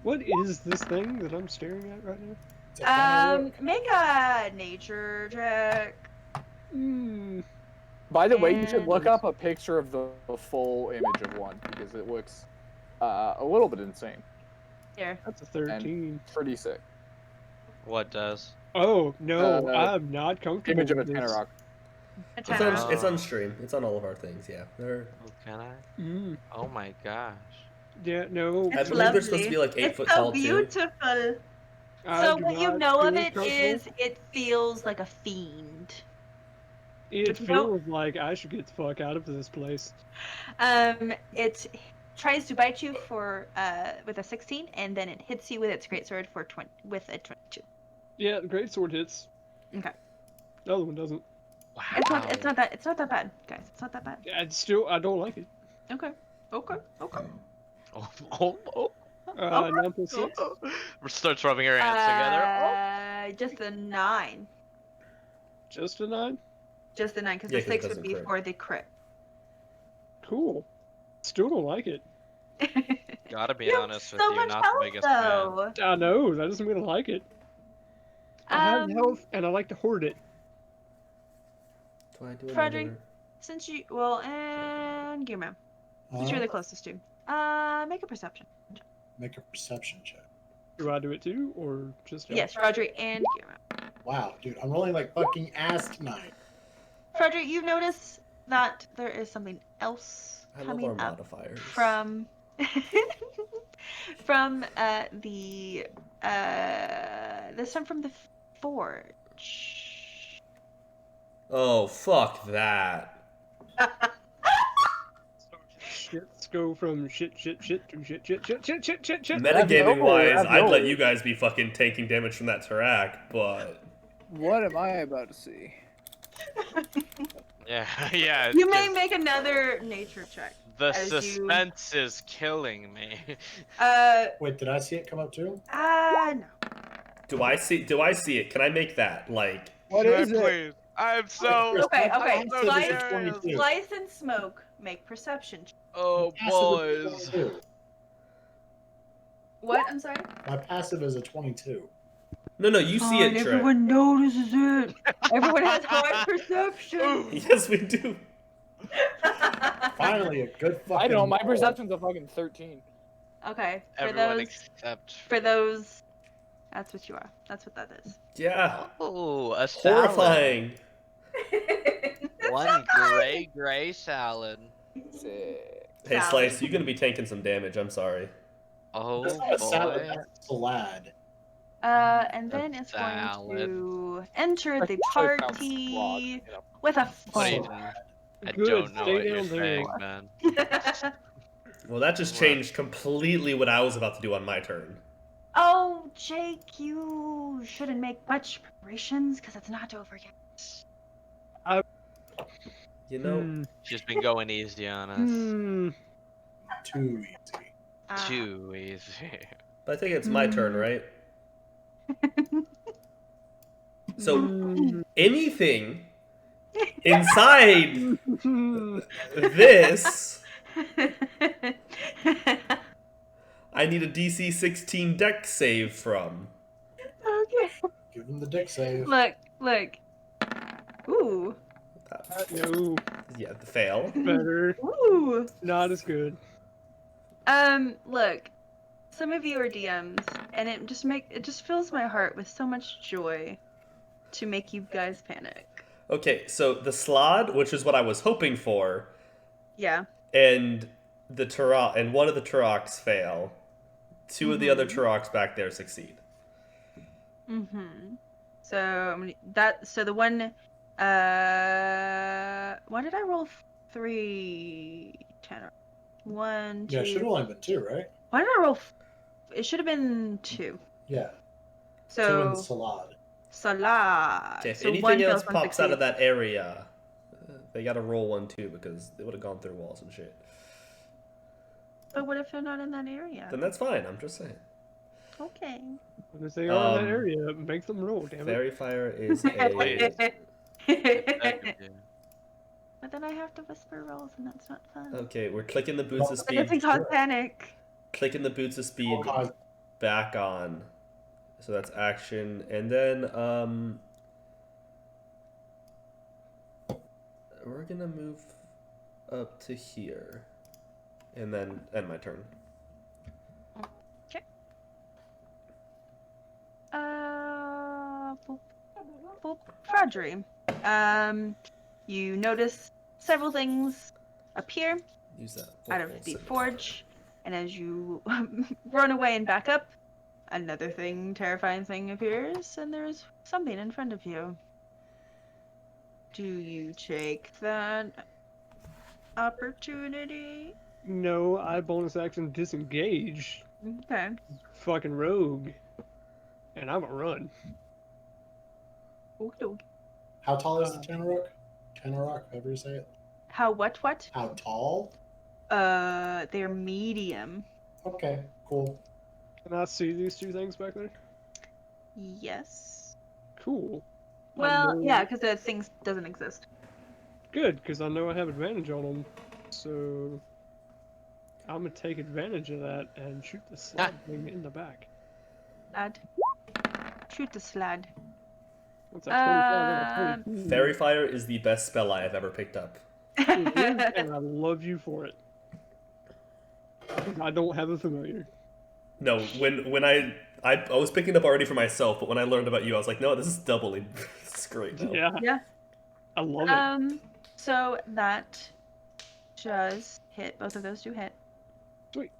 What is this thing that I'm staring at right now? It's a funny look. Make a nature check. By the way, you should And- look up a picture of the full image of one because it looks a little bit insane. Here. That's a 13. Pretty sick. What does? Oh, no, Uh, I'm not comfortable Image of a with this. Tanarok. It's It's on- on, it's on stream. It's on all of our things, yeah. They're, Oh, can I? Mm, Oh my gosh. yeah, no. I It's believe they're supposed to be lovely. like 8 It's foot so tall, too. beautiful. I So do what you not know of feel it comfortable. is it feels like a fiend. It but you don't- feels like I should get the fuck out of this place. It tries to bite you for with a 16, and then it hits you with its greatsword for with a 22. Yeah, the greatsword hits. Okay. The other one doesn't. Wow. It's not that bad, guys. It's not that bad. I don't like it. Okay. Oh. 9 plus 6. Starts rubbing her hands together. Just a 9. Just a 9? Just the 9, because Yeah, the 'cause it 6 would doesn't be crit. for the crit. Cool. Still don't like it. Gotta be You have honest with so you, much not health, the biggest fan. though. I know, that doesn't mean I like it. I have health, and I like to hoard it. Do I do Frederick? another? Since you and Gearman, since you're the closest to, make a perception. Make a perception check. Do I do it too, or just y'all? Yes, Frederick and Gearman. Wow, dude, I'm rolling like fucking ass tonight. Frederick, you notice that there is something else I love coming our up modifiers. from from this one from the forge. Oh, fuck that. Shits go from shit to shit to shit. Metagaming wise, I'd let Ravioli. you guys be fucking taking damage from that Tarak, but What am I about to see? Yeah, yeah. You may just- make another nature check. The as you- suspense is killing me. Wait, did I see it come up too? No. do I see it? Can I make that? Like, What Can I is it? please? I'm so. Okay, My okay. passive is a Slice, 22. slice and smoke make perception. Oh, My passive is a boys. 22. What? I'm sorry? My passive is a 22. no, you see it, Trey. Everyone notices it. Everyone has high perception. Yes, we do. Finally, a good fucking. I know, my roll. perception's a fucking 13. Okay, Everyone except. for those, that's what you are. That's what that is. Yeah. Oh, a salad. Horrifying. One gray salad. Sick. Hey, Salad. Slice, you're gonna be taking some damage. I'm sorry. Oh That's not a salad. boy. That's a salad. And then A it's salad. going to enter the Squad, party you know. with a What are you four. doing? I Good, don't know stay what you're down there. saying, man. Well, that just What? changed completely what I was about to do on my turn. Oh, Jake, you shouldn't make much preparations because it's not over yet. You know, She's been going easy on us. Too easy. Too easy. but I think it's my turn, right? So anything inside this, I need a DC 16 deck save from. Okay. Give them the dick save. Look. Ooh. No, Yeah, the fail. better. Ooh. Not as good. Look. Some of you are DMs, and it just fills my heart with so much joy to make you guys panic. Okay, so the Slod, which is what I was hoping for, Yeah. and the Turok, and one of the Turoks fail. Two of the other Turoks back there succeed. So so the one why did I roll 3 10? 1, 2. Yeah, it should have only been 2, right? Why did I roll it should have been 2. Yeah. 2 So and salad. Salah. Okay, if So anything one else fails, one pops out of succeeds. that area, they gotta roll 1 too, because they would have gone through walls and shit. But what if they're not in that area? Then that's fine, I'm just saying. Okay. If they are in that Um, area, make them roll, damn it. Fairy Fire is a... But then I have to whisper rolls, and that's not fun. Okay, we're clicking the boots of But it's speed. cause panic. Clicking the boots of speed Oh, God. back on. So that's action. And then, we're gonna move up to here. And then end my turn. Okay. Frodry. You notice several things appear Use that. out of the forge, and as you run away and back up, another terrifying thing appears, and there's something in front of you. Do you take that opportunity? No, I bonus action disengage. Okay. Fucking rogue. And I'm a run. Okey-doke. How tall is the Tanarok? Tanarok, however you say it. How what? How tall? They're medium. Okay, cool. Can I see these two things back there? Yes. Cool. I Well, know- yeah, because the thing doesn't exist. Good, because I know I have advantage on them. So I'm gonna take advantage of that and shoot the slug thing in the back. Lad. Shoot the slad. What's that? 25 and a 22. Fairy Fire is the best spell I have ever picked up. It is, and I love you for it. I don't have a familiar. No, when I was picking it up already for myself, but when I learned about you, I was like, no, this is doubly. This is great now. Yeah. Yeah. I love it. So that does hit. Both of those do hit. Sweet.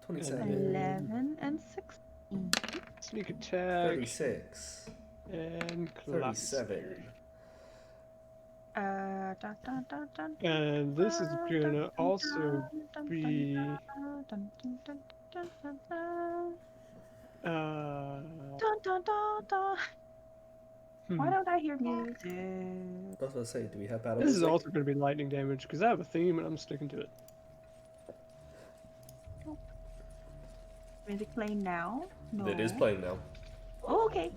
27. 11 and 6. Sneak attack. 36. And collapse. 37. Dun, dun, dun, dun, And this is dun, gonna dun, also dun, be dun, dun, dun, dun, dun, dun. Dun, dun, dun, dun. Why don't I hear music? I was about to say, do we have battle This is music? also gonna be lightning damage because I have a theme and I'm sticking to it. Music playing now? No. It is playing now. Oh, okay.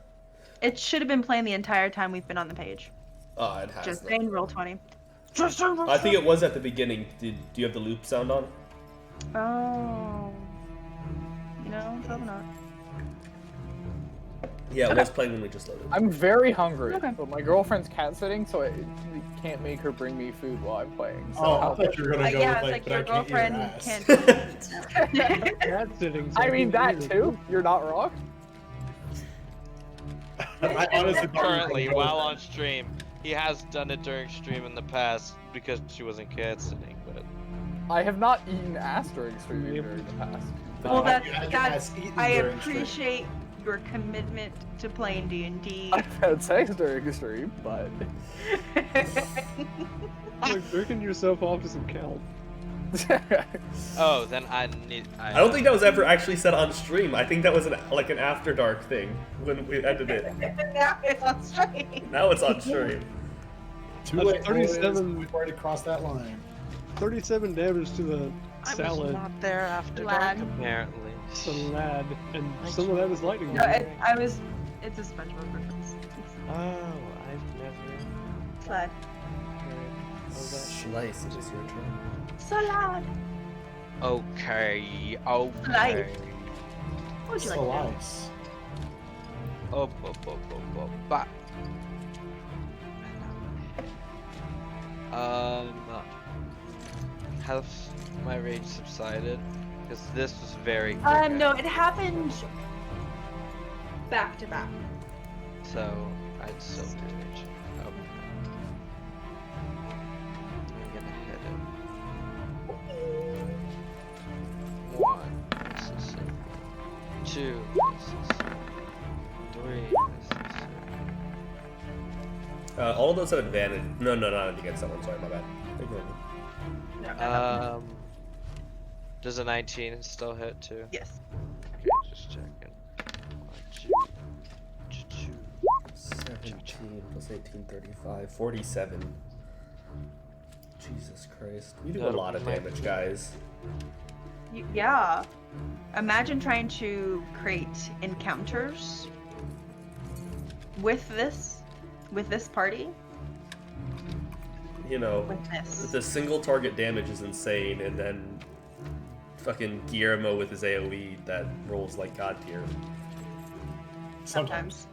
It should have been playing the entire time we've been on the page. Oh, it has. Just though. saying, roll 20. I think it was at the beginning. Do you have the loop sound on? Oh. You know, probably not. Yeah, it was playing when we just loaded. I'm very hungry, Okay. but my girlfriend's cat sitting, so I can't make her bring me food while I'm playing. So Oh, I thought you were gonna go Yeah, with it's like but your I can't eat her girlfriend ass. can't. Cat sitting. so I mean can't that hear too. You're not wrong. I honestly thought you were Currently, gonna go while with on stream, he has done it during stream in the past because she wasn't cat sitting, but I have not eaten ass during streaming Yep. during the past. Well, that. that's I appreciate your commitment to playing D&D. I've had sex during a stream, but Like, jerking yourself off doesn't count. oh, then I I don't think that was ever actually said on stream. I think that was like an After Dark thing when we ended it. Now it's on stream. Now it's on stream. Too That's late, 37. boys. We've already crossed that line. 37 damage to the I was salad. not there after Lad. dark, apparently. Salad. And some of that is lightning No, damage. it's a SpongeBob reference. Oh, I've never Slide. heard of that. Slice, it is your turn. Salad. Okay, Life. okay. What would you like to do? Slice. Ba. Has my rage subsided? Because this was very quick. No, it happened back to back. So I'd still do rage. Okay. I'm gonna hit him. 1 Mississippi. 2 Mississippi. 3 Mississippi. All of those have advantage. No, not against that one. Sorry, my bad. Ignore me. No, Does a 19 still hit too? yes. Okay, just checking. 17 plus 18, 35, 47. Jesus Christ. We do a That'll lot of be my- damage, guys. Yeah. Imagine trying to create encounters with this party. You know, With this. the single target damage is insane, and then fucking Guillermo with his AoE that rolls like god tier. Sometimes.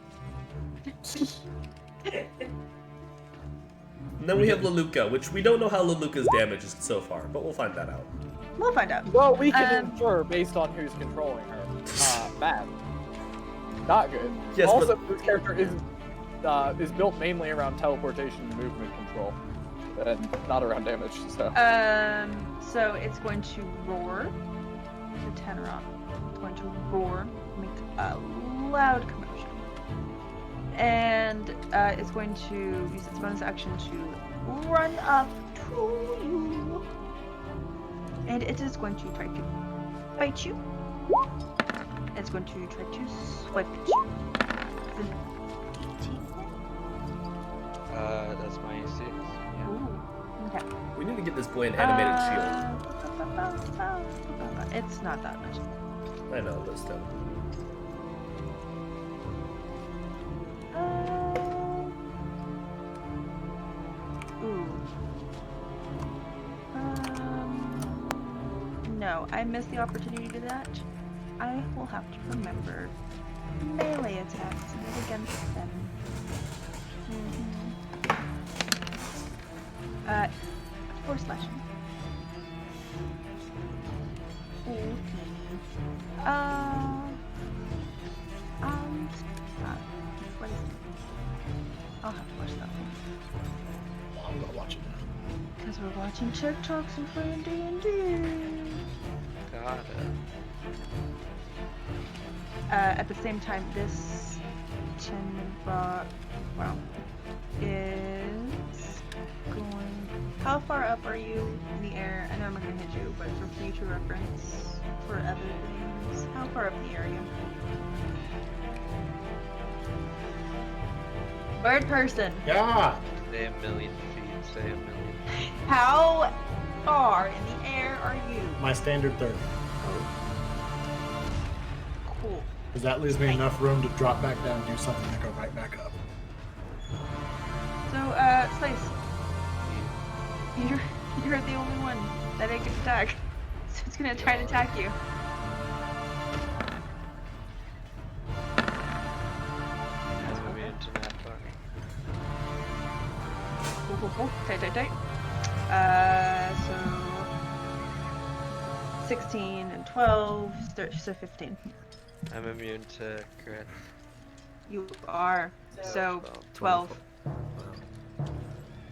And then we have Leluca, which we don't know how Leluca's damage is so far, but we'll find that out. We'll find out. well, we can infer based on who's controlling her. Bad. Not good. Yes, also, this character is built mainly around teleportation and movement control, and not around damage. So. So it's going to roar. The Teneron. It's going to roar, make a loud commotion. And it's going to use its bonus action to run up to you. And it is going to try to bite you. It's going to try to swipe at you. It's an 18 hit. That's my AC. Yeah. Ooh. Okay. We need to get this boy an animated It's not that much. shield. I know, but still. No, I missed the opportunity to do that. I will have to remember melee attacks made against them. Force slashing. What is it? I'll have to watch that one. I'm not watching that. Because we're watching TikToks and playing D&D. Got it. at the same time, this tin is going. How far up are you in the air? I know I'm not gonna hit you, but for future reference, for other things, how far up in the air are you? Bird person. Yeah. Say a million feet. Say a million. How far in the air are you? My standard 30. Cool. Because that leaves me enough room to drop back down and do something and go right back up. So, Slice. You're the only one that ain't gonna attack. So it's gonna try to attack you. I'm immune to that fucking. Cool. Tight. So 16 and 12, so 15. I'm immune to crit. You are. So 12. Wow.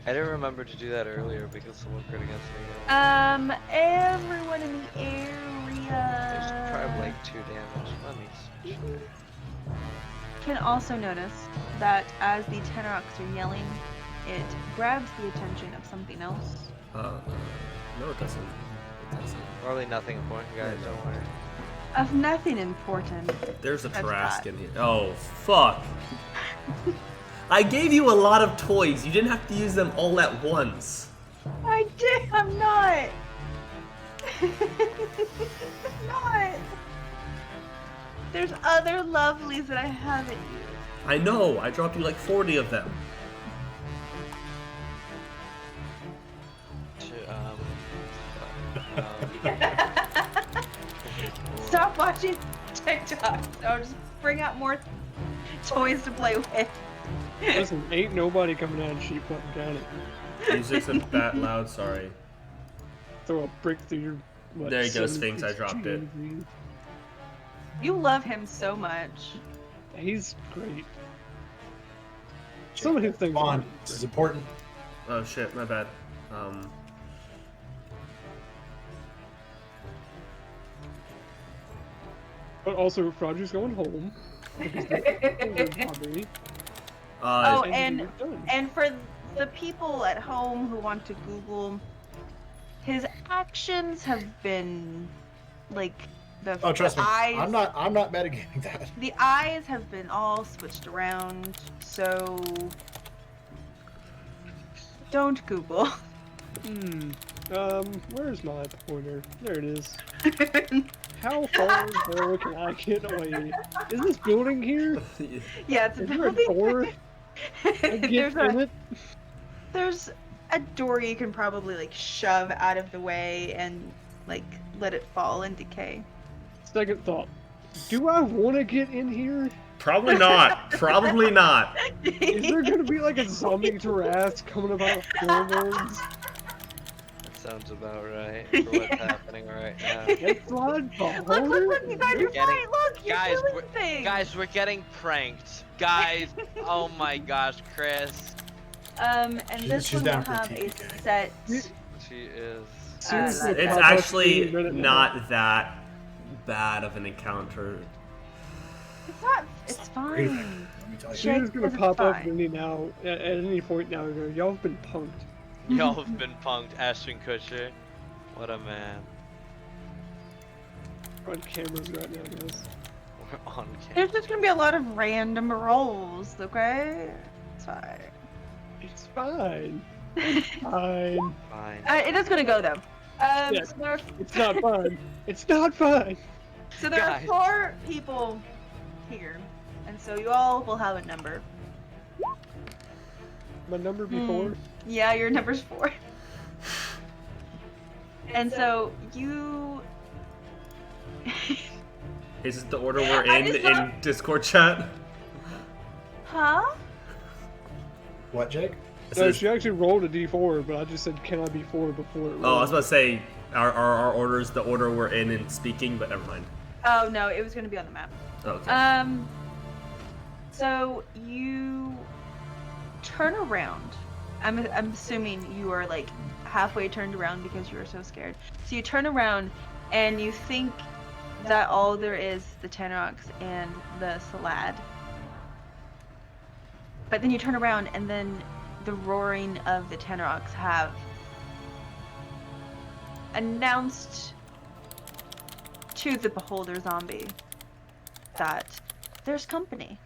I didn't remember to do that earlier because someone crit against me. Everyone in the There's area probably like 2 damage. Let me see. can also notice that as the Tenoroks are yelling, it grabs the attention of something else. No, it doesn't. It doesn't. Probably nothing important, guys. Don't worry. Of nothing important. There's a That's Trask bad. in here. Oh, fuck. I gave you a lot of toys. You didn't have to use them all at once. I did. I'm not. not. There's other lovelies that I haven't used. I know. I dropped you like 40 of them. Stop watching TikTok. I'll just bring out more toys to play with. Listen, ain't nobody coming out of sheep button down it. Music's not that loud, sorry. Throw a brick through your. What, There you go, 7 Sphinx, I feet dropped it. TV. You love him so much. He's great. Some of his things. Bond. aren't This is great. important. Oh shit, my bad. But also, Roger's going home. Because they're hungry, Oh, and and you're done. and for the people at home who want to Google, his actions have been like the, Oh, trust the me. eyes. I'm not metagaming that. The eyes have been all switched around, so don't Google. Where's my pointer? There it is. How far can I get away? Is this building here? Yeah, it's a Is there a building. door? I get in it? There's a door you can probably like shove out of the way and like let it fall and decay. Second thought. Do I want to get in here? Probably not. Probably not. Is there gonna be like a zombie Tarrasque coming about pheromones? That sounds about right for what's happening right now. It's blood. Look, you guys are Getting- fine. Look, you're guys, killing things. Guys, we're getting pranked. Guys, oh my gosh, Chris. And this She's one down will for a have a TPK. set. She is. Seriously, It's pop up actually 3 minute not that bad of an encounter. It's not. It's Great. fine. Let me tell you. She's Jake, gonna this is pop up fine. any now at any point now and go, y'all have been punked. Y'all have been punked, Ashton Kutcher. What a man. We're on cameras right now, guys. We're on camera. There's just gonna be a lot of random rolls, okay? It's fine. It's fine. It's fine. Fine. It is gonna go though. Yeah. So there are, It's not fine. It's not fine. so there Guys. are 4 people here, and so you all will have a number. My number before. Yeah, your number's 4. And so you. Is this the order we're I in just saw- in Discord chat? Huh? What, Jake? It No, says- she actually rolled a d4, but I just said, can I be 4 before it rolled? Oh, I was about to say, our orders the order we're in speaking, but never mind. Oh no, it was gonna be on the map. Okay. So you turn around. I'm assuming you are like halfway turned around because you were so scared. So you turn around and you think that all there is the Tanrox and the Salad. But then you turn around and then the roaring of the Tanrox have announced to the beholder zombie that there's company.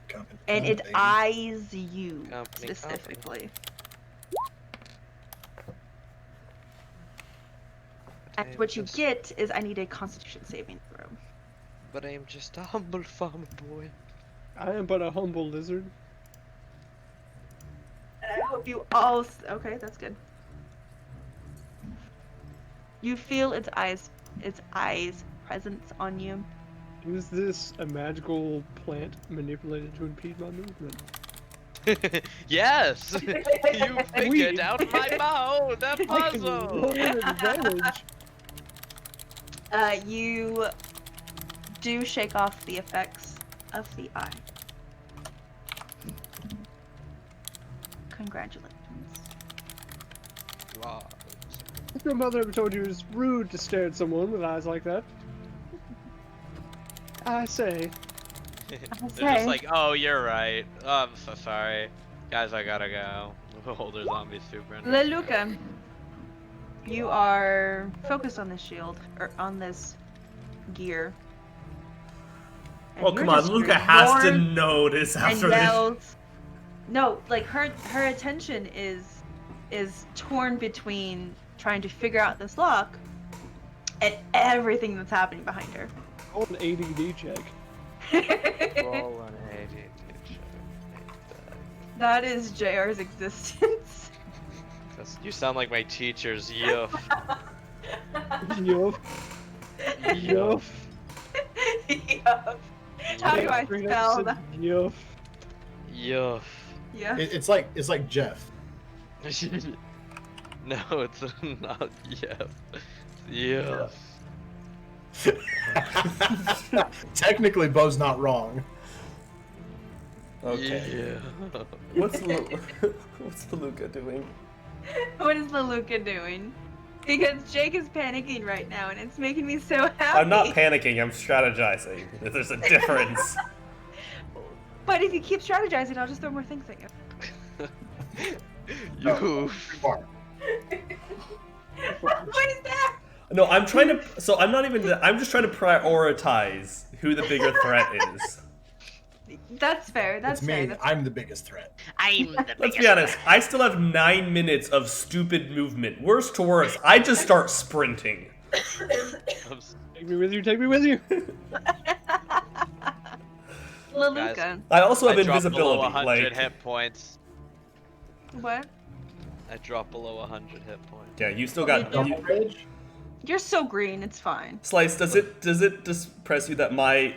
Company, And it baby. eyes you Company, specifically. And what you get is I need a Constitution saving throw. But I am just a humble farmer boy. I am but a humble lizard. And I hope you all. Okay, that's good. You feel its eyes presence on you. Is this a magical plant manipulated to impede my movement? Yes! You figured out my bow, the I can puzzle! roll an advantage. You do shake off the effects of the eye. Congratulations. Wow. If your mother ever told you it was rude to stare at someone with eyes like that, I say, They're say. just like, oh, you're right. Oh, I'm so sorry. Guys, I gotta go. Older zombie super. Leluca, you are focused on this shield, or on this gear. And Oh, you're come on. just Luca has to roaring notice and after this. yells. No, like her attention is torn between trying to figure out this lock and everything that's happening behind her. roll an ADD check. Roll an 80. That is JR's existence. You sound like my teachers, yuff. Yuff. Yuff. Yup. How do I spell that? Yuff. Yuff. Yeah. It's like Jeff. No, it's not yuff. Yuff. Technically, Bo's not wrong. Okay. Yeah. What's Luca doing? What is Leluca doing? Because Jake is panicking right now, and it's making me so happy. I'm not panicking, I'm strategizing. There's a difference. But if you keep strategizing, I'll just throw more things at you. You. Far. What is that? No, I'm trying to. So I'm not even. I'm just trying to prioritize who the bigger threat is. That's fair. That's It's fair. me. That's I'm the biggest threat. I'm the Let's be honest. I still have 9 minutes of stupid movement. Worse to worse, I just start sprinting. Take me with you, take me with you. Leluca. I also have I dropped below invisibility. 100 Like, hit points. What? I dropped below 100 hit points. yeah, you still got. Double rage? You're so green. It's fine. Slice, does it depress you that my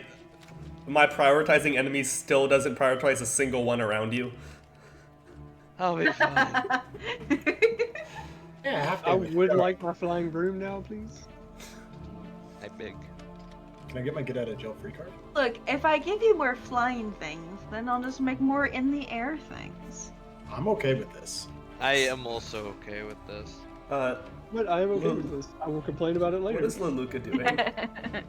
prioritizing enemies still doesn't prioritize a single one around you? I'll be fine. Yeah, I have to. I would like my flying broom now, please. I big. Can I get my get out of jail free card? Look, if I give you more flying things, then I'll just make more in the air things. I'm okay with this. I am also okay with this. But I am okay with this. I will complain about it What later. is Leluca doing?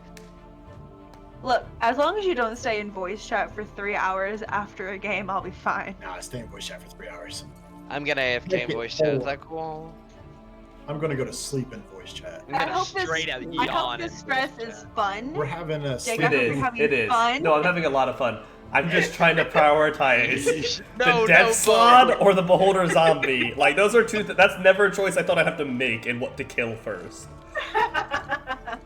Look, as long as you don't stay in voice chat for 3 hours after a game, I'll be fine. Nah, I stay in voice chat for 3 hours. I'm gonna AFK in voice chat. Is that cool? I'm gonna go to sleep in voice chat. I'm I gonna hope straight this, out I yawn hope in this voice stress chat. is fun. We're having a Jake, sleep. I It hope you're is. having It is. fun. No, I'm having a lot of fun. I'm just trying to prioritize No, the Death no, Slot or the Beholder Zombie. Like, those are two. That's never a choice I thought I'd have to make in what to kill first.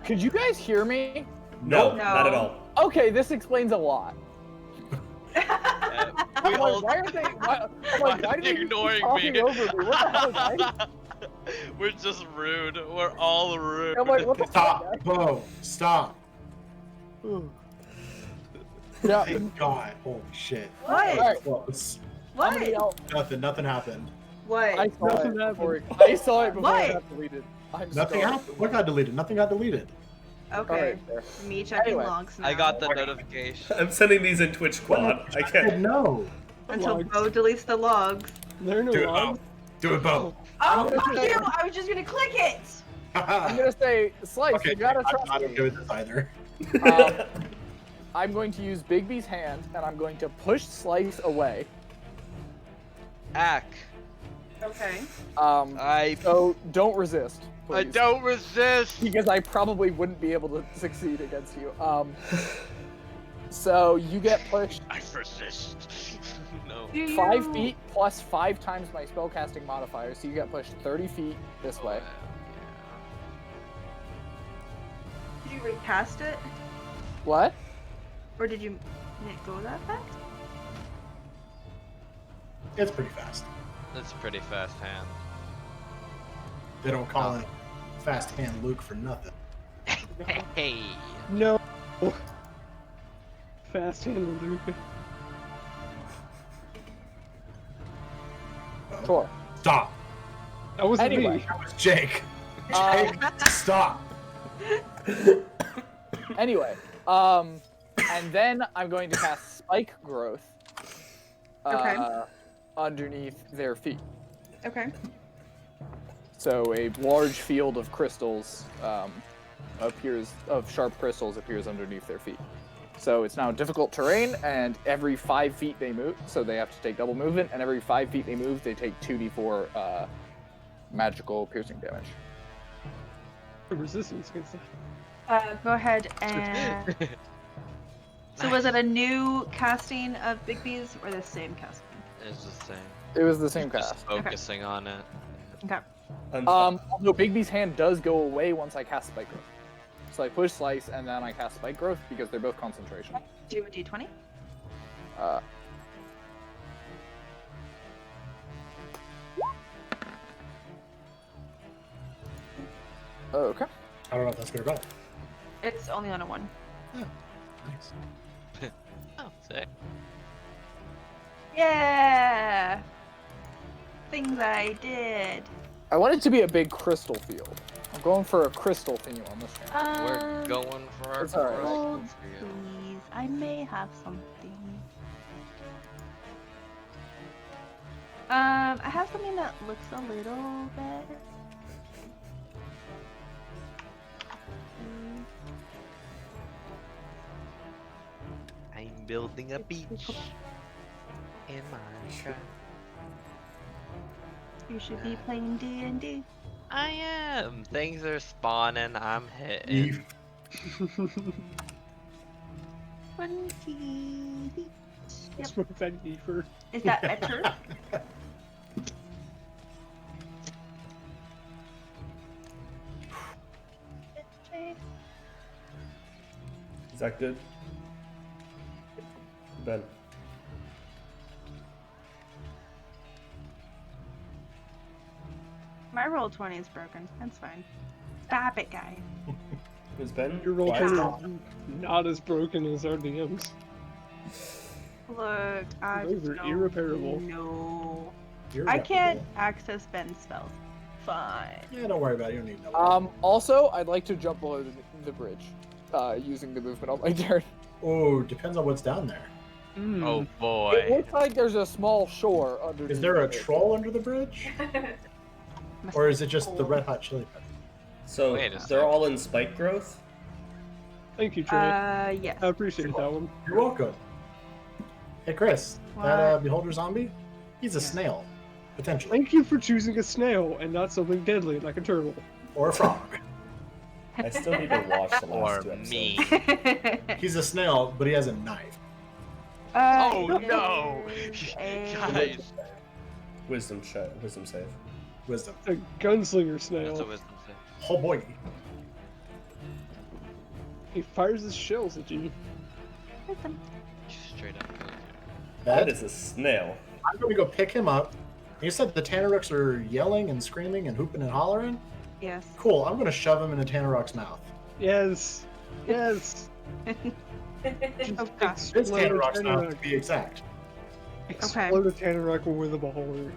Could you guys hear me? No, No. not at all. Okay, this explains a lot. Yeah, we I'm all- like, why aren't they? Why, I'm Why like, why are do you they keep ignoring talking me? over me? What the hell, guys? We're just rude. We're all rude. I'm like, what the fuck? Stop, Bo. Stop. Yeah. Thank God. Holy shit. What? Alright, Close. What? somebody else. Nothing happened. What? I saw Nothing it before. happened. I saw it before What? it got deleted. I'm Nothing sorry. happened. What got deleted? Nothing got deleted. Okay. Alright, there. Me checking Anyway, logs now. I got the notification. I'm sending these in Twitch Quad. I can't. No. Until Logs. Bo deletes the logs. There are no Do it, logs. Bo. Do it, Bo. Oh, fuck you! I was just gonna click it! I'm gonna say, Slice, Okay, you gotta I'm trust not me. okay with this either. I'm going to use Bigby's hand, and I'm going to push Slice away. Ack. Okay. So don't resist, please. I don't resist. Because I probably wouldn't be able to succeed against you. So you get pushed I resist. No. 5 feet plus 5 times my spellcasting modifier, so you get pushed 30 feet this way. Did you recast it, What? or did you make it go that fast? It's pretty fast. That's a pretty fast hand. They don't call it fast hand Luke for nothing. Hey. No. Fast handle, Luke. Sure. Stop. That wasn't Anyway. me. That was Jake. Um, Jake, stop. Anyway, and then I'm going to cast Spike Growth underneath their feet. Okay. So a large field of crystals of sharp crystals appears underneath their feet. So it's now difficult terrain, and every 5 feet they move, so they have to take double movement, and every 5 feet they move, they take 2d4 magical piercing damage. Resistance against that. Go ahead and. So was it a new casting of Bigby's or the same casting? It's the same. It was the same Just cast. focusing on it. Okay. Although Bigby's hand does go away once I cast Spike Growth. So I push Slice, and then I cast Spike Growth because they're both concentration. Do a d20. Okay. I don't know if that's good or bad. It's only on a 1. Nice. Oh, sick. Yeah! Things I did. I want it to be a big crystal field. I'm going for a crystal theme on this one. We're going for our it's alright. Hold, crystals here. please. I may have something. I have something that looks a little better. I'm building a beach in Minecraft. You should be playing D&D. I am. Things are spawning. I'm hitting. 20 feet. Yep. Smoke that Efer. Is that better? Is that good? Ben. My roll 20 is broken. That's fine. Stop it, guys. Is Ben? Your roll quiet? 20 is not as broken as our DM's. Look, I Those just are don't irreparable. know. You're I can't reputable. access Ben's spells. Fine. Yeah, don't worry about it. You don't need to know. Also, I'd like to jump below the bridge, using the movement on my turn. Oh, depends on what's down there. Oh It boy. looks like there's a small shore underneath. Is there a the bridge. troll under the bridge? Or is it just the Red Hot Chili Peppers? So Wait a they're second. all in spike growth? Thank you, Trey. Yes. I appreciate that one. You're welcome. Hey, Chris, What? that Beholder zombie? He's a snail, potentially. Thank you for choosing a snail and not something deadly like a turtle. Or a frog. I still need to watch the Or last 2 episodes. me. He's a snail, but he has a knife. Oh it no! is a- Guys. Wisdom save. Wisdom. A gunslinger That's a snail. wisdom save. Oh boy. He fires his shells at you. Straight up. That is a snail. I'm going to go pick him up. You said the Tanarooks are yelling and screaming and hooping and hollering? Yes. Cool, I'm going to shove him into Tanarook's mouth. Yes. Yes. Oh, gosh. It's Explode a Tanarook's mouth, to Tanarook. be exact. Explode a Tanarook with a beholder.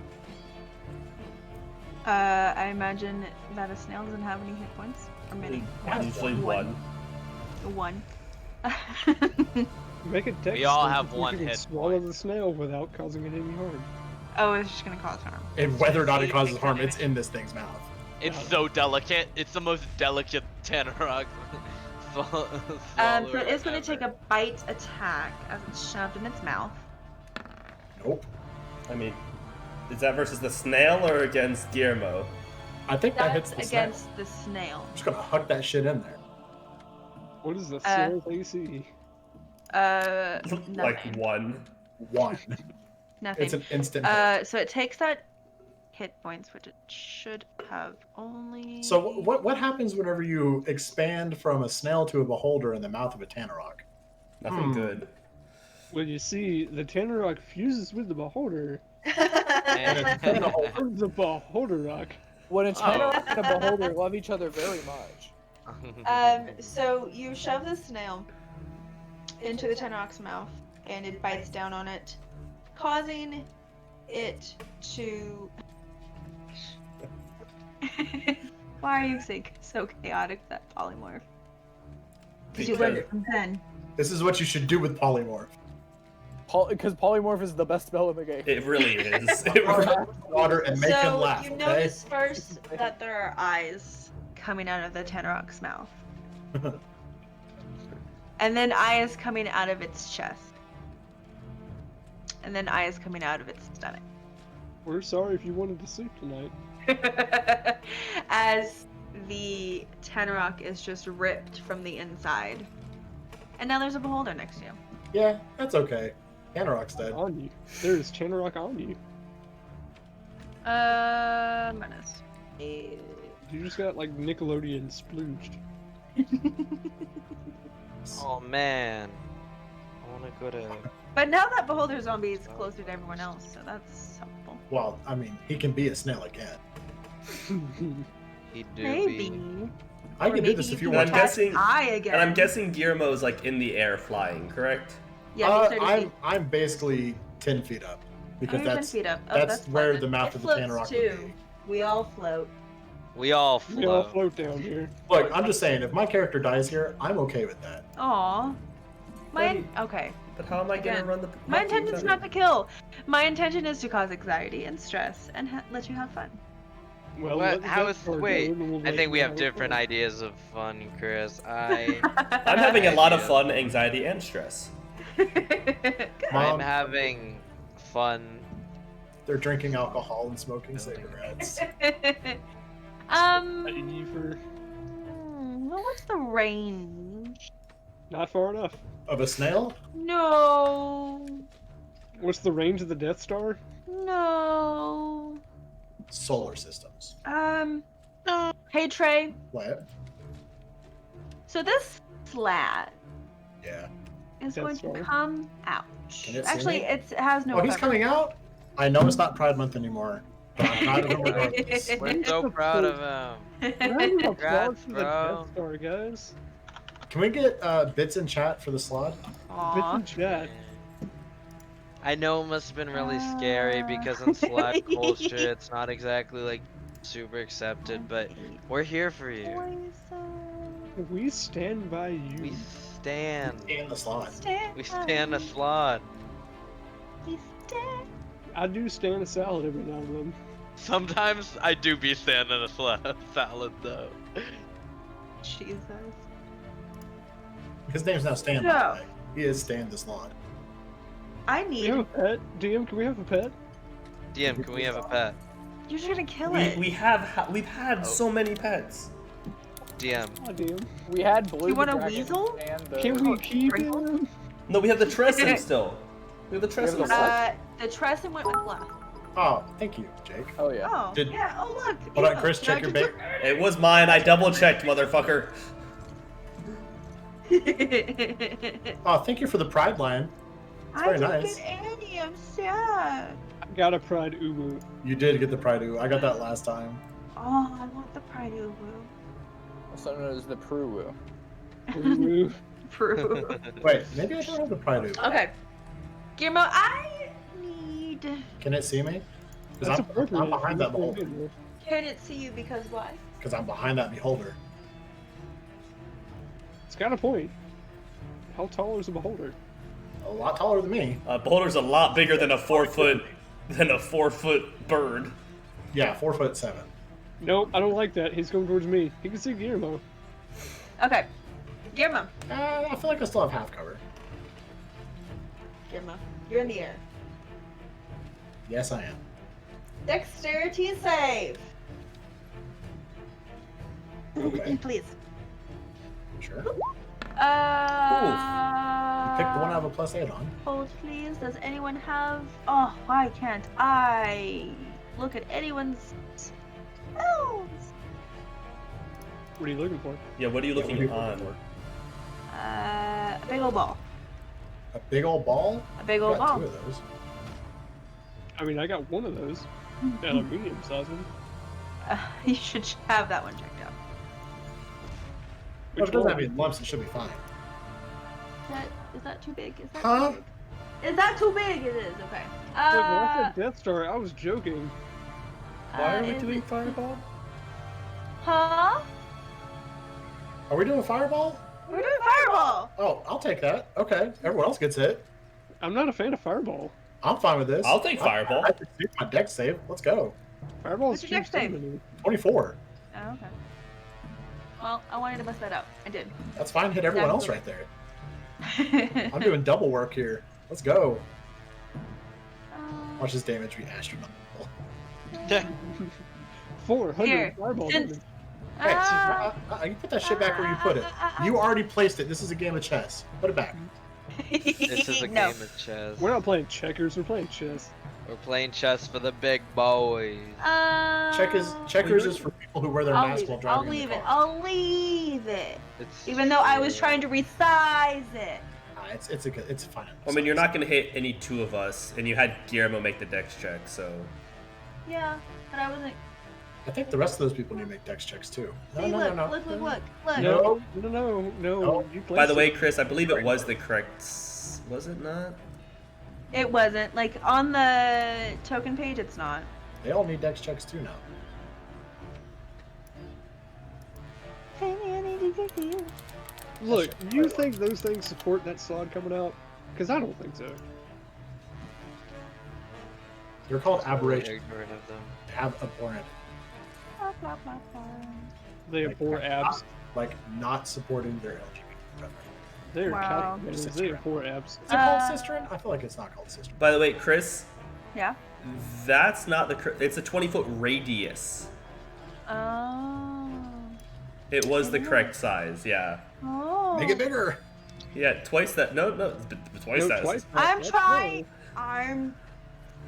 I imagine that a snail doesn't have any hit points. Or many. Usually one. One. Make a dex We all save have if you one can hit swallow point. the snail without causing it any harm. Oh, it's just gonna cause harm. And whether or not it causes harm, it's in this thing's mouth. It's so delicate. It's the most delicate Tanarok. So it is going to take a bite attack as it's shoved in its mouth. Nope. I mean, is that versus the snail or against Guillermo? I think that hits That's the snail. against the snail. I'm just gonna huck that shit in there. What is the snail's AC? Nothing. Like 1. One. Nothing. It's an instant hit. So it takes that hit points, which it should have only. So what happens whenever you expand from a snail to a beholder in the mouth of a Tanarok? Nothing good. Well, you see, the Tanarok fuses with the beholder. And it's in a hole. The beholder rock. When a Tanarok and a beholder love each other very much. So you shove the snail into the Tanarok's mouth, and it bites down on it, causing it to. Why are you so chaotic that polymorph? Did you Because learn it from Ben? this is what you should do with polymorph. Because polymorph is the best spell in the game. It really is. Water and make him So laugh. you Okay. notice first that there are eyes coming out of the Tanarok's mouth. And then eyes coming out of its chest. And then eyes coming out of its stomach. We're sorry if you wanted to sleep tonight. As the Tanarok is just ripped from the inside. And now there's a beholder next to you. Yeah, that's okay. Tanarok's dead. On you. There's Tanarok on you. Menace. You just got like Nickelodeon splooged. Oh man. I wanna go to. But now that beholder zombie is closer to everyone else, so that's helpful. Well, I mean, he can be a snail again. He do Maybe. be. I Or can do maybe this if you you can want. I'm to. cast guessing- eye again. And I'm guessing Guillermo's like in the air flying, correct? Yeah, he's 30 feet. I'm basically 10 feet up because Oh, you're 10 that's feet up. Oh, that's where fine. the mouth It of the floats Tanarok too. would be. We all float. We all We all float. float down here. Look, I'm just saying, if my character dies here, I'm okay with that. Aw. Then- Okay. But how am I gonna Again, run the? My monkey intention's without not to kill. My intention is to cause anxiety and stress and let you have fun. Well, What? let the How death is? card Wait. go, and we'll I let think you we know have how it different goes. ideas of fun, Chris. I'm I'm having a lot of fun, anxiety, and stress. Mom, having fun. they're drinking alcohol and smoking cigarettes. For Well, what's the range? not far enough. Of a snail? No. What's the range of the Death Star? No. Solar systems. Hey Trey. What? So this slat Yeah. is Death going Star. to come out. Can it see Actually, me? it has no. Oh, he's cover. coming out? I know it's not Pride Month anymore, but I'm proud of him regardless. We're so proud of him. Round of applause Congrats, for the bro. Death Star, guys. Can we get bits in chat for the slot? Aw. Bits in chat. I know it must have been really scary because in Slack culture it's not exactly like super accepted, but we're here for you. Poison. We stand by you. We stand. And the slot. We stand a slot. We stand. I do stand a salad every now and then. Sometimes I do be standing a salad though. Jesus. His name's now Stan, by the way. He is Stan the slot. I Do we need. have a pet? DM, can we have a pet? DM, can we have a pet? You're just gonna kill We've it. had so many pets. DM. Oh, DM. We had Blue You the want a Dragon weasel? and the... Can we keep Sprinkle? him? No, we have the Tresson still. We have the Tresson. We have The Tresson went with left. Oh, thank you, Jake. Oh yeah. Oh. Did- Yeah. Oh look. Hold on, yeah, Chris, check your bait. It was mine. I double checked, motherfucker. Oh, thank you for the Pride line. It's very I didn't nice. get any. I'm sad. I got a Pride UwU. You did get the Pride Ooh. I got that last time. Oh, I want the Pride UwU. Also known as the Pruwu. UwU. Prue. Wait, maybe I don't have the Pride Ooh. Okay. Guillermo, I need. Can it see me? That's Because appropriate. I'm behind that beholder. Can it see you because why? Because I'm behind that beholder. It's got a point. How tall is a beholder? A lot taller than me. Beholder's a lot bigger than a 4 foot bird. Yeah, 4'7". Nope, I don't like that. He's going towards me. He can see Guillermo. Okay. Guillermo. I feel like I still have half cover. Guillermo. You're in the air. Yes, I am. Dexterity save. Okay, Please. sure. Uh. Pick the one I have a +8 on. Hold, please. Does anyone have? Oh, why can't I look at anyone's spells? What are you looking for? Yeah, what are you Yeah, what looking are you on? looking A big old ball. A big old ball? A big I old got ball. 2 of those. I mean, I got one of those. And a medium-sized one. You should have that one checked out. Well, if Which it doesn't one? have any lumps, it should be fine. Is that too big? Is that Huh? too big? Is that too big? It is. Okay. Look, when I said Death Star, I was joking. Why are we is doing it- fireball? Huh? Are we doing fireball? We're doing fireball. Oh, I'll take that. Okay, everyone else gets hit. I'm not a fan of Fireball. I'm fine with this. I'll take fireball. I can save my deck save. Let's go. Fireball's What's your too dex save? stamina. 24. Oh, okay. Well, I wanted to bust that out. I did. That's fine. Hit everyone else right there. I'm doing double work here. Let's go. Watch this damage be astronomical. 400 Here, Fireball since- damage. Hey, you put that shit back where you put it. You already placed it. This is a game of chess. Put it back. This is a No. game of chess. We're not playing checkers, we're playing chess. We're playing chess for the big boys. Checkers is for people who wear their I'll mask leave while it. driving. I'll in the leave it. car. I'll leave it. It's Even though I was true. trying to resize it. It's fine. I mean, you're not going to hit any 2 of us, and you had Guillermo make the dex check, so... Yeah, but I wasn't. I think the rest of those people need to make dex checks too. No, See, no, look, no, no. look. No, No. no. You By the placed way, it. Chris, I believe it was the correct... Was it not? It wasn't. Like, on the token page, it's not. They all need dex checks too now. Look, you think those things support that slot coming out? Because I don't think so. They're called Totally aberrations. ignorant of them. Abhorrent. They Like, abhor abs. Like not supporting their LGBT brother. They're Wow. calculators. They abhor abs. Is it called Sistren? I feel like it's not called Sistren. By the way, Chris, Yeah. that's not the... It's a 20-foot radius. Oh. It was the correct size, yeah. Oh. Make it bigger. Yeah, twice that... No, twice No, that. twice that. I'm That's trying. low. I'm.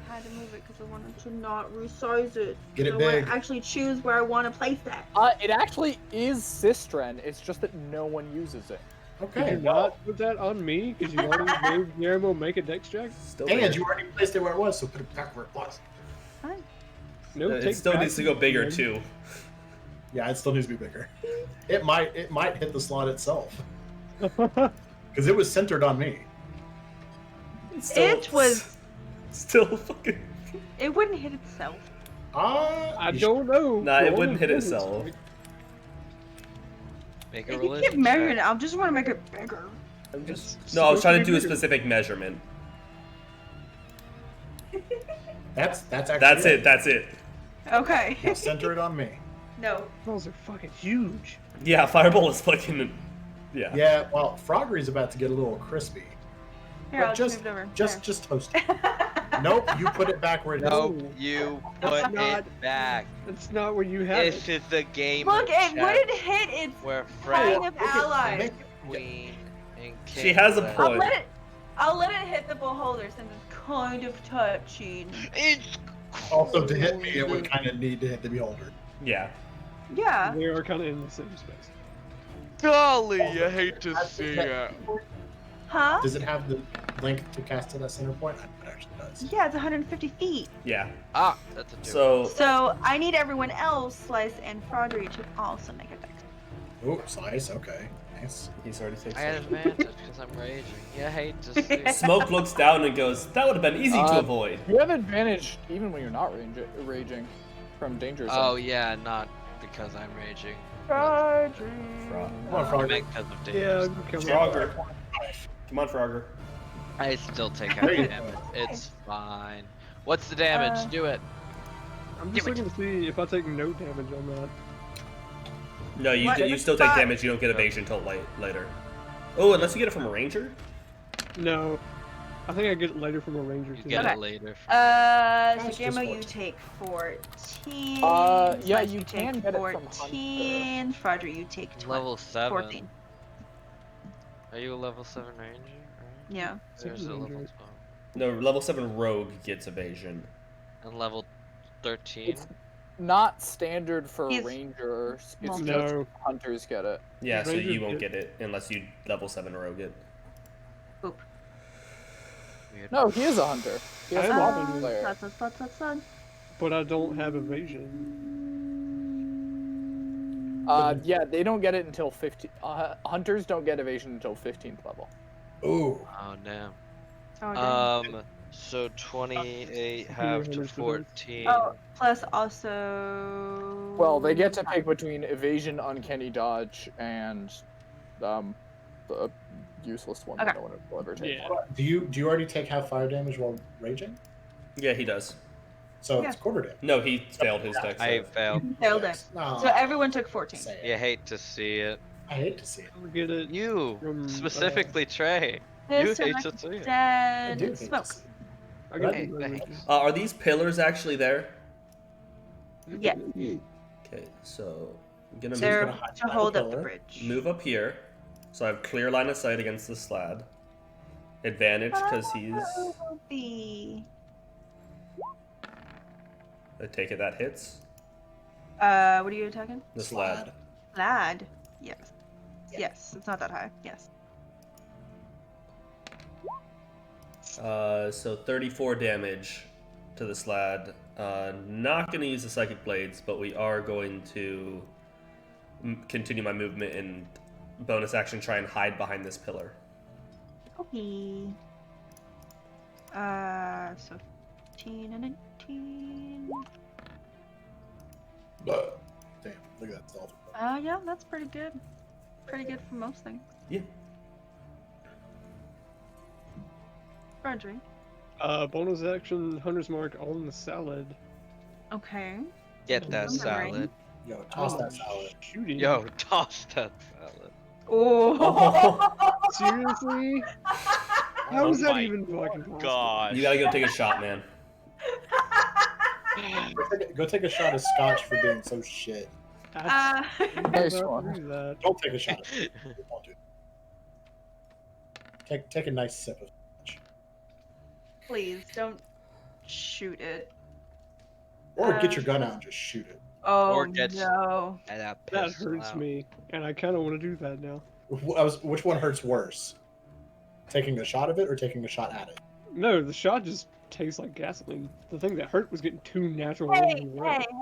Had to move it because I wanted to not resize it. Get it I want big. to actually choose where I want to place that. It actually is Sistren. It's just that no one uses it. Did Okay. you not put that on me? Because you already made Guillermo make a dex check? Still And bigger. you already placed it where it was, so put it back where it was. Fine. No, It take still back needs to go bigger, man. too. Yeah, it still needs to be bigger. It might hit the slot itself because it was centered on me. It was. Still fucking... It wouldn't hit itself. I don't know. Nah, it Roll wouldn't hit intelligence itself. check. Make a If you religion keep measuring check. it, I just want to make it bigger. I'm just... It's No, I was trying to supposed do a be bigger. specific measurement. That's actually That's it, that's it. Okay. Now center it on me. No. Those are fucking huge. Yeah, Fireball is fucking... Yeah. Yeah, well, Froggery's about to get a little crispy. Here, But I'll just move it over. just toast it. Nope, you put it back where it is. Nope, No. you That's put not- it back. That's not where you have This it. is the game Look, of it chess wouldn't hit its where kind friends, of allies. Make queen, and king. She has a live. point. I'll let it hit the beholder since it's kind of touching. It's Also, to hit me, it would kind of need to hit the beholder. Yeah. Yeah. They are kind of in the same space. golly, I hate to see it. Huh? Does it have the length to cast to that center point? It actually does. Yeah, it's 150 feet. Yeah. Ah, that's a two. So... So I need everyone else, Slice and Froggery, to also make a dex. Oh, slice. Okay, nice. He's already taken I had advantage because I'm raging. You hate to see it. Smoke looks down and goes, that would have been easy to avoid. You have advantage even when you're not raging from danger zone. Oh yeah, not because I'm raging. Frog. Come on, I Frogger. meant because of Yeah, damage. come on. Frogger. Come on, Frogger. I still take out There you damage. go. It's fine. What's the damage? Do it. I'm just Do it. looking to see if I take no damage on that. No, you What? you still take Five. damage. You don't get evasion until later. Oh, unless you get it from a ranger. No. I think I get it later from a ranger You too. get Okay. it later. From... So Gosh, just Gamma, you 14. take 14. Yeah, Slice, you can take get it from 14. Frodger, you take 20. Level 7. 14. Are you a level 7 ranger? Right? Yeah. Or is it level 12? No, level 7 rogue gets evasion. And level 13? It's not standard for He's- rangers. It's Multi. just No. hunters get it. Yeah, so Rangers you won't get- get it unless you level 7 rogue it. Boop. Weird. No, he is a hunter. He has I am a a hunter hunter. player. Slot. But I don't have evasion. Yeah, they don't get it until 15. Hunters don't get evasion until 15th level. Ooh. Oh, damn. Oh, dang. So 28 Computer half to hunters for those. 14. Oh, plus also. Well, they get to pick between evasion, uncanny dodge, and the useless one that Okay. no one will ever take. Yeah. Do you already take half fire damage while raging? Yeah, he does. So Yeah. it's quarter damage. No, he failed his dex. I save. failed. Failed it. No. So everyone took 14. Say it. You hate to see it. I hate to see it. I get it. You, From, specifically Trey. You This hate time to see it. I do then hate to smoke. see it. I get Hey, it. hey. Are these pillars actually there? Yeah, Okay, so I'm gonna they're gonna hide to behind hold the up the pillar. bridge. move up here, so I have clear line of sight against the slab. Advantage because he's. The I take it that hits what are you attacking? the slab. Lad. Yes. Yes, it's not that high. Yes. So 34 damage to the slad. Not going to use the psychic blades, but we are going to continue my movement and bonus action try and hide behind this pillar. Okay. So 15 and 19. Damn, look at that stealth. Yeah, that's pretty good. Pretty good for most things. Yeah. Roger. Bonus action, Hunter's Mark on the salad. Okay. Get that Remember, right? salad. Yo, toss that salad. Shooting. Yo, toss that salad. Oh. Seriously? How Oh is that my even fucking possible? Gosh. You gotta go take a shot, man. Go take a shot of scotch for being so shit. I'm Nice about one. to do that. Don't take a shot of it. Don't do it. Take a nice sip of scotch. Please don't shoot it. Or get your gun out and just shoot it. Oh Or get- no. And That pissed hurts out. me, and I kind of want to do that now. Which one hurts worse? Taking a shot of it or taking a shot at it? No, the shot just tastes like gasoline. The thing that hurt was getting too natural. Hey,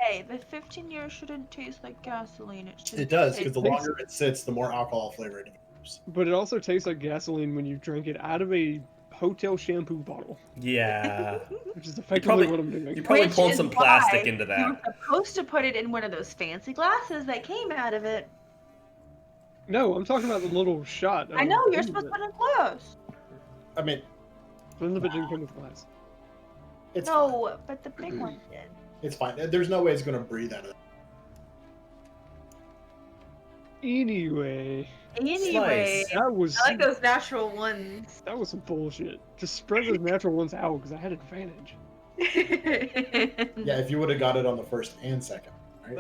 hey! The 15 years shouldn't taste like gasoline. It should. It does, because the tastes- longer it sits, the more alcohol flavor it develops. But it also tastes like gasoline when you drink it out of a hotel shampoo bottle, Yeah. which is effectively probably- what I'm doing. You probably Which pulled is some plastic why into You were that. supposed to put it in one of those fancy glasses that came out of it. No, I'm talking about the little shot. I know you're of supposed to it. put it in close. I mean, None of it didn't come with glass. it's fine. No, but the big one did. It's fine. There's no way it's gonna breathe out of it. Anyway, Anyway, that was I like those natural ones. that was some bullshit. Just spread those natural ones out because I had advantage. Yeah, if you would have got it on the first and second, right?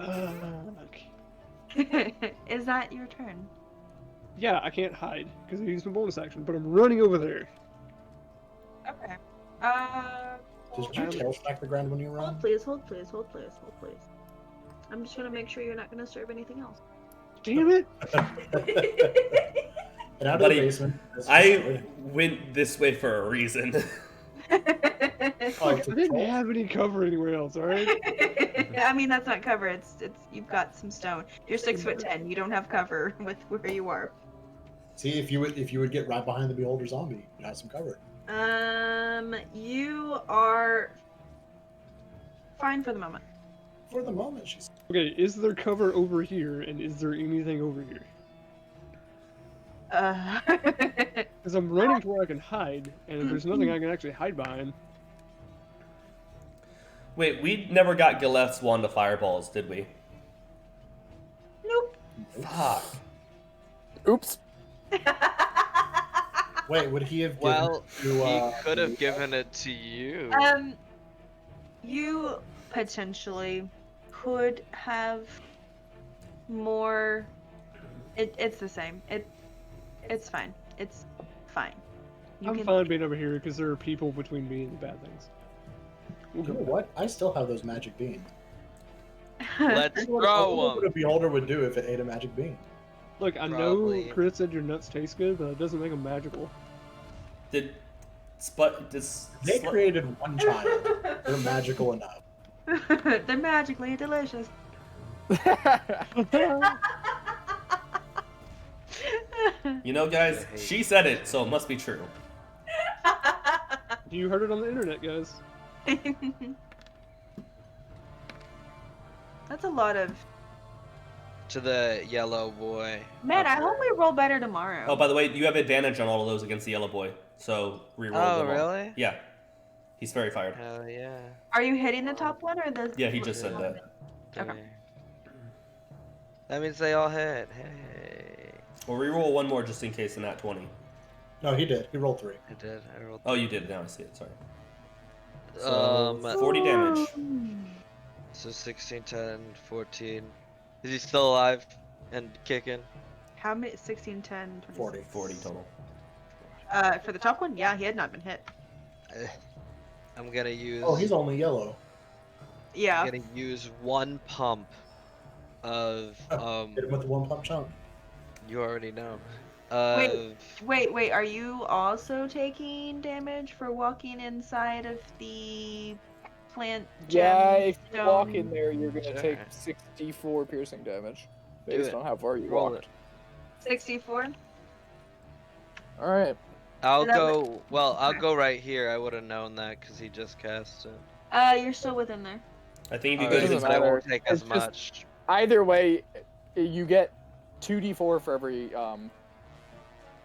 Is that your turn? Yeah, I can't hide because I used my bonus action, but I'm running over there. Okay. Did you tail smack the ground when you run? Hold please, hold please, hold please, hold please. I'm just gonna make sure you're not gonna serve anything else. Damn it! And out of Buddy, the basement. I went this way for a reason. Oh, I didn't have any cover anywhere else. All right. I mean that's not cover. It's you've got some stone. You're 6'10". You don't have cover with where you are. See, if you would get right behind the beholder zombie, you'd have some cover. You are fine for the moment. For the moment, she's. Okay, is there cover over here, and is there anything over here? Because I'm running to where I can hide, and there's nothing I can actually hide behind. Wait, we never got Gileth's wand of fireballs, did we? Nope. Fuck. Oops. Wait, would he have given Well, it to, he could have given it to you. You potentially could have more. It's the same. It's fine. It's fine. I'm fine being over here because there are people between me and the bad things. You know what? I still have those magic beans. Let's I wonder throw what a them. beholder would do if it ate a magic bean. Look, I Probably. know Chris said your nuts taste good, but it doesn't make them magical. Did They created one child. They're magical enough. They're magically delicious. You know, guys, she said it, so it must be true. You heard it on the internet, guys. That's a lot of. To the yellow boy. Man, I up hope we roll better tomorrow. Oh, by the way, you have advantage on all of those against the yellow boy, so reroll Oh, them all. really? Yeah. He's very fired. Hell yeah. Are you hitting the top one or the? Yeah, he just said that. Okay. There. That means they all hit. Hey. Well, reroll one more just in case in that 20. No, he did. He rolled 3. I did. I rolled. Oh, you did. Now I see it. Sorry. So, 40 Oh. damage. So 16, 10, 14. Is he still alive and kicking? How many? 16, 10, 20. 40 total. For the top one, yeah, he had not been hit. I'm gonna use. Oh, he's only yellow. Yeah. I'm gonna use one pump of Hit him with the one pump chunk. You already know. Wait. Are you also taking damage for walking inside of the plant? Yeah, if you walk gemstone? in there, you're gonna Sure. take 64 piercing damage Do based it. on how far you Roll walked. 64. All right. I'll Is that go. Well, I'll Okay. go right here. I would have known that because he just cast it. You're still within there. I think if you Alright, go to doesn't his but it matter. won't take as It's just- much. Either way, you get 2d4 for every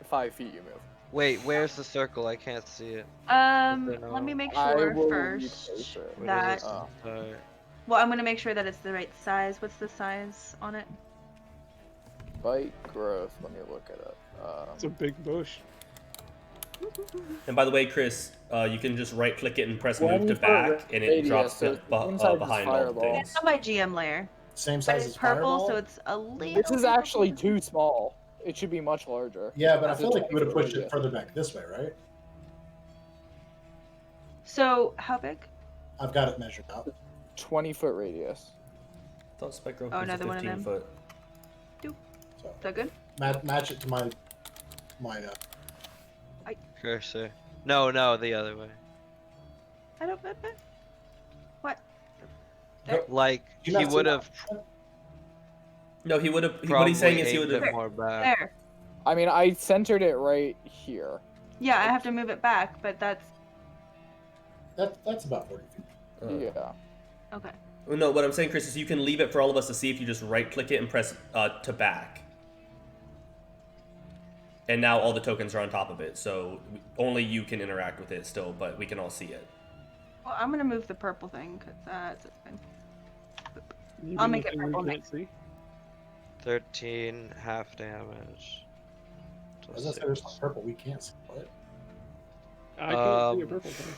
5 feet you move. Wait, where's the circle? I can't see it. Let me make I sure will first replace it. What that. is it? Alright. Well, I'm gonna make sure that it's the right size. What's the size on it? Bite growth. Let me look it up. It's a big bush. And by the way, Chris, you can just right click it and press move 20 to foot back, and it radius, drops so it's the same size as behind all the Fireball. things. It's on my GM layer. Same But size it's as purple, Fireball? so it's a little. This is actually too small. It should be much larger. Yeah, but I It's a feel like you would have 20 pushed it further back this way, right? So how big? I've got it measured out. 20-foot radius. I thought spec growth Oh, was a another one of 15 them. foot. So Is that good? match it to my Cursor. No, the other way. I don't. What? Like Do you he not see would that? have No, he would have. What probably he's saying is he aimed would it have. more back. There. I mean, I centered it right here. Yeah, I have to move it back, but that's That's about 40 feet. Yeah. okay. No, what I'm saying, Chris, is you can leave it for all of us to see if you just right click it and press to back. And now all the tokens are on top of it, so only you can interact with it still, but we can all see it. Well, I'm gonna move the purple thing because that's fine. You I'll mean make the it thing we purple can't see? 13 half damage. I was gonna say there's some purple we can't see. What? I can't see a purple thing.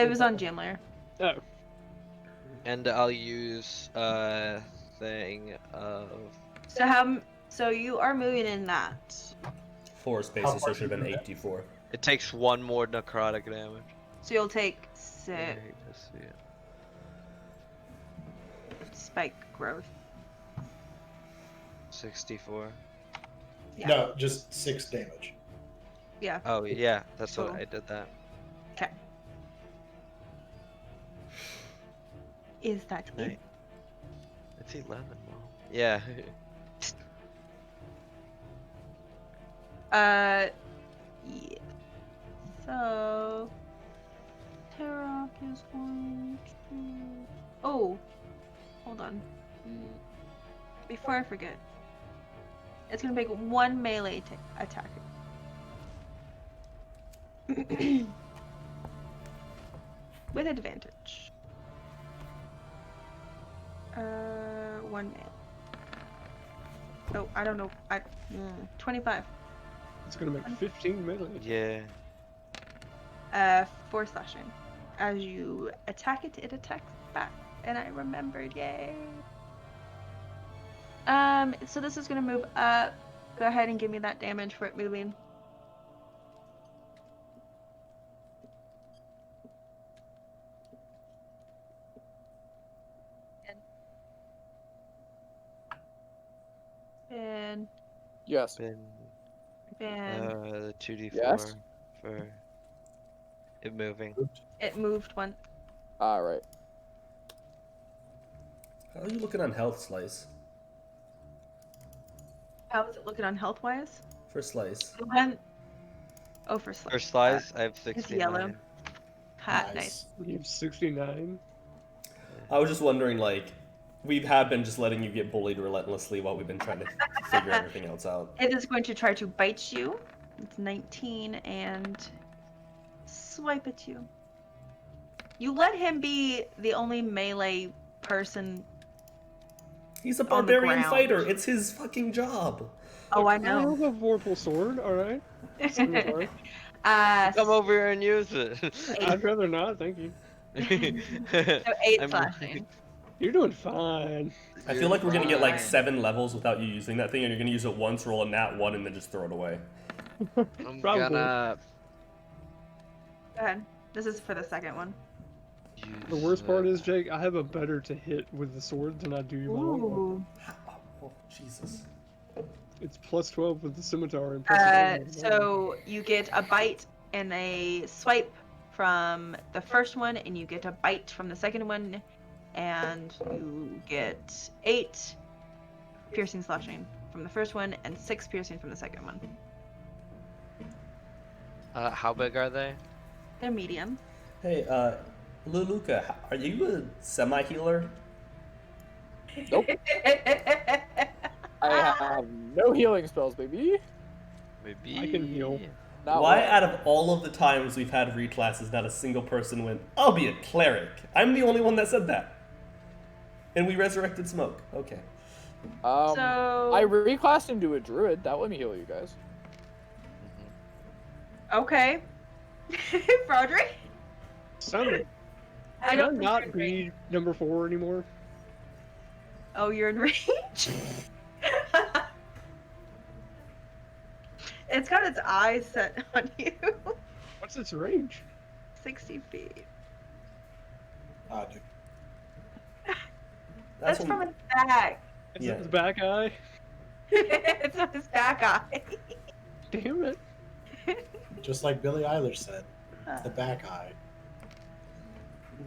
It was on GM layer. Oh, And I'll use thing of So you are moving in that. 4 spaces, so it should have been 8d4. it takes one more necrotic damage. So you'll take I 6 hate to see it. spike growth. 64. Yeah. No, just 6 damage. Yeah. Oh yeah, that's what Cool. I did that. Okay. Is that it? Right. It's 11. Well, yeah. Yeah. So Tarok is going to. Oh, hold on. Before I forget, it's gonna make one melee attack. With advantage. One man. Oh, I don't know. 25. It's gonna make 15 melee. Yeah. 4 slashing. As you attack it, it attacks back. And I remembered, yay. So this is gonna move up. Go ahead and give me that damage for it moving. And Yes. Been and 2d4 Yes. for it moving. it moved once. All right. How are you looking on health, Slice? How is it looking on health wise? For Slice. Oh, for Slice. For slice, I have 69. yellow. Ha, Nice. nice. You have 69. I was just wondering, like, we have been just letting you get bullied relentlessly while we've been trying to figure everything else out. It is going to try to bite you. It's 19 and swipe at you. You let him be the only melee person. He's a On the barbarian ground. fighter. It's his fucking job. Oh, I I know. have a vorpal sword, alright? Scimitar. Come over here and use it. I'd rather not, thank you. So 8 I'm- slashing. You're doing fine. I feel like we're gonna get like Fine. 7 levels without you using that thing, and you're gonna use it once, roll a nat 1, and then just throw it away. I'm Probably. gonna Go ahead. This is for the second one. use The worst part is, Jake, I have a better to hit with the sword than I do my long one. Ooh. Oh, Jesus. It's plus 12 with the scimitar and plus 11 with the long one. So you get a bite and a swipe from the first one, and you get a bite from the second one, and you get 8 piercing slashing from the first one and 6 piercing from the second one. how big are they? They're medium. Hey, Luluka, are you a semi-healer? Nope. I have no healing spells, baby. Maybe. I can heal. Not Why, one. out of all of the times we've had reclasses, not a single person went, I'll be a cleric? I'm the only one that said that. And we resurrected Smoke. Okay. So I reclassed into a druid. That let me heal you guys. okay, Broderick. Sounded. I Can I don't not think you're in range. be number 4 anymore? Oh, you're in range. It's got its eyes set on you. What's its range? 60 feet. Dude. That's when- from its back. Is Yeah. it the back eye? It's on his back eye. Damn it. Just like Billie Eilish said, the back eye.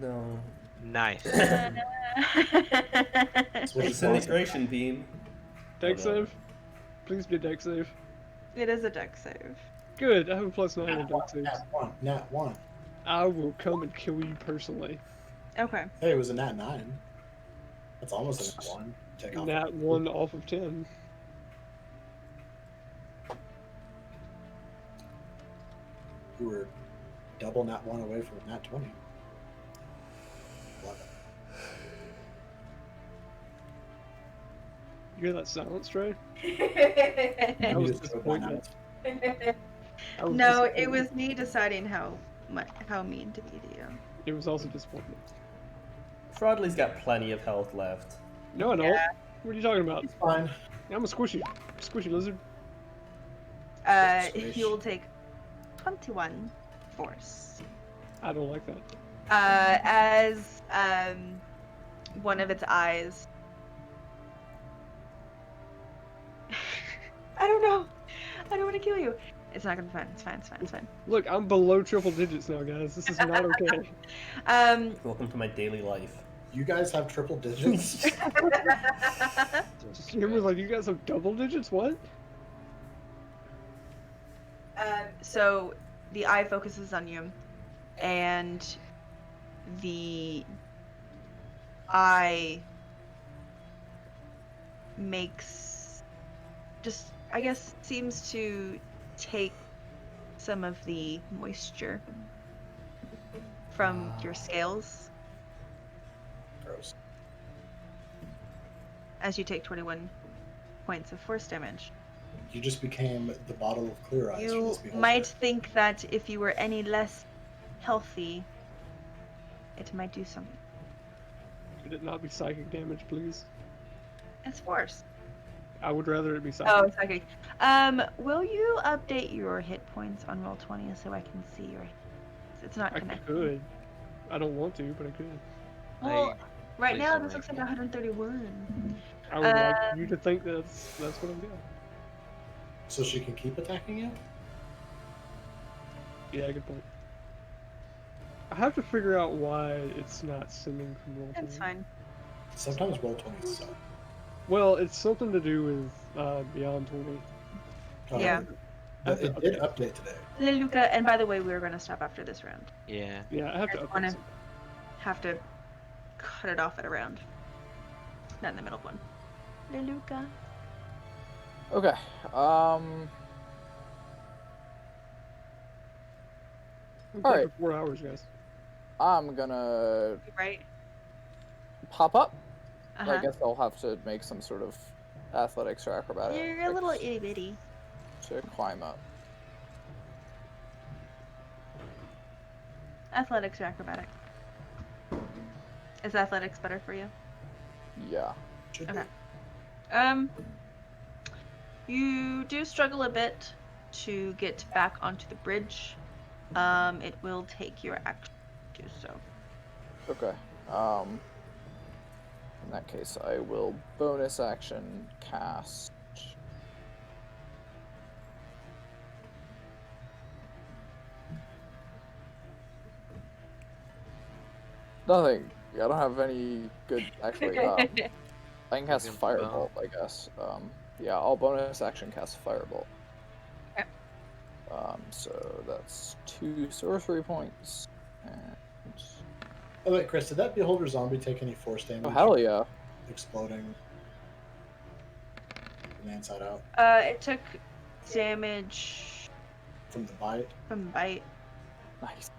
No. Nice. What Disintegration beam. Deck Oh, no. save? Please be a deck save. It is a deck save. Good, I have a plus 9 in deck saves. Nat 1. I will come and kill you personally. Okay. Hey, it was a nat 9. That's almost a nat 1. Take off. Nat 1 off of 10. You were double nat 1 away from nat 20. Love it. You hear that silence, Trey? no, That was You just throw it down disappointment. at- I was it disappointed. was me deciding how mean to be to you. It was also disappointment. Fraudley's got plenty of health left. No, I don't. What are you talking about? It's fine. I'm a squishy. Squishy lizard. Squish. You'll take 21 force. I don't like that. As one of its eyes. I don't know. I don't want to kill you. It's not gonna be fine. It's fine. It's fine. It's fine. Look, I'm below triple digits now, guys. This is not okay. Welcome to my daily life. You guys have triple digits? It was like, you guys have double digits? What? So the eye focuses on you, and the eye makes just, I guess, seems to take some of the moisture from your scales. Gross. as you take 21 points of force damage. You just became the bottle of clear eyes for You this beholder. might think that if you were any less healthy, it might do something. Could it not be psychic damage, please? It's force. I would rather it be psychic. Oh, psychic. Will you update your hit points on Roll20 so I can see your hit points? It's not I connected. could. I don't want to, but I could. Well, right please now don't this make looks like me. 131. I would like you to think that's what I'm doing. So she can keep attacking you? Yeah, good point. I have to figure out why it's not sending from roll. That's fine. Sometimes roll 20 suck. Well, it's something to do with Beyond 20. Yeah. But it did update today. Leluca, and by the way, we're going to stop after this round. Yeah. Yeah, I have to I update wanna- something. Have to cut it off at a round. Not in the middle of one. Leluca. Okay. I'm All taking right. 4 hours, guys. I'm gonna Right? pop up. Uh-huh. I guess I'll have to make some sort of athletics or acrobatics You're a little itty bitty. to climb up. Athletics or acrobatics? Is athletics better for you? Yeah. Should Okay. be. You do struggle a bit to get back onto the bridge. It will take your action to do so. Okay. In that case, I will bonus action cast. Nothing. I don't have any good. Actually, I can cast Fucking Firebolt, I guess. Yeah, I'll bonus action cast Firebolt. Okay. So that's 2 sorcery points. And... Oh wait, Chris, did that beholder zombie take any force damage? Oh, hell yeah. Exploding from the inside out It took damage from the bite. from bite. Nice.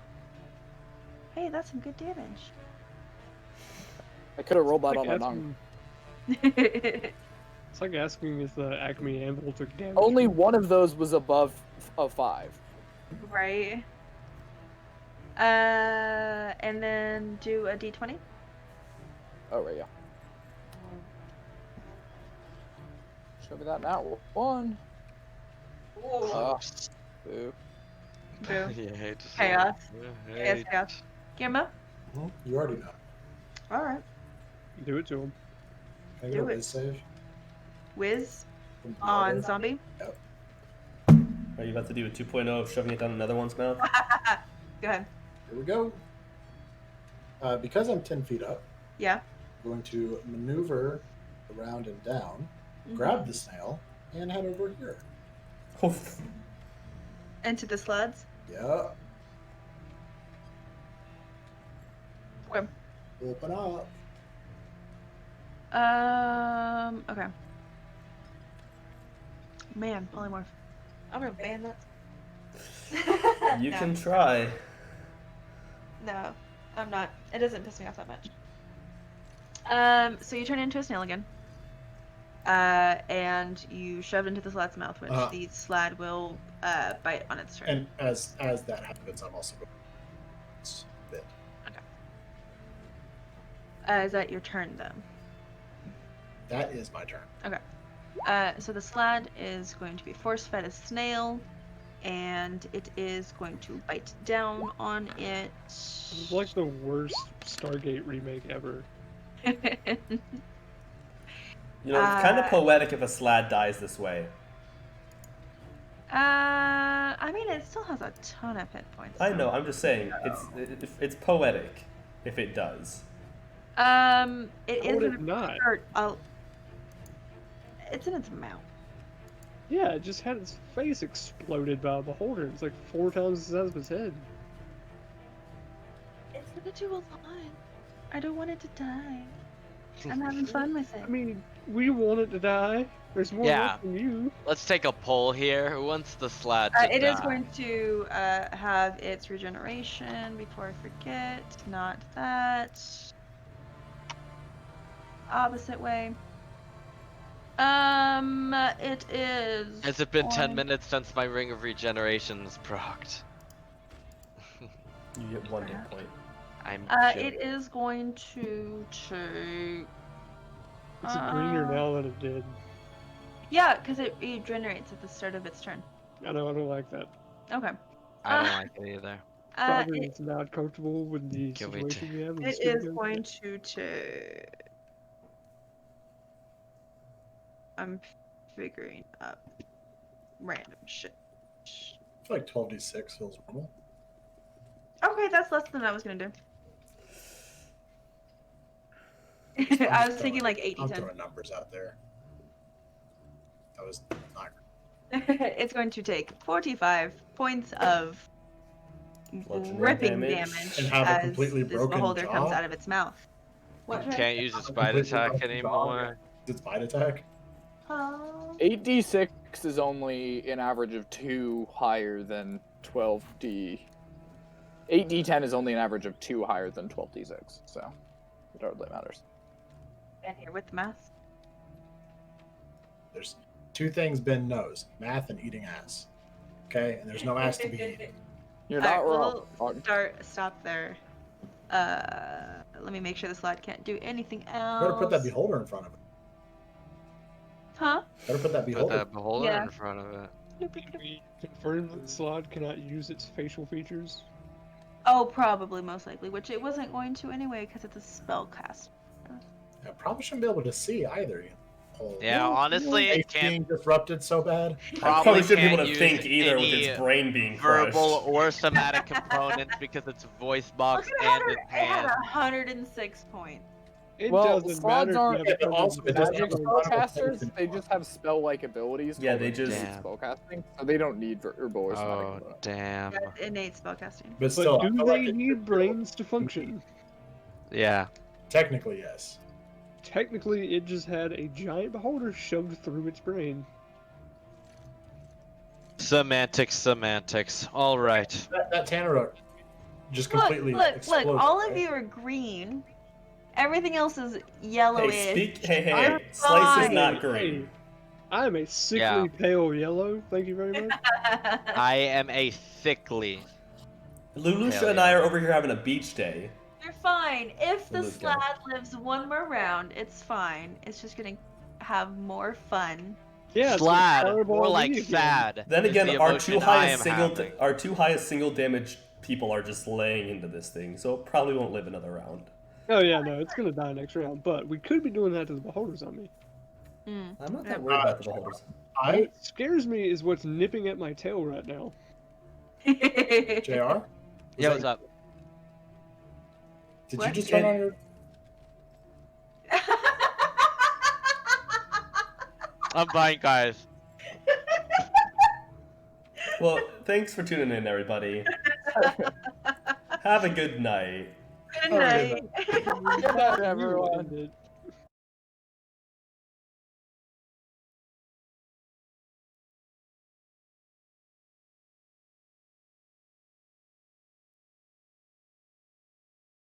Hey, that's some good damage. I could have rolled that Like on a nung. It's like asking if the Acme Anvil took damage. Only one of those was above a 5. Right. And then do a d20. Oh, right, yeah. Show me that now. 1. Boo. Boo. Yeah, just Chaos. Yeah, Chaos, chaos. Gimma? You already know. Alright. Do it to him. Can I get Do a it. whiz save? Whiz From the on beholder? zombie. Are you about to do a 2.0 of shoving it down another one's mouth? Go ahead. Here we go. Because I'm 10 feet up, Yeah. I'm going to maneuver around and down, grab the snail, and head over here. Into the sleds. Yeah. Okay. Open up. Okay. Man, polymorph. I'm gonna ban that. You No. can try. No, I'm not. It doesn't piss me off that much. So you turn into a snail again. And you shove into the slad's mouth, which the slad will bite on its turn. And as that happens, I'm also going to bit. Is that your turn, though? That is my turn. Okay. So the slad is going to be force-fed as snail, and it is going to bite down on it. It's like the worst Stargate remake ever. You know, it's kind of poetic if a slad dies this way. I mean, it still has a ton of hit points. I know. I'm just saying, it's poetic if it does. It How is would it gonna not? hurt. It's in its mouth. Yeah, it just had its face exploded by a beholder. It's like 4 times the size of its head. It's gonna do a lot. I don't want it to die. I'm having fun with it. I mean, we want it to die. There's more Yeah. left than you. Let's take a poll here. Who wants the slad to It die? is going to have its regeneration before I forget. Not that. Opposite way. It is. Has it been 10 on- minutes since my Ring of Regeneration's procced? You get 1 hit point. I'm It is going to take. It's greener now than it did. Yeah, because it regenerates at the start of its turn. I don't like that. Okay. I don't like it either. Probably it's not comfortable with the Can't wait to- situation we have. with the It speed is gun. going to take. I'm figuring up random shit. I feel like 12d6 feels normal. Okay, that's less than I was gonna do. I'm I was just thinking like I'm 8d10. throwing numbers out there. That was not. It's going to take 45 points of Bludgeoning ripping damage. damage And have a as completely this broken beholder comes jaw? out of its mouth. What? Can't use its bite Completely attack broken jaw. anymore. It's bite attack. 8d6 is only an average of 2 higher than 12d. 8d10 is only an average of 2 higher than 12d6, so it hardly matters. And here with the math. There's two things Ben knows: math and eating ass. Okay, and there's no ass to be eaten. You're not Alright, wrong. we'll stop there. Let me make sure this lad can't do anything else. Better put that beholder in front of it. Huh? Better put that Put beholder. that beholder Yeah. in front of it. Can we confirm that the slot cannot use its facial features? Oh, probably, most likely, which it wasn't going to anyway because it's a spell cast. I probably shouldn't be able to see either. You know. Yeah, honestly, Face it can't. being disrupted so bad. Probably shouldn't be able can't to use think either with any its brain being verbal crushed. or somatic components because it's voice box Look at and its it had hand. 106 points. It Well, doesn't slots matter. aren't- If you have Yeah, but also it doesn't Magic have a spellcasters, they just have spell-like abilities. Yeah, called they just- innate spellcasting, so they don't need verbal or somatic Oh, components. damn. That's innate spellcasting. But still, But I do feel they like it need should be brains to function? Yeah. Technically, yes. Technically, it just had a giant beholder shoved through its brain. Semantics. All right. That Tanner just Look, completely look, exploded. all of right? you are green. Everything else is Hey, yellowish. hey, Slice is fine. not green. Hey, I'm a sickly Yeah. pale yellow. Thank you very much. I am a thickly. Lulusha Hell and yeah. I are over here having a beach day. You're fine. If the Look at slab lives one more round, it's fine. It's just gonna have more fun. Yeah, it's gonna Slad, fireball more like me again. sad. Then is again, the our emotion two I highest am single having. our two highest single damage people are just laying into this thing, so it probably won't live another round. Oh yeah, no, it's gonna die next round. But we could be doing that to the beholders on me. Mm. I'm not that worried about the beholders. What scares me is what's nipping at my tail right now. JR? Yeah, what's up? Did What? you just turn on your? I'm fine, guys. Well, thanks for tuning in, everybody. Have a good night. Good night. Good night, everyone. You ended.